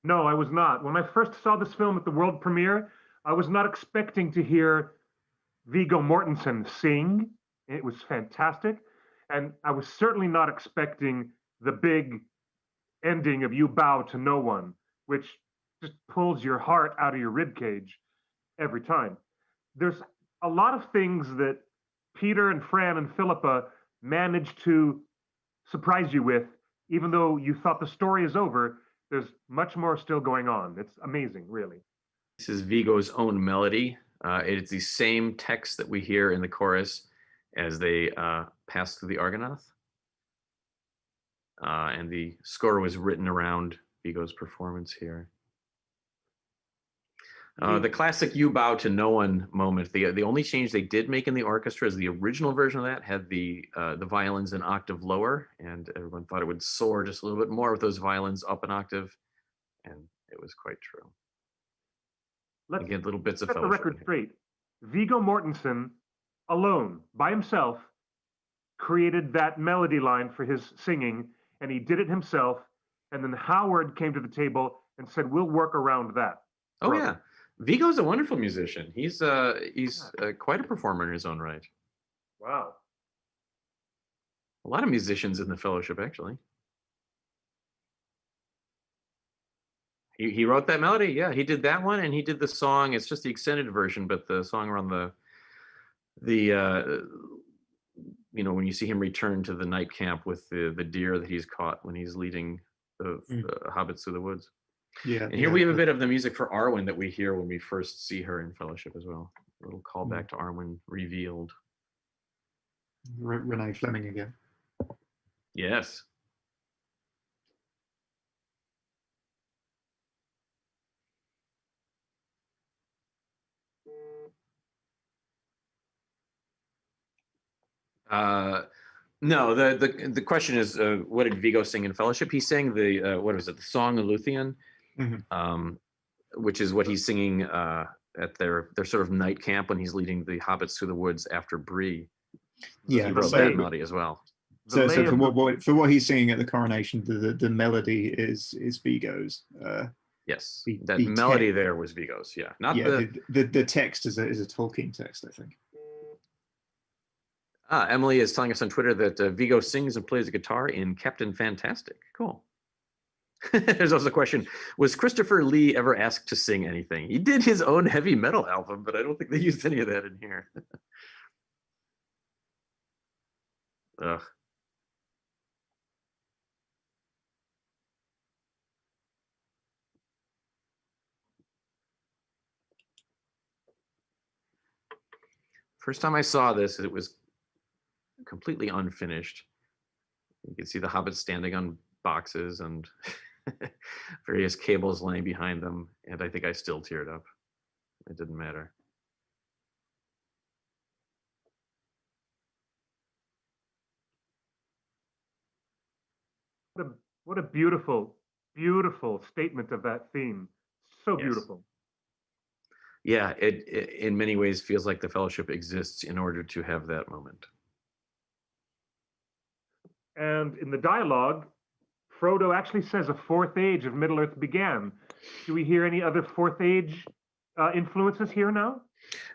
No, I was not. When I first saw this film at the world premiere, I was not expecting to hear Viggo Mortensen sing. It was fantastic. And I was certainly not expecting the big ending of You Bow to No One, which just pulls your heart out of your ribcage every time. There's a lot of things that Peter and Fran and Philippa managed to surprise you with, even though you thought the story is over. there's much more still going on. It's amazing, really. This is Vigo's own melody. It's the same text that we hear in the chorus as they pass through the Argonath. And the score was written around Vigo's performance here. The classic "You Bow to No One" moment. The only change they did make in the orchestra is the original version of that had the violins an octave lower, and everyone thought it would soar just a little bit more with those violins up an octave, and it was quite true. Let's Again, little bits of set the fellowship record in here. straight. Viggo Mortensen, alone, by himself, created that melody line for his singing, and he did it himself. And then Howard came to the table and said, "We'll work around that." Oh Brother. yeah, Vigo's a wonderful musician. He's quite a performer in his own right. Wow. A lot of musicians in the fellowship, actually. He wrote that melody. Yeah, he did that one, and he did the song. It's just the extended version, but the song around the when you see him return to the night camp with the deer that he's caught when he's leading the hobbits through the woods. Yeah. And here we have a bit of the music for Arwen that we hear when we first see her in Fellowship as well. A little callback to Arwen revealed. Renee Fleming again. Yes. No, the question is, what did Vigo sing in Fellowship? He sang the what was it, the Song of Luthien, which is what he's singing at their sort of night camp when he's leading the hobbits through the woods after Bree. Yeah, he wrote that melody as well. So for what he's singing at the coronation, the melody is Vigo's. Yes, that melody there was Vigo's. Yeah, not the text is a Tolkien text, I think. Emily is telling us on Twitter that Vigo sings and plays the guitar in Captain Fantastic. Cool. There's also a question: was Christopher Lee ever asked to sing anything? He did his own heavy metal album, but I don't think they used any of that in here. Ugh. First time I saw this, it was completely unfinished. You can see the hobbits standing on boxes and various cables laying behind them, and I think I still teared up. It didn't matter. What a beautiful, beautiful statement of that theme. So beautiful. Yeah, it in many ways feels like the Fellowship exists in order to have that moment. And in the dialogue, Frodo actually says a fourth age of Middle-earth began. Do we hear any other fourth age influences here now?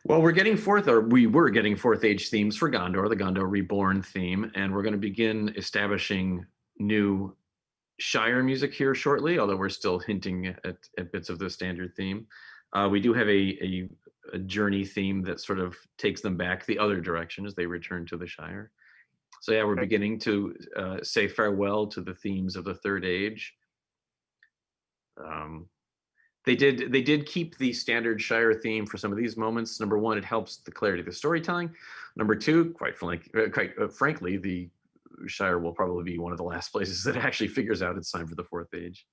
Well, we were getting fourth age themes for Gondor, the Gondor Reborn theme, and we're going to begin establishing new Shire music here shortly, although we're still hinting at bits of the standard theme. We do have a journey theme that sort of takes them back the other direction as they return to the Shire. So yeah, we're beginning to say farewell to the themes of the Third Age. They did keep the standard Shire theme for some of these moments. Number one, it helps the clarity of the storytelling. Number two, quite frankly, the Shire will probably be one of the last places that actually figures out it's time for the Fourth Age.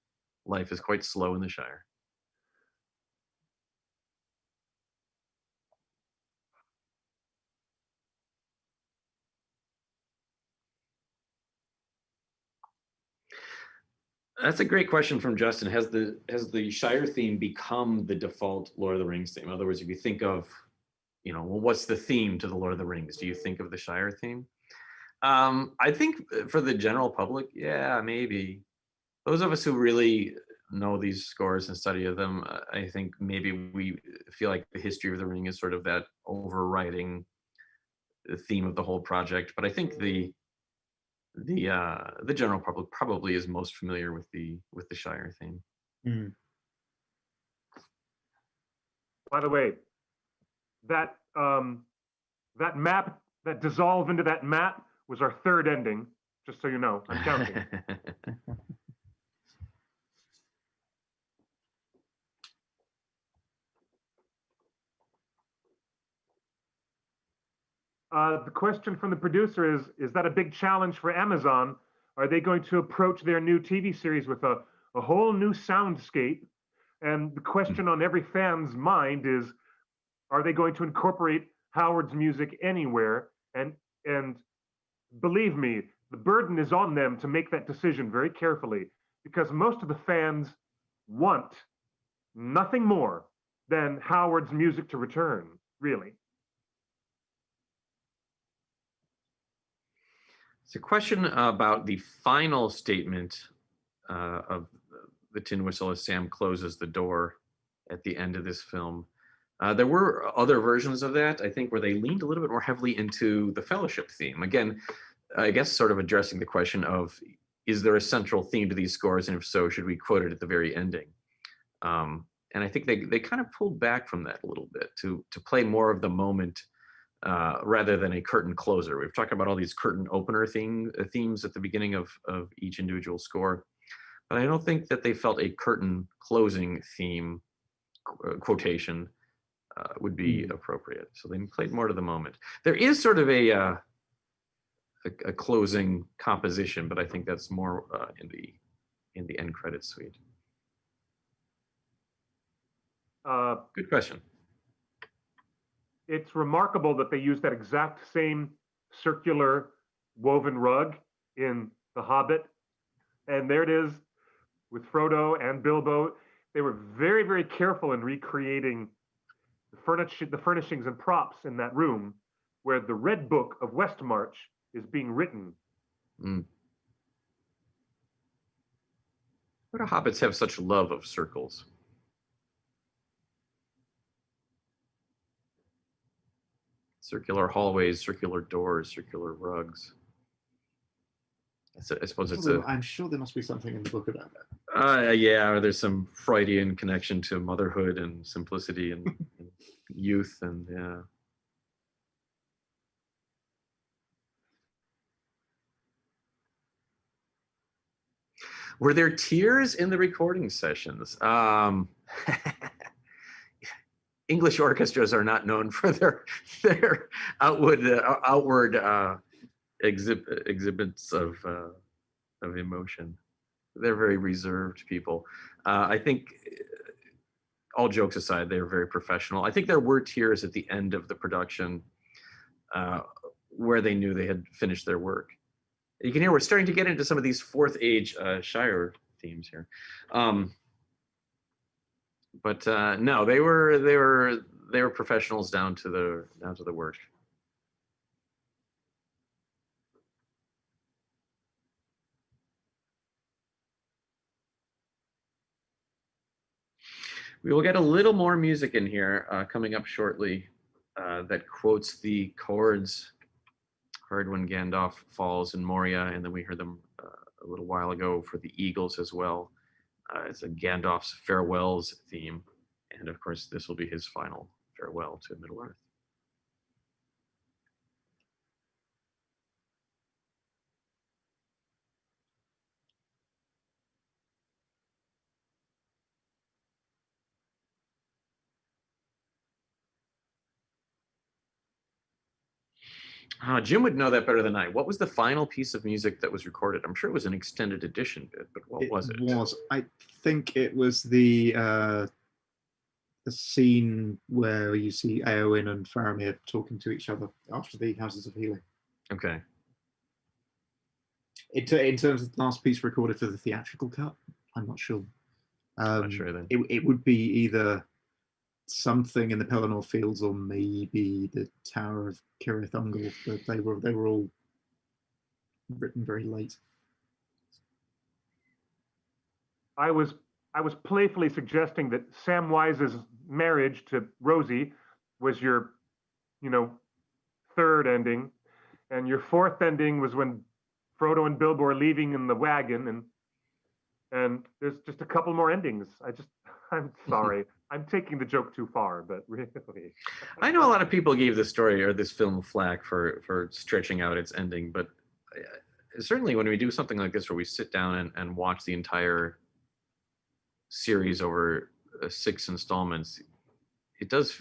Life is quite slow in the Shire. That's a great question from Justin. Has the Shire theme become the default Lord of the Rings theme? In other words, if you think of, well, what's the theme to the Lord of the Rings? Do you think of the Shire theme? I think for the general public, yeah, maybe. Those of us who really know these scores and study them, I think maybe we feel like the history of the ring is sort of that overriding theme of the whole project. But I think the general public probably is most familiar with the Shire theme. By the way, that map, that dissolve into that map was our third ending, just so you know. I'm counting. The question from the producer is that a big challenge for Amazon? Are they going to approach their new TV series with a whole new soundscape? And the question on every fan's mind is, are they going to incorporate Howard's music anywhere? And believe me, the burden is on them to make that decision very carefully, because most of the fans want nothing more than Howard's music to return, really. It's a question about the final statement of the tin whistle as Sam closes the door at the end of this film. There were other versions of that, I think, where they leaned a little bit more heavily into the fellowship theme. Again, I guess sort of addressing the question of, is there a central theme to these scores? And if so, should we quote it at the very ending? And I think they kind of pulled back from that a little bit to play more of the moment rather than a curtain closer. We've talked about all these curtain opener themes at the beginning of each individual score, but I don't think that they felt a curtain closing theme quotation would be appropriate. So they played more to the moment. There is sort of a closing composition, but I think that's more in the end credit suite. Good question. It's remarkable that they used that exact same circular woven rug in The Hobbit. And there it is with Frodo and Bilbo. They were very, very careful in recreating the furnishings and props in that room where the Red Book of Westmarch is being written. Why do hobbits have such love of circles? Circular hallways, circular doors, circular rugs. I suppose it's I'm sure there must be something in the book about that. Yeah, there's some Freudian connection to motherhood and simplicity and youth, and yeah. Were there tears in the recording sessions? English orchestras are not known for their outward exhibits of emotion. They're very reserved people. I think, all jokes aside, they're very professional. I think there were tears at the end of the production where they knew they had finished their work. You can hear we're starting to get into some of these Fourth Age Shire themes here. But no, they were professionals down to the work. We will get a little more music in here coming up shortly that quotes the chords heard when Gandalf falls in Moria, and then we heard them a little while ago for the Eagles as well. It's a Gandalf's farewells theme, and of course this will be his final farewell to Middle-earth. Jim would know that better than I. What was the final piece of music that was recorded? I'm sure it was an extended edition bit, but what was it? I think it was the scene where you see Eowyn and Faramir talking to each other after the Houses of Healing. Okay. In terms of the last piece recorded for the theatrical cut, I'm not sure. Not sure then. It would be either something in the Pelennor Fields or maybe the Tower of Cirith Ungol, but they were all written very late. I was playfully suggesting that Samwise's marriage to Rosie was your, third ending, and your fourth ending was when Frodo and Bilbo are leaving in the wagon, and there's just a couple more endings. I'm sorry. I'm taking the joke too far, but really. I know a lot of people gave this story or this film flack for stretching out its ending, but certainly when we do something like this where we sit down and watch the entire series over 6 installments, it does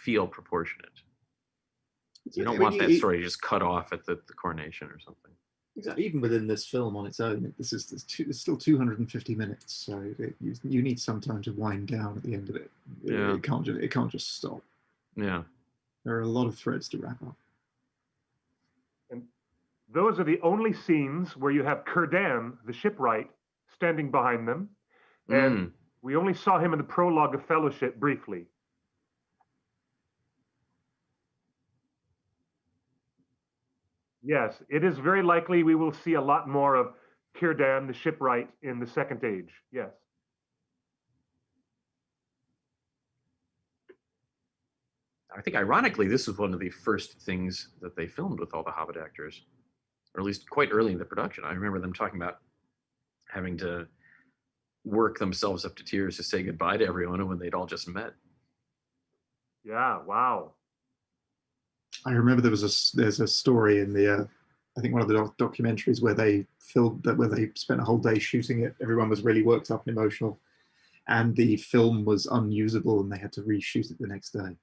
feel proportionate. You don't I mean, want that story to just cut off at the coronation or something. Exactly. Even within this film on its own, there's still 250 minutes, so you need some time to wind down at the end of it. Yeah. It can't just stop. Yeah. There are a lot of threads to wrap up. And those are the only scenes where you have Curdan, the shipwright, standing behind them. And we only saw him in the prologue of Fellowship briefly. Yes, it is very likely we will see a lot more of Círdan, the shipwright, in the Second Age. Yes. I think, ironically, this was one of the first things that they filmed with all the Hobbit actors, or at least quite early in the production. I remember them talking about having to work themselves up to tears to say goodbye to everyone when they'd all just met. Yeah, wow. I remember there's a story in the I think one of the documentaries where they spent a whole day shooting it. Everyone was really worked up and emotional, and the film was unusable, and they had to reshoot it the next day.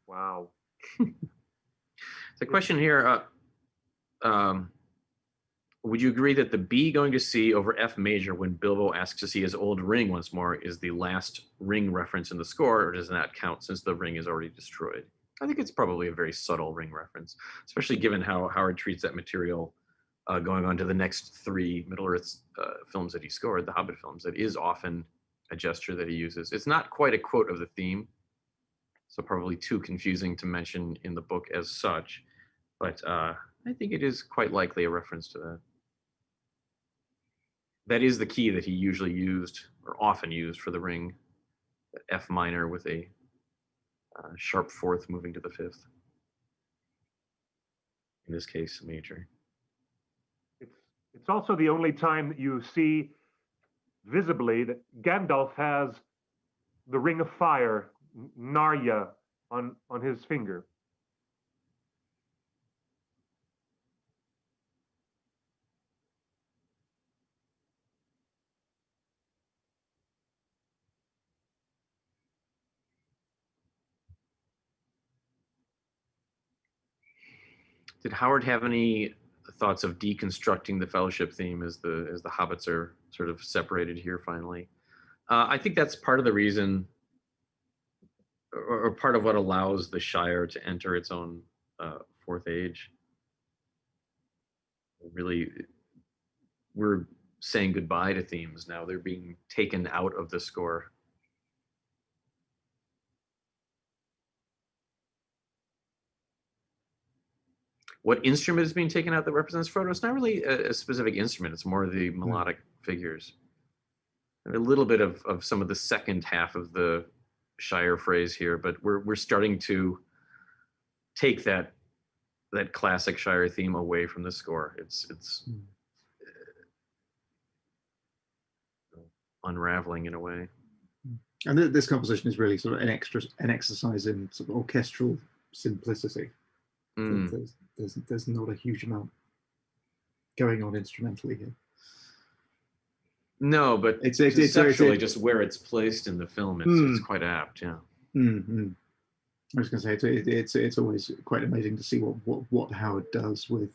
Wow. The question here, would you agree that the B going to C over F major when Bilbo asks to see his old ring once more is the last ring reference in the score, or does that count since the ring is already destroyed? I think it's probably a very subtle ring reference, especially given how Howard treats that material going on to the next 3 Middle-earth films that he scored, the Hobbit films. That is often a gesture that he uses. It's not quite a quote of the theme, so probably too confusing to mention in the book as such, but I think it is quite likely a reference to that. That is the key that he usually used, or often used, for the ring, F minor with a sharp 4th moving to the 5th. In this case, major. It's also the only time that you see visibly that Gandalf has the ring of fire, Narya, on his finger. Did Howard have any thoughts of deconstructing the Fellowship theme as the hobbits are sort of separated here finally? I think that's part of the reason, or part of what allows the Shire to enter its own 4th age. Really, we're saying goodbye to themes now. They're being taken out of the score. What instrument is being taken out that represents Frodo? It's not really a specific instrument. It's more the melodic figures. And a little bit of some of the second half of the Shire phrase here, but we're starting to take that classic Shire theme away from the score. It's unraveling in a way. And this composition is really sort of an exercise in sort of orchestral simplicity. There's not a huge amount going on instrumentally here. No, but it's conceptually just where it's placed in the film. It's quite apt, yeah. I was going to say it's always quite amazing to see what Howard does with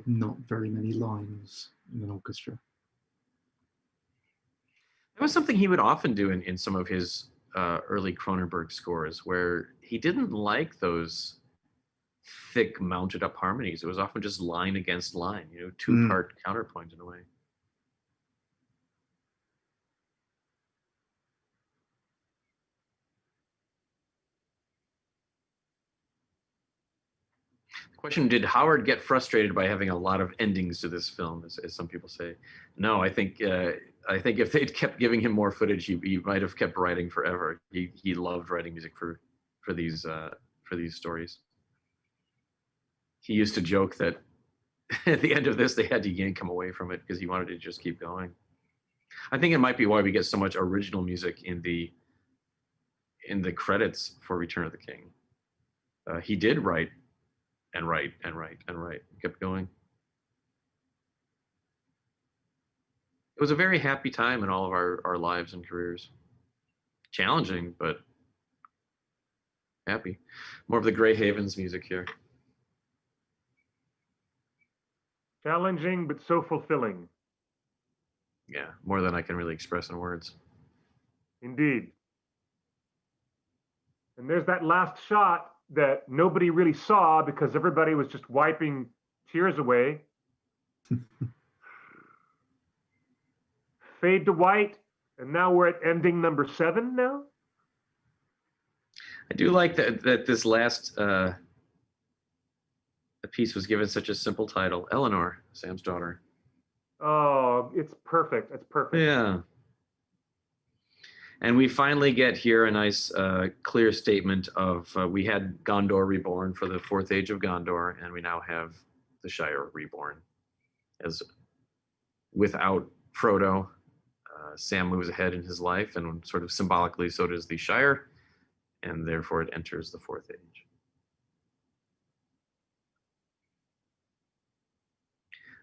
not very many lines in an orchestra. That was something he would often do in some of his early Cronenberg scores, where he didn't like those thick mounted up harmonies. It was often just line against line, 2-part counterpoint in a way. Question: did Howard get frustrated by having a lot of endings to this film, as some people say? No, I think if they'd kept giving him more footage, he might have kept writing forever. He loved writing music for these stories. He used to joke that at the end of this, they had to yank him away from it because he wanted to just keep going. I think it might be why we get so much original music in the credits for Return of the King. He did write and write and write and write. Kept going. It was a very happy time in all of our lives and careers. Challenging, but happy. More of the Grey Havens music here. Challenging, but so fulfilling. Yeah, more than I can really express in words. Indeed. And there's that last shot that nobody really saw because everybody was just wiping tears away. Fade to white, and now we're at ending number 7 now. I do like that this last piece was given such a simple title, Eleanor, Sam's daughter. Oh, it's perfect. It's perfect. Yeah. And we finally get here a nice clear statement of we had Gondor reborn for the 4th Age of Gondor, and we now have the Shire reborn. As without Frodo, Sam moves ahead in his life, and sort of symbolically, so does the Shire, and therefore it enters the 4th Age.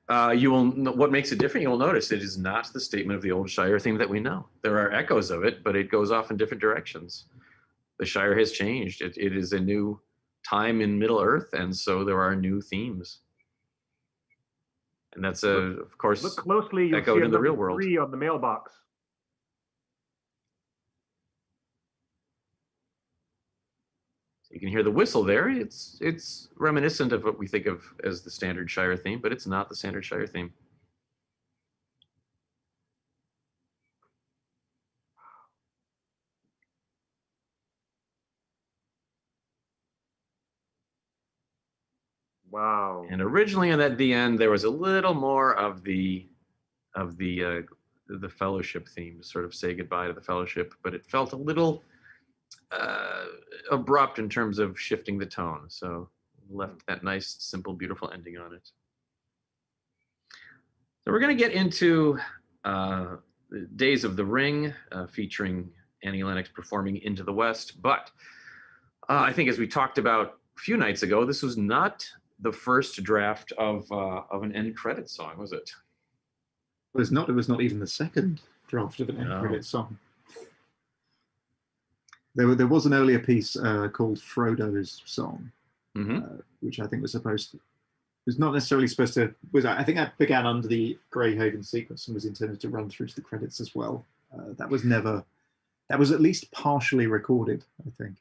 What makes it different, you'll notice it is not the statement of the old Shire theme that we know. There are echoes of it, but it goes off in different directions. The Shire has changed. It is a new time in Middle Earth, and so there are new themes. And that's, of course, look closely, you'll echoed see in the real world. 3 on the mailbox. You can hear the whistle there. It's reminiscent of what we think of as the standard Shire theme, but it's not the standard Shire theme. Wow. And originally, at the end, there was a little more of the Fellowship theme to sort of say goodbye to the Fellowship, but it felt a little abrupt in terms of shifting the tone. So left that nice, simple, beautiful ending on it. So we're going to get into Days of the Ring, featuring Annie Lennox performing Into the West. But I think, as we talked about a few nights ago, this was not the first draft of an end credit song, was it? It was not. It was not even the second draft of an end credit song. There was an earlier piece called Frodo's Song, which I think was not necessarily supposed to. I think that began under the Grey Haven sequence and was intended to run through to the credits as well. That was at least partially recorded, I think.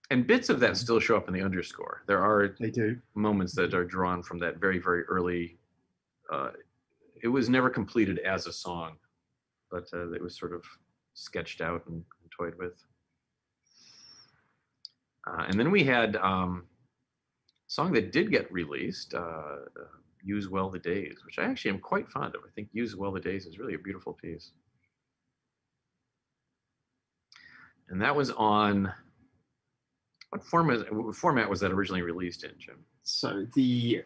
And bits of that still show up in the underscore. They do moments that are drawn from that very, very early. It was never completed as a song, but it was sort of sketched out and toyed with. And then we had a song that did get released, Use Well the Days, which I actually am quite fond of. I think Use Well the Days is really a beautiful piece. And that was on, what format was that originally released in, Jim? So the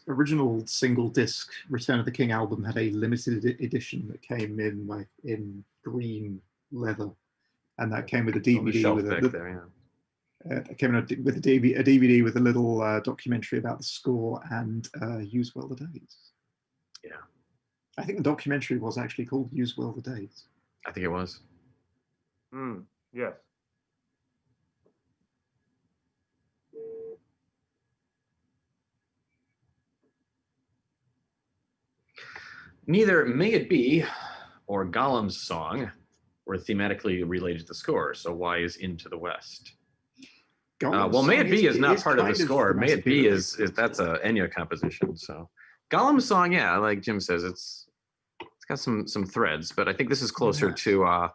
original single disc Return of the King album had a limited edition that came in green leather, and that came with a DVD it came with a DVD with a little documentary about the score and Use Well the Days. Yeah. I think the documentary was actually called Use Well the Days. I think it was. Yes. Neither May It Be or Gollum's Song were thematically related to the score, so why is Into the West? Well, May It Be is not part of the score. May It Be is that's a Enya composition. So Gollum's Song, yeah, like Jim says, it's got some threads, but I think this is closer to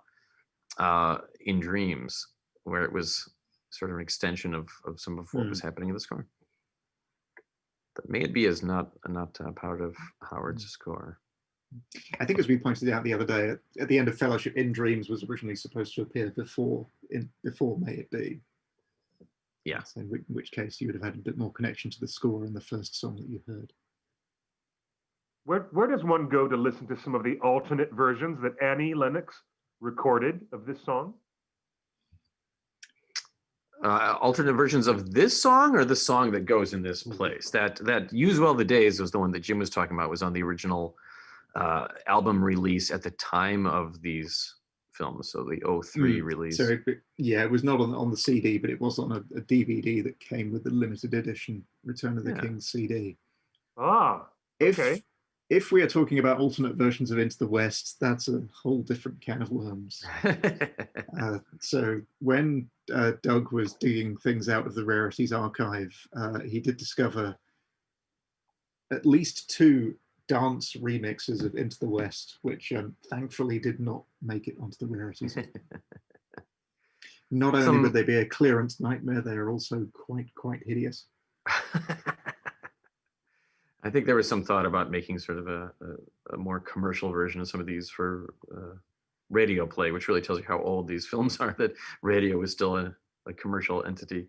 In Dreams, where it was sort of an extension of some of what was happening in the score. But May It Be is not part of Howard's score. I think, as we pointed out the other day, at the end of Fellowship, In Dreams was originally supposed to appear before May It Be. Yeah. So in which case you would have had a bit more connection to the score in the first song that you heard. Where does one go to listen to some of the alternate versions that Annie Lennox recorded of this song? Alternate versions of this song, or the song that goes in this place? That Use Well the Days was the one that Jim was talking about, was on the original album release at the time of these films, so the '03 release. So it was not on the CD, but it was on a DVD that came with the limited edition Return of the King CD. Ah, okay. If we are talking about alternate versions of Into the West, that's a whole different can of worms. So when Doug was digging things out of the Rarities archive, he did discover at least 2 dance remixes of Into the West, which thankfully did not make it onto the Rarities. Not only would they be a clearance nightmare, they are also quite hideous. I think there was some thought about making sort of a more commercial version of some of these for radio play, which really tells you how old these films are, that radio is still a commercial entity.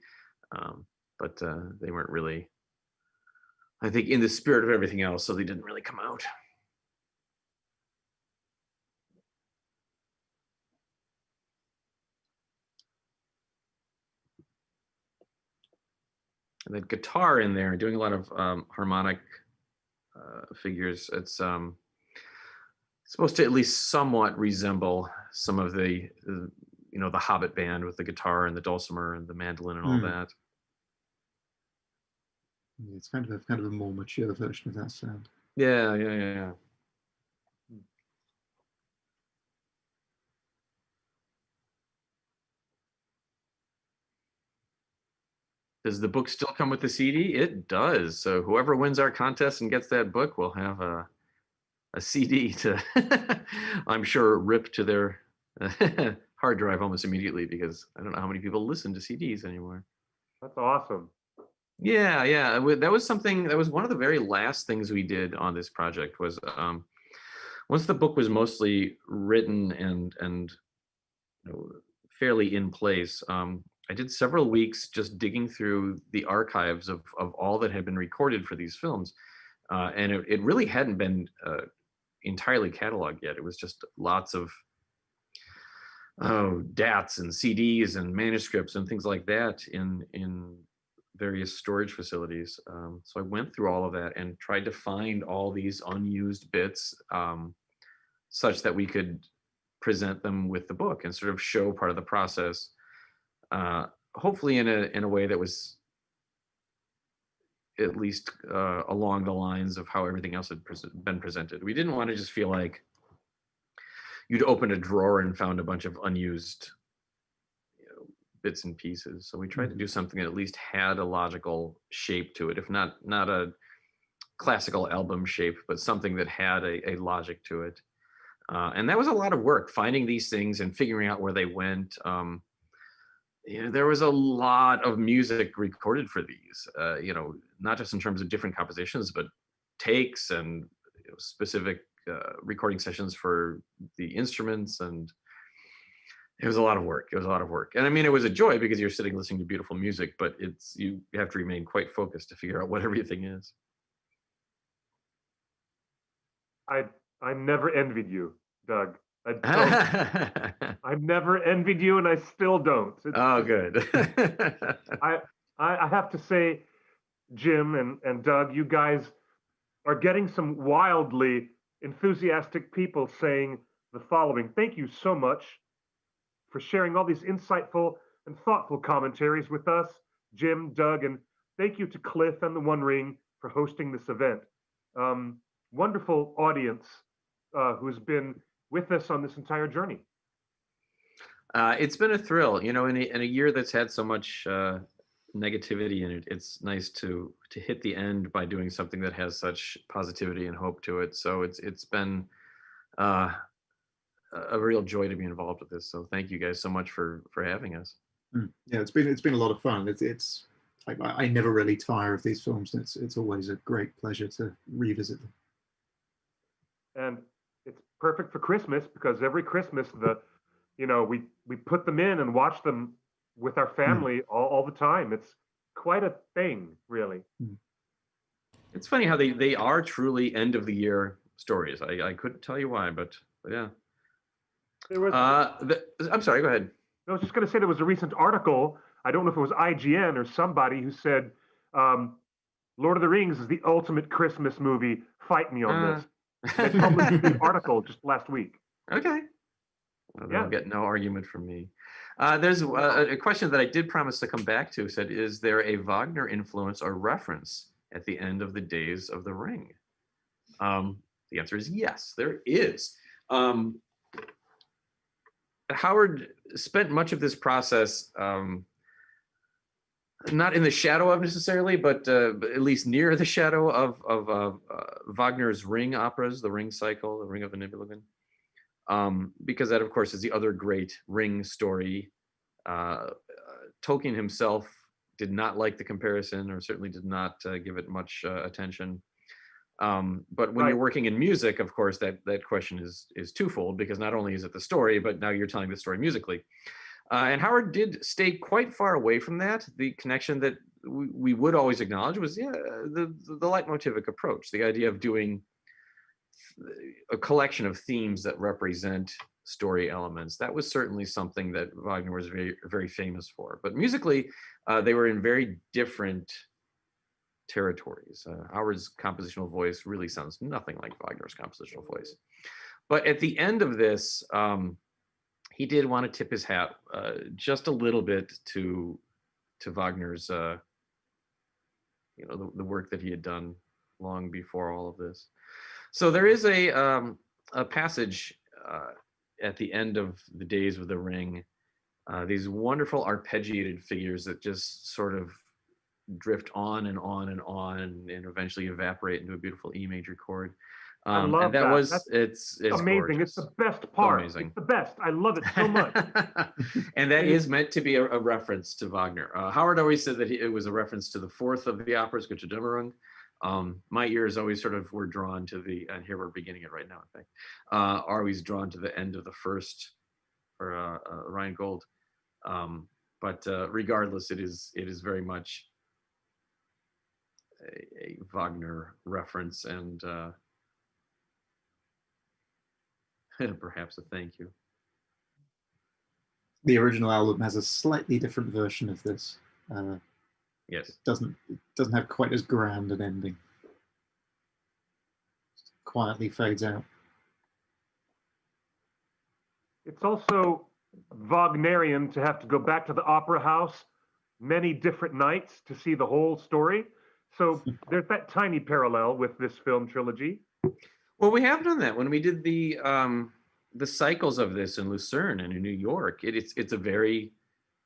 But they weren't really, I think, in the spirit of everything else, so they didn't really come out. And that guitar in there, doing a lot of harmonic figures. It's supposed to at least somewhat resemble some of the the Hobbit band with the guitar and the dulcimer and the mandolin and all that. It's kind of a more mature version of that sound. Yeah. Does the book still come with the CD? It does. So whoever wins our contest and gets that book will have a CD to, I'm sure, rip to their hard drive almost immediately, because I don't know how many people listen to CDs anymore. That's awesome. Yeah. That was something, that was one of the very last things we did on this project was once the book was mostly written and fairly in place, I did several weeks just digging through the archives of all that had been recorded for these films. And it really hadn't been entirely cataloged yet. It was just lots of DATs and CDs and manuscripts and things like that in various storage facilities. So I went through all of that and tried to find all these unused bits such that we could present them with the book and sort of show part of the process. Hopefully in a way that was at least along the lines of how everything else had been presented. We didn't want to just feel like you'd open a drawer and found a bunch of unused bits and pieces. So we tried to do something that at least had a logical shape to it, if not a classical album shape, but something that had a logic to it. And that was a lot of work, finding these things and figuring out where they went. There was a lot of music recorded for these, not just in terms of different compositions, but takes and specific recording sessions for the instruments. And it was a lot of work. And I mean, it was a joy because you're sitting listening to beautiful music, but you have to remain quite focused to figure out what everything is. I never envied you, Doug. I've never envied you, and I still don't. Good. I have to say, Jim and Doug, you guys are getting some wildly enthusiastic people saying the following. Thank you so much for sharing all these insightful and thoughtful commentaries with us, Jim, Doug, and thank you to Cliff and the One Ring for hosting this event. Wonderful audience who's been with us on this entire journey. It's been a thrill, in a year that's had so much negativity in it. It's nice to hit the end by doing something that has such positivity and hope to it. So it's been a real joy to be involved with this. So thank you guys so much for having us. Yeah, it's been a lot of fun. I never really tire of these films. It's always a great pleasure to revisit them. And it's perfect for Christmas because every Christmas we put them in and watch them with our family all the time. It's quite a thing, really. It's funny how they are truly end of the year stories. I couldn't tell you why, but yeah. There was. I'm sorry. Go ahead. I was just going to say there was a recent article. I don't know if it was IGN or somebody who said, "Lord of the Rings is the ultimate Christmas movie. Fight me on this." They published the article just last week. Okay. They'll get no argument from me. There's a question that I did promise to come back to. Said, is there a Wagner influence or reference at the end of the Days of the Ring? The answer is yes, there is. Howard spent much of this process not in the shadow of necessarily, but at least near the shadow of Wagner's Ring operas, the Ring cycle, the Ring of the Nibelungen. Because that, of course, is the other great Ring story. Tolkien himself did not like the comparison, or certainly did not give it much attention. But when you're working in music, of course, that question is twofold, because not only is it the story, but now you're telling the story musically. And Howard did stay quite far away from that. The connection that we would always acknowledge was the leitmotivic approach, the idea of doing a collection of themes that represent story elements. That was certainly something that Wagner was very, very famous for. But musically, they were in very different territories. Howard's compositional voice really sounds nothing like Wagner's compositional voice. But at the end of this, he did want to tip his hat just a little bit to Wagner's, the work that he had done long before all of this. So there is a passage at the end of the Days of the Ring, these wonderful arpeggiated figures that just sort of drift on and on and on, and eventually evaporate into a beautiful E major chord. I love that. It's amazing. Gorgeous. It's the best part. Amazing. It's the best. I love it so much. And that is meant to be a reference to Wagner. Howard always said that it was a reference to the fourth of the operas, Götterdämmerung. My ears always sort of were drawn to the, and here we're beginning it right now, in fact, are always drawn to the end of the first, or Rheingold. But regardless, it is very much a Wagner reference, and perhaps a thank you. The original album has a slightly different version of this. Yes. It doesn't have quite as grand an ending. Just quietly fades out. It's also Wagnerian to have to go back to the opera house many different nights to see the whole story. So there's that tiny parallel with this film trilogy. Well, we have done that when we did the cycles of this in Lucerne and in New York. It's a very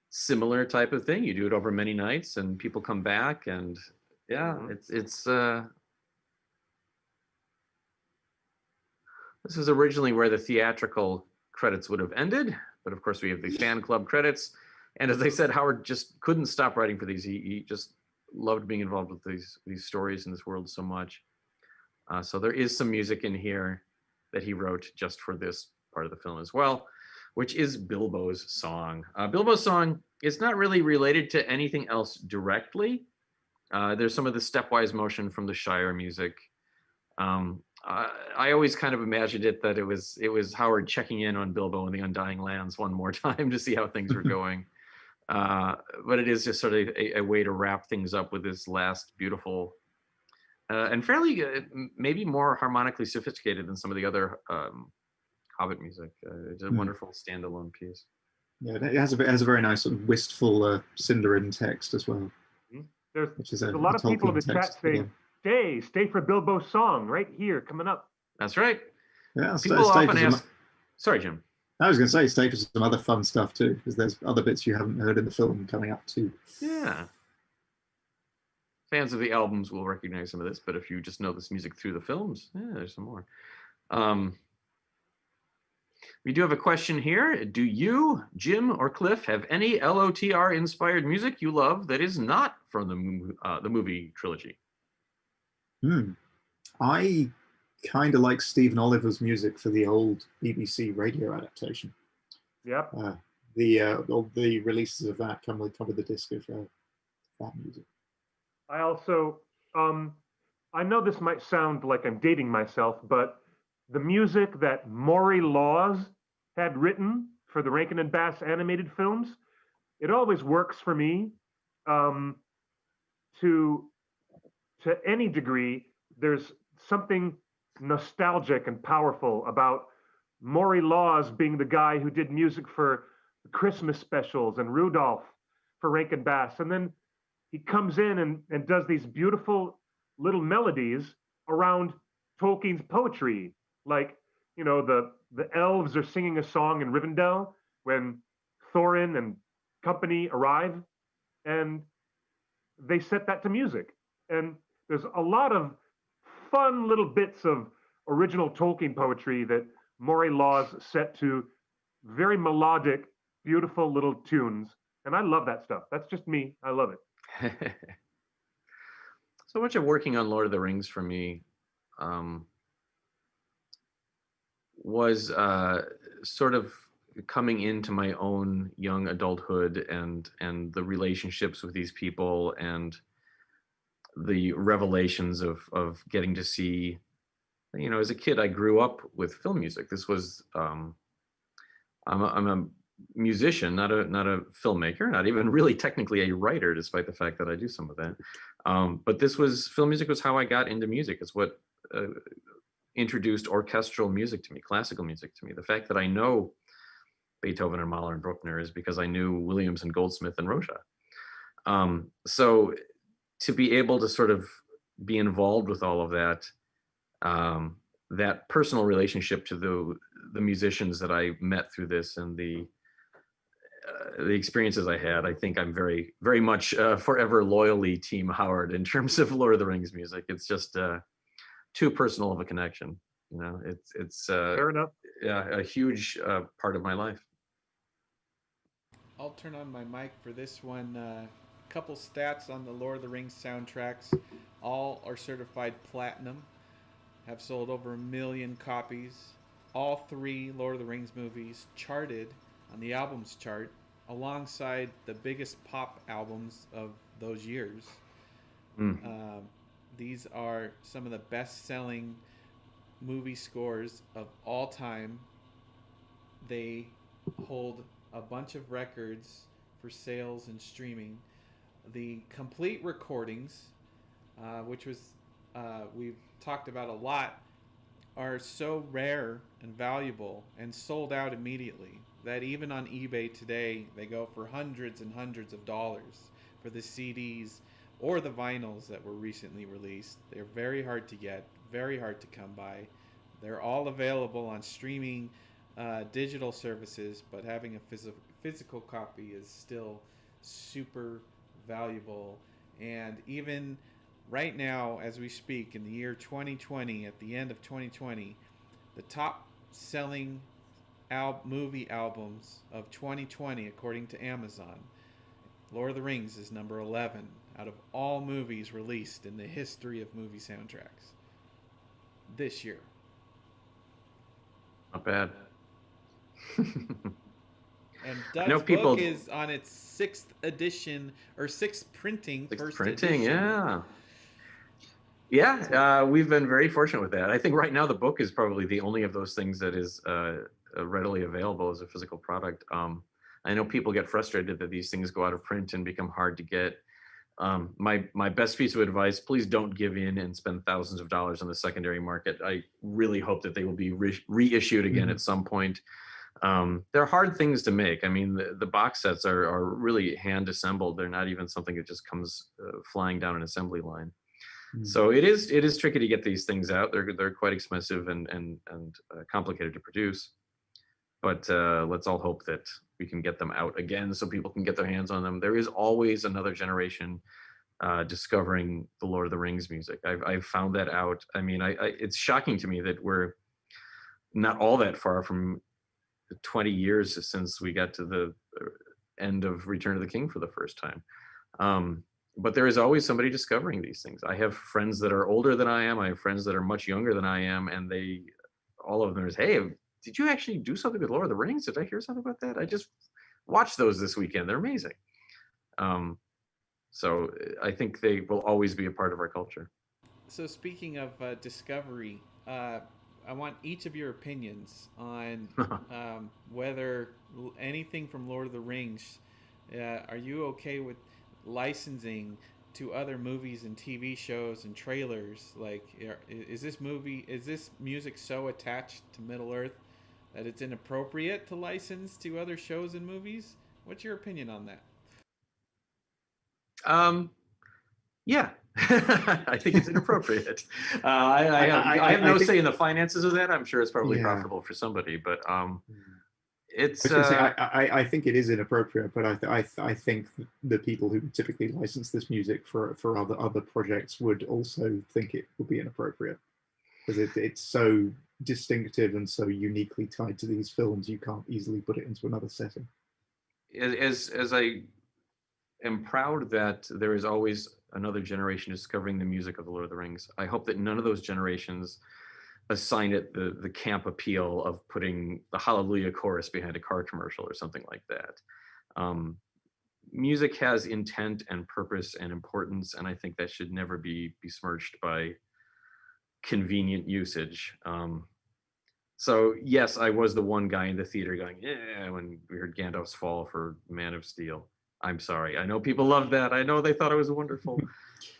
similar type of thing. You do it over many nights, and people come back, and it's this is originally where the theatrical credits would have ended, but of course we have the fan club credits. And as I said, Howard just couldn't stop writing for these. He just loved being involved with these stories in this world so much. So there is some music in here that he wrote just for this part of the film as well, which is Bilbo's song. Bilbo's song is not really related to anything else directly. There's some of the stepwise motion from the Shire music. I always kind of imagined it that it was Howard checking in on Bilbo and the Undying Lands one more time to see how things were going. But it is just sort of a way to wrap things up with this last beautiful and fairly maybe more harmonically sophisticated than some of the other Hobbit music. It's a wonderful standalone piece. Yeah, it has a very nice sort of wistful Sindarin text as well. There's a lot of people in the chat saying, stay for Bilbo's song right here coming up. That's right. Yeah, people often ask. Sorry, Jim. I was going to say stay for some other fun stuff too, because there's other bits you haven't heard in the film coming up too. Yeah. Fans of the albums will recognize some of this, but if you just know this music through the films, there's some more. We do have a question here. Do you, Jim or Cliff, have any LOTR inspired music you love that is not from the movie trilogy? I kind of like Stephen Oliver's music for the old BBC radio adaptation. Yep. All the releases of that come with the disc of that music. I also, I know this might sound like I'm dating myself, but the music that Maury Laws had written for the Rankin and Bass animated films, it always works for me. To any degree, there's something nostalgic and powerful about Maury Laws being the guy who did music for Christmas specials and Rudolph for Rankin Bass. And then he comes in and does these beautiful little melodies around Tolkien's poetry. Like, the elves are singing a song in Rivendell when Thorin and company arrive, and they set that to music. And there's a lot of fun little bits of original Tolkien poetry that Maury Laws set to very melodic, beautiful little tunes. And I love that stuff. That's just me. I love it. So much of working on Lord of the Rings for me was sort of coming into my own young adulthood and the relationships with these people and the revelations of getting to see, as a kid, I grew up with film music. This was, I'm a musician, not a filmmaker, not even really technically a writer, despite the fact that I do some of that. But film music was how I got into music. It's what introduced orchestral music to me, classical music to me. The fact that I know Beethoven and Mahler and Bruckner is because I knew Williams and Goldsmith and Rocha. So to be able to sort of be involved with all of that, that personal relationship to the musicians that I met through this and the experiences I had, I think I'm very, very much forever loyally Team Howard in terms of Lord of the Rings music. It's just too personal of a connection. It's fair enough. Yeah, a huge part of my life. I'll turn on my mic for this one. Couple stats on the Lord of the Rings soundtracks. All are certified platinum. Have sold over 1 million copies. All 3 Lord of the Rings movies charted on the albums chart alongside the biggest pop albums of those years. These are some of the best-selling movie scores of all time. They hold a bunch of records for sales and streaming. The complete recordings, which was we've talked about a lot, are so rare and valuable and sold out immediately that even on eBay today they go for hundreds and hundreds of dollars for the CDs or the vinyls that were recently released. They're very hard to get, very hard to come by. They're all available on streaming digital services, but having a physical copy is still super valuable. And even right now, as we speak, in the year 2020, at the end of 2020, the top selling movie albums of 2020, according to Amazon, Lord of the Rings is number 11 out of all movies released in the history of movie soundtracks this year. Not bad. And Doug's book is on its 6th edition, or 6th printing. First printing, edition. Yeah, we've been very fortunate with that. I think right now the book is probably the only of those things that is readily available as a physical product. I know people get frustrated that these things go out of print and become hard to get. My best piece of advice: please don't give in and spend thousands of dollars on the secondary market. I really hope that they will be reissued again at some point. They're hard things to make. I mean, the box sets are really hand assembled. They're not even something that just comes flying down an assembly line. So it is tricky to get these things out. They're quite expensive and complicated to produce. But let's all hope that we can get them out again so people can get their hands on them. There is always another generation discovering the Lord of the Rings music. I've found that out. I mean, it's shocking to me that we're not all that far from 20 years since we got to the end of Return of the King for the first time. But there is always somebody discovering these things. I have friends that are older than I am. I have friends that are much younger than I am. And all of them is, hey, did you actually do something with Lord of the Rings? Did I hear something about that? I just watched those this weekend. They're amazing. So I think they will always be a part of our culture. So speaking of discovery, I want each of your opinions on whether anything from Lord of the Rings, are you okay with licensing to other movies and TV shows and trailers? Like, is this music so attached to Middle Earth that it's inappropriate to license to other shows and movies? What's your opinion on that? Yeah, I think it's inappropriate. I have no say in the finances of that. I'm sure it's probably profitable for somebody, but it's. I think it is inappropriate, but I think the people who typically license this music for other projects would also think it would be inappropriate because it's so distinctive and so uniquely tied to these films. You can't easily put it into another setting. As I am proud that there is always another generation discovering the music of the Lord of the Rings. I hope that none of those generations assign it the camp appeal of putting the Hallelujah chorus behind a car commercial or something like that. Music has intent and purpose and importance, and I think that should never be besmirched by convenient usage. So yes, I was the one guy in the theater going, yeah, when we heard Gandalf's fall for Man of Steel. I'm sorry. I know people loved that. I know they thought it was wonderful.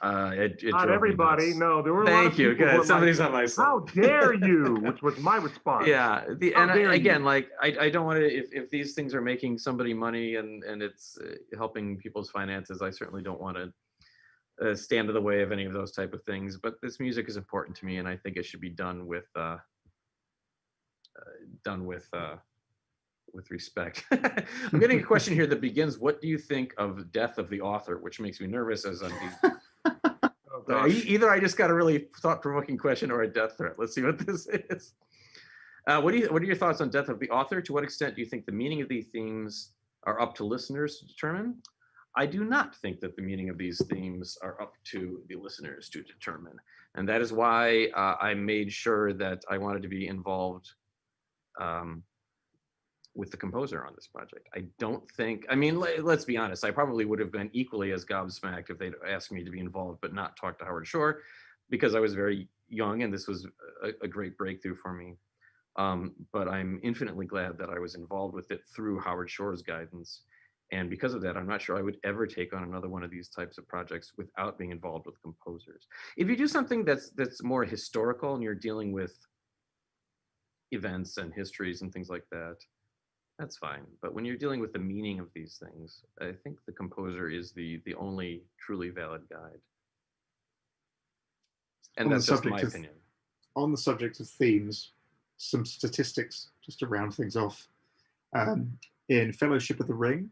It Not everybody. No, there were a lot Thank of you. people. Good. Somebody's like, on my side. How dare you? Which was my response. Yeah. Again, like I don't want to. If these things are making somebody money and it's helping people's finances, I certainly don't want to stand in the way of any of those type of things. But this music is important to me, and I think it should be done with respect. I'm getting a question here that begins, what do you think of Death of the Author? Which makes me nervous as I'm either I just got a really thought-provoking question or a death threat. Let's see what this is. What are your thoughts on Death of the Author? To what extent do you think the meaning of these themes are up to listeners to determine? I do not think that the meaning of these themes are up to the listeners to determine. And that is why I made sure that I wanted to be involved with the composer on this project. I don't think, I mean, let's be honest, I probably would have been equally as gobsmacked if they'd asked me to be involved, but not talk to Howard Shore, because I was very young and this was a great breakthrough for me. But I'm infinitely glad that I was involved with it through Howard Shore's guidance. And because of that, I'm not sure I would ever take on another one of these types of projects without being involved with composers. If you do something that's more historical and you're dealing with events and histories and things like that, that's fine. But when you're dealing with the meaning of these things, I think the composer is the only truly valid guide. And that's just my opinion. On the subject of themes, some statistics just to round things off. In Fellowship of the Ring,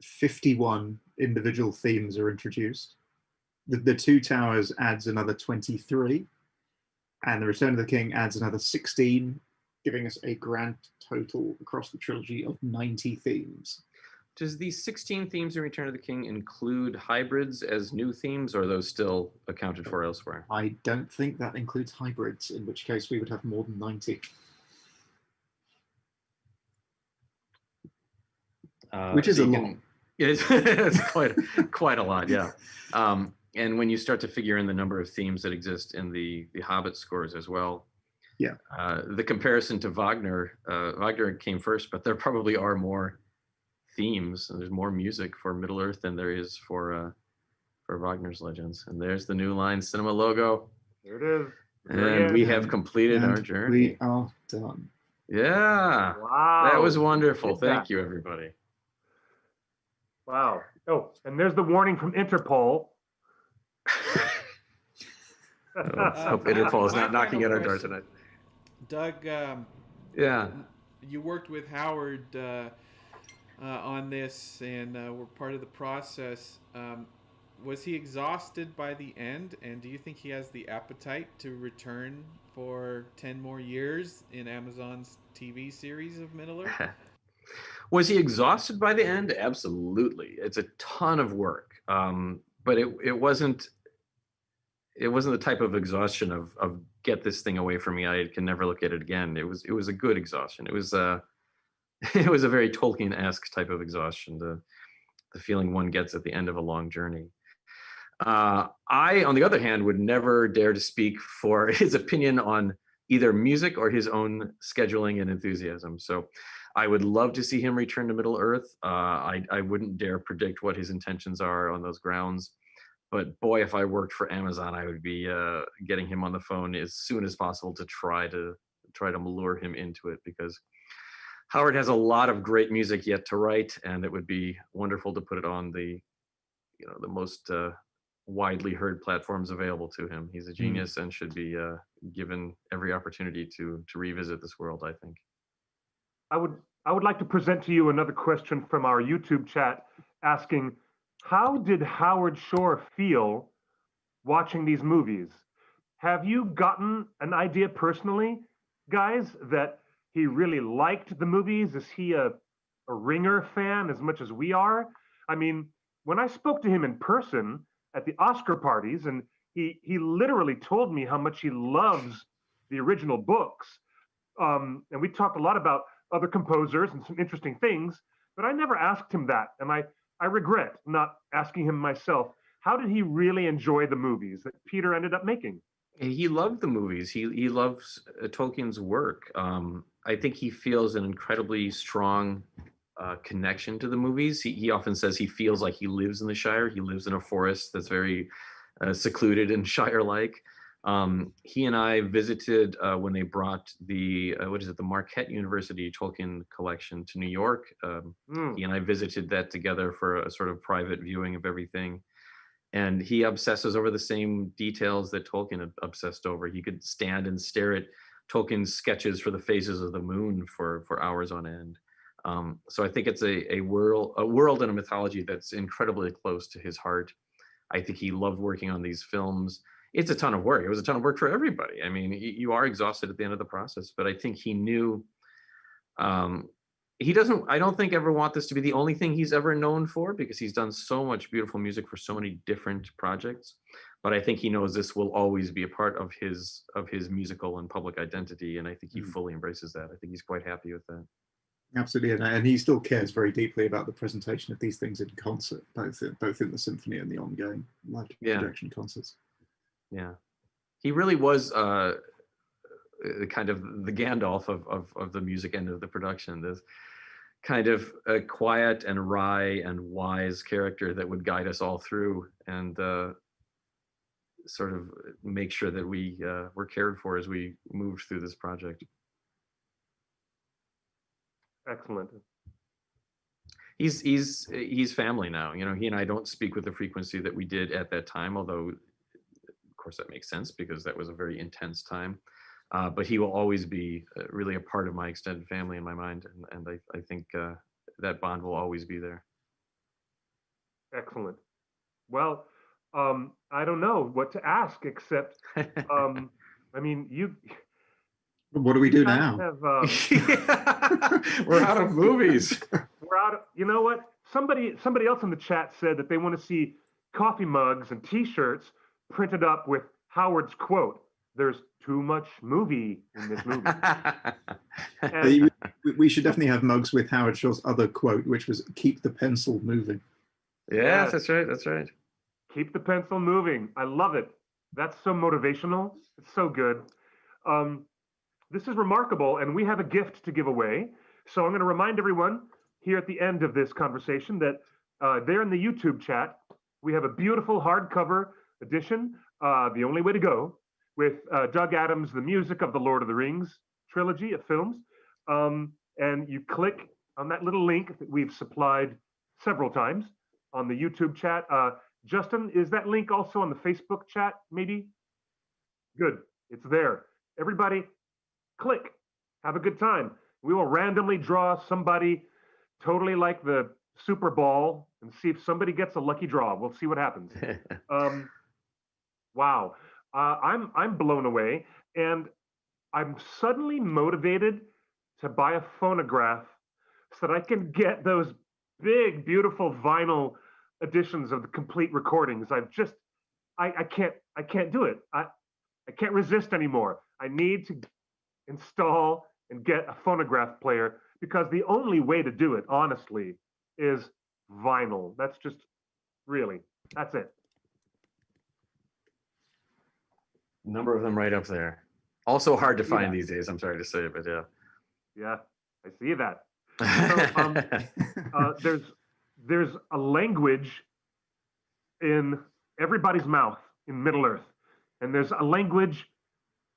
51 individual themes are introduced. The Two Towers adds another 23, and The Return of the King adds another 16, giving us a grand total across the trilogy of 90 themes. Does the 16 themes in Return of the King include hybrids as new themes, or are those still accounted for elsewhere? I don't think that includes hybrids, in which case we would have more than 90. Which is a lot. It's quite a lot, yeah. And when you start to figure in the number of themes that exist in the Hobbit scores as well, yeah. The comparison to Wagner came first, but there probably are more themes and there's more music for Middle Earth than there is for Wagner's Legends. And there's the New Line Cinema logo. There it is. And we have completed our journey. We are done. Yeah. Wow. That was wonderful. Thank you, everybody. Wow. Oh, and there's the warning from Interpol. Let's hope Interpol is not knocking at our door tonight. Doug, yeah, you worked with Howard on this and were part of the process. Was he exhausted by the end? And do you think he has the appetite to return for 10 more years in Amazon's TV series of Middle-earth? Was he exhausted by the end? Absolutely. It's a ton of work. But it wasn't the type of exhaustion of get this thing away from me, I can never look at it again. It was a good exhaustion. It was a very Tolkien-esque type of exhaustion, the feeling one gets at the end of a long journey. I, on the other hand, would never dare to speak for his opinion on either music or his own scheduling and enthusiasm. So I would love to see him return to Middle Earth. I wouldn't dare predict what his intentions are on those grounds. But boy, if I worked for Amazon, I would be getting him on the phone as soon as possible to try to lure him into it, because Howard has a lot of great music yet to write, and it would be wonderful to put it on the the most widely heard platforms available to him. He's a genius and should be given every opportunity to revisit this world, I think. I would like to present to you another question from our YouTube chat asking, how did Howard Shore feel watching these movies? Have you gotten an idea personally, guys, that he really liked the movies? Is he a Ringer fan as much as we are? I mean, when I spoke to him in person at the Oscar parties, and he literally told me how much he loves the original books. And we talked a lot about other composers and some interesting things, but I never asked him that. And I regret not asking him myself. How did he really enjoy the movies that Peter ended up making? He loved the movies. He loves Tolkien's work. I think he feels an incredibly strong connection to the movies. He often says he feels like he lives in the Shire. He lives in a forest that's very secluded and Shire-like. He and I visited when they brought the the Marquette University Tolkien collection to New York. He and I visited that together for a sort of private viewing of everything. And he obsesses over the same details that Tolkien had obsessed over. He could stand and stare at Tolkien's sketches for the phases of the moon for hours on end. So I think it's a world and a mythology that's incredibly close to his heart. I think he loved working on these films. It's a ton of work. It was a ton of work for everybody. I mean, you are exhausted at the end of the process, but I think he knew he doesn't, I don't think ever want this to be the only thing he's ever known for, because he's done so much beautiful music for so many different projects. But I think he knows this will always be a part of his musical and public identity. And I think he fully embraces that. I think he's quite happy with that. Absolutely, and he still cares very deeply about the presentation of these things in concert, both in the symphony and the ongoing live projection concerts. Yeah, he really was kind of the Gandalf of the music end of the production. This kind of a quiet and wry and wise character that would guide us all through and sort of make sure that we were cared for as we moved through this project. Excellent. He's family now. You know, he and I don't speak with the frequency that we did at that time, although of course that makes sense because that was a very intense time. But he will always be really a part of my extended family in my mind, and I think that bond will always be there. Excellent. Well, I don't know what to ask except, I mean, you. What do we do now? We're out of movies. We're out of, you know what? Somebody else in the chat said that they want to see coffee mugs and T-shirts printed up with Howard's quote. There's too much movie in this movie. And, we should definitely have mugs with Howard Shore's other quote, which was "Keep the pencil moving." Yes, that's right. That's right. Keep the pencil moving. I love it. That's so motivational. It's so good. This is remarkable, and we have a gift to give away. So I'm going to remind everyone here at the end of this conversation that there in the YouTube chat, we have a beautiful hardcover edition, The Only Way to Go, with Doug Adams, the music of the Lord of the Rings trilogy of films. And you click on that little link that we've supplied several times on the YouTube chat. Justin, is that link also on the Facebook chat, maybe? Good, it's there. Everybody, click, have a good time. We will randomly draw somebody totally like the Super Bowl and see if somebody gets a lucky draw. We'll see what happens. Wow. I'm blown away, and I'm suddenly motivated to buy a phonograph so that I can get those big, beautiful vinyl editions of the complete recordings. I can't do it. I can't resist anymore. I need to install and get a phonograph player because the only way to do it, honestly, is vinyl. That's just really, that's it. Number of them right up there. Also hard to find these days, I'm sorry to say, but yeah. Yeah, I see that. So, there's a language in everybody's mouth in Middle Earth, and there's a language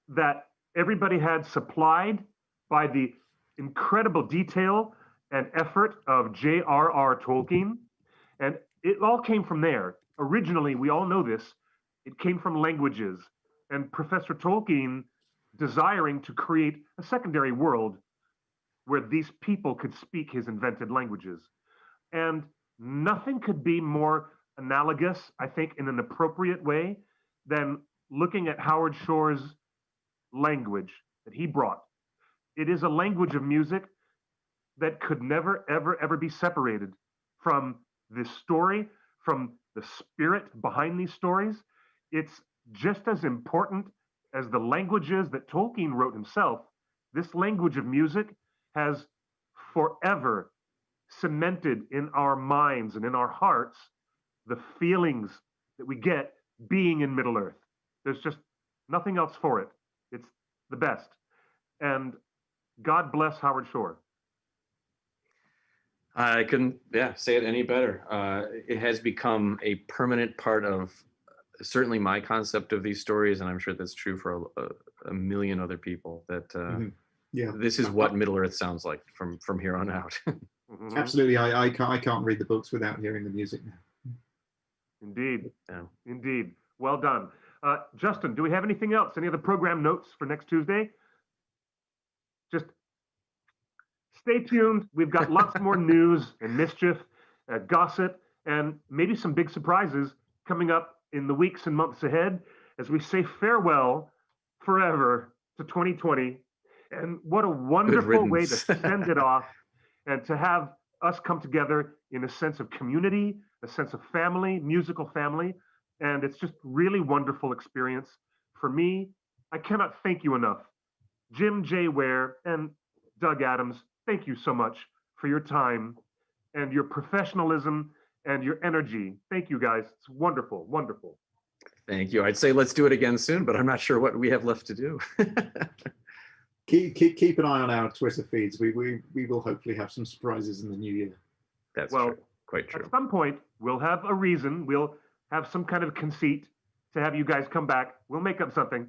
that everybody had supplied by the incredible detail and effort of J.R.R. Tolkien. And it all came from there. Originally, we all know this, it came from languages and Professor Tolkien desiring to create a secondary world where these people could speak his invented languages. And nothing could be more analogous, I think, in an appropriate way than looking at Howard Shore's language that he brought. It is a language of music that could never, ever, ever be separated from this story, from the spirit behind these stories. It's just as important as the languages that Tolkien wrote himself. This language of music has forever cemented in our minds and in our hearts the feelings that we get being in Middle Earth. There's just nothing else for it. It's the best. And God bless Howard Shore. I couldn't, say it any better. It has become a permanent part of certainly my concept of these stories, and I'm sure that's true for a million other people. That this is what Middle Earth sounds like from here on out. Absolutely, I can't read the books without hearing the music now. Indeed, indeed. Well done, Justin. Do we have anything else? Any other program notes for next Tuesday? Just stay tuned. We've got lots more news and mischief, gossip, and maybe some big surprises coming up in the weeks and months ahead as we say farewell forever to 2020. And what a wonderful way to send it off and to have us come together in a sense of community, a sense of family, musical family. And it's just really wonderful experience for me. I cannot thank you enough. Jim J. Ware and Doug Adams, thank you so much for your time and your professionalism and your energy. Thank you, guys. It's wonderful, wonderful. Thank you. I'd say let's do it again soon, but I'm not sure what we have left to do. keep an eye on our Twitter feeds. We will hopefully have some surprises in the new year. That's true. Quite true. At some point, we'll have a reason. We'll have some kind of conceit to have you guys come back. We'll make up something.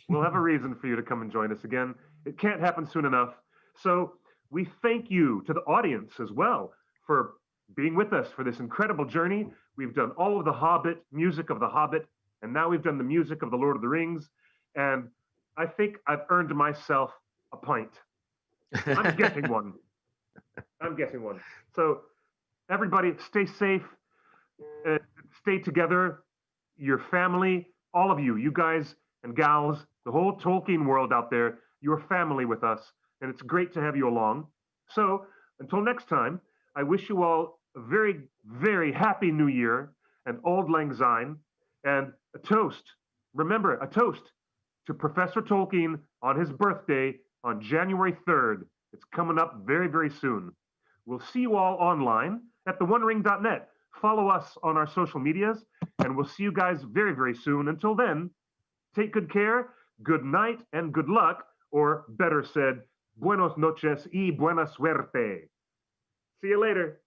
We'll have a reason for you to come and join us again. It can't happen soon enough. So we thank you to the audience as well for being with us for this incredible journey. We've done all of the Hobbit, music of the Hobbit, and now we've done the music of the Lord of the Rings. And I think I've earned myself a pint. I'm getting one. I'm getting one. So everybody stay safe, stay together, your family, all of you guys and gals, the whole Tolkien world out there, you're family with us, and it's great to have you along. So until next time, I wish you all a very, very happy new year and Auld Lang Syne, and a toast. Remember, a toast to Professor Tolkien on his birthday on January 3rd. It's coming up very, very soon. We'll see you all online at theonering.net. Follow us on our social medias, and we'll see you guys very, very soon. Until then, take good care, good night, and good luck, or better said, buenos noches y buena suerte. See you later.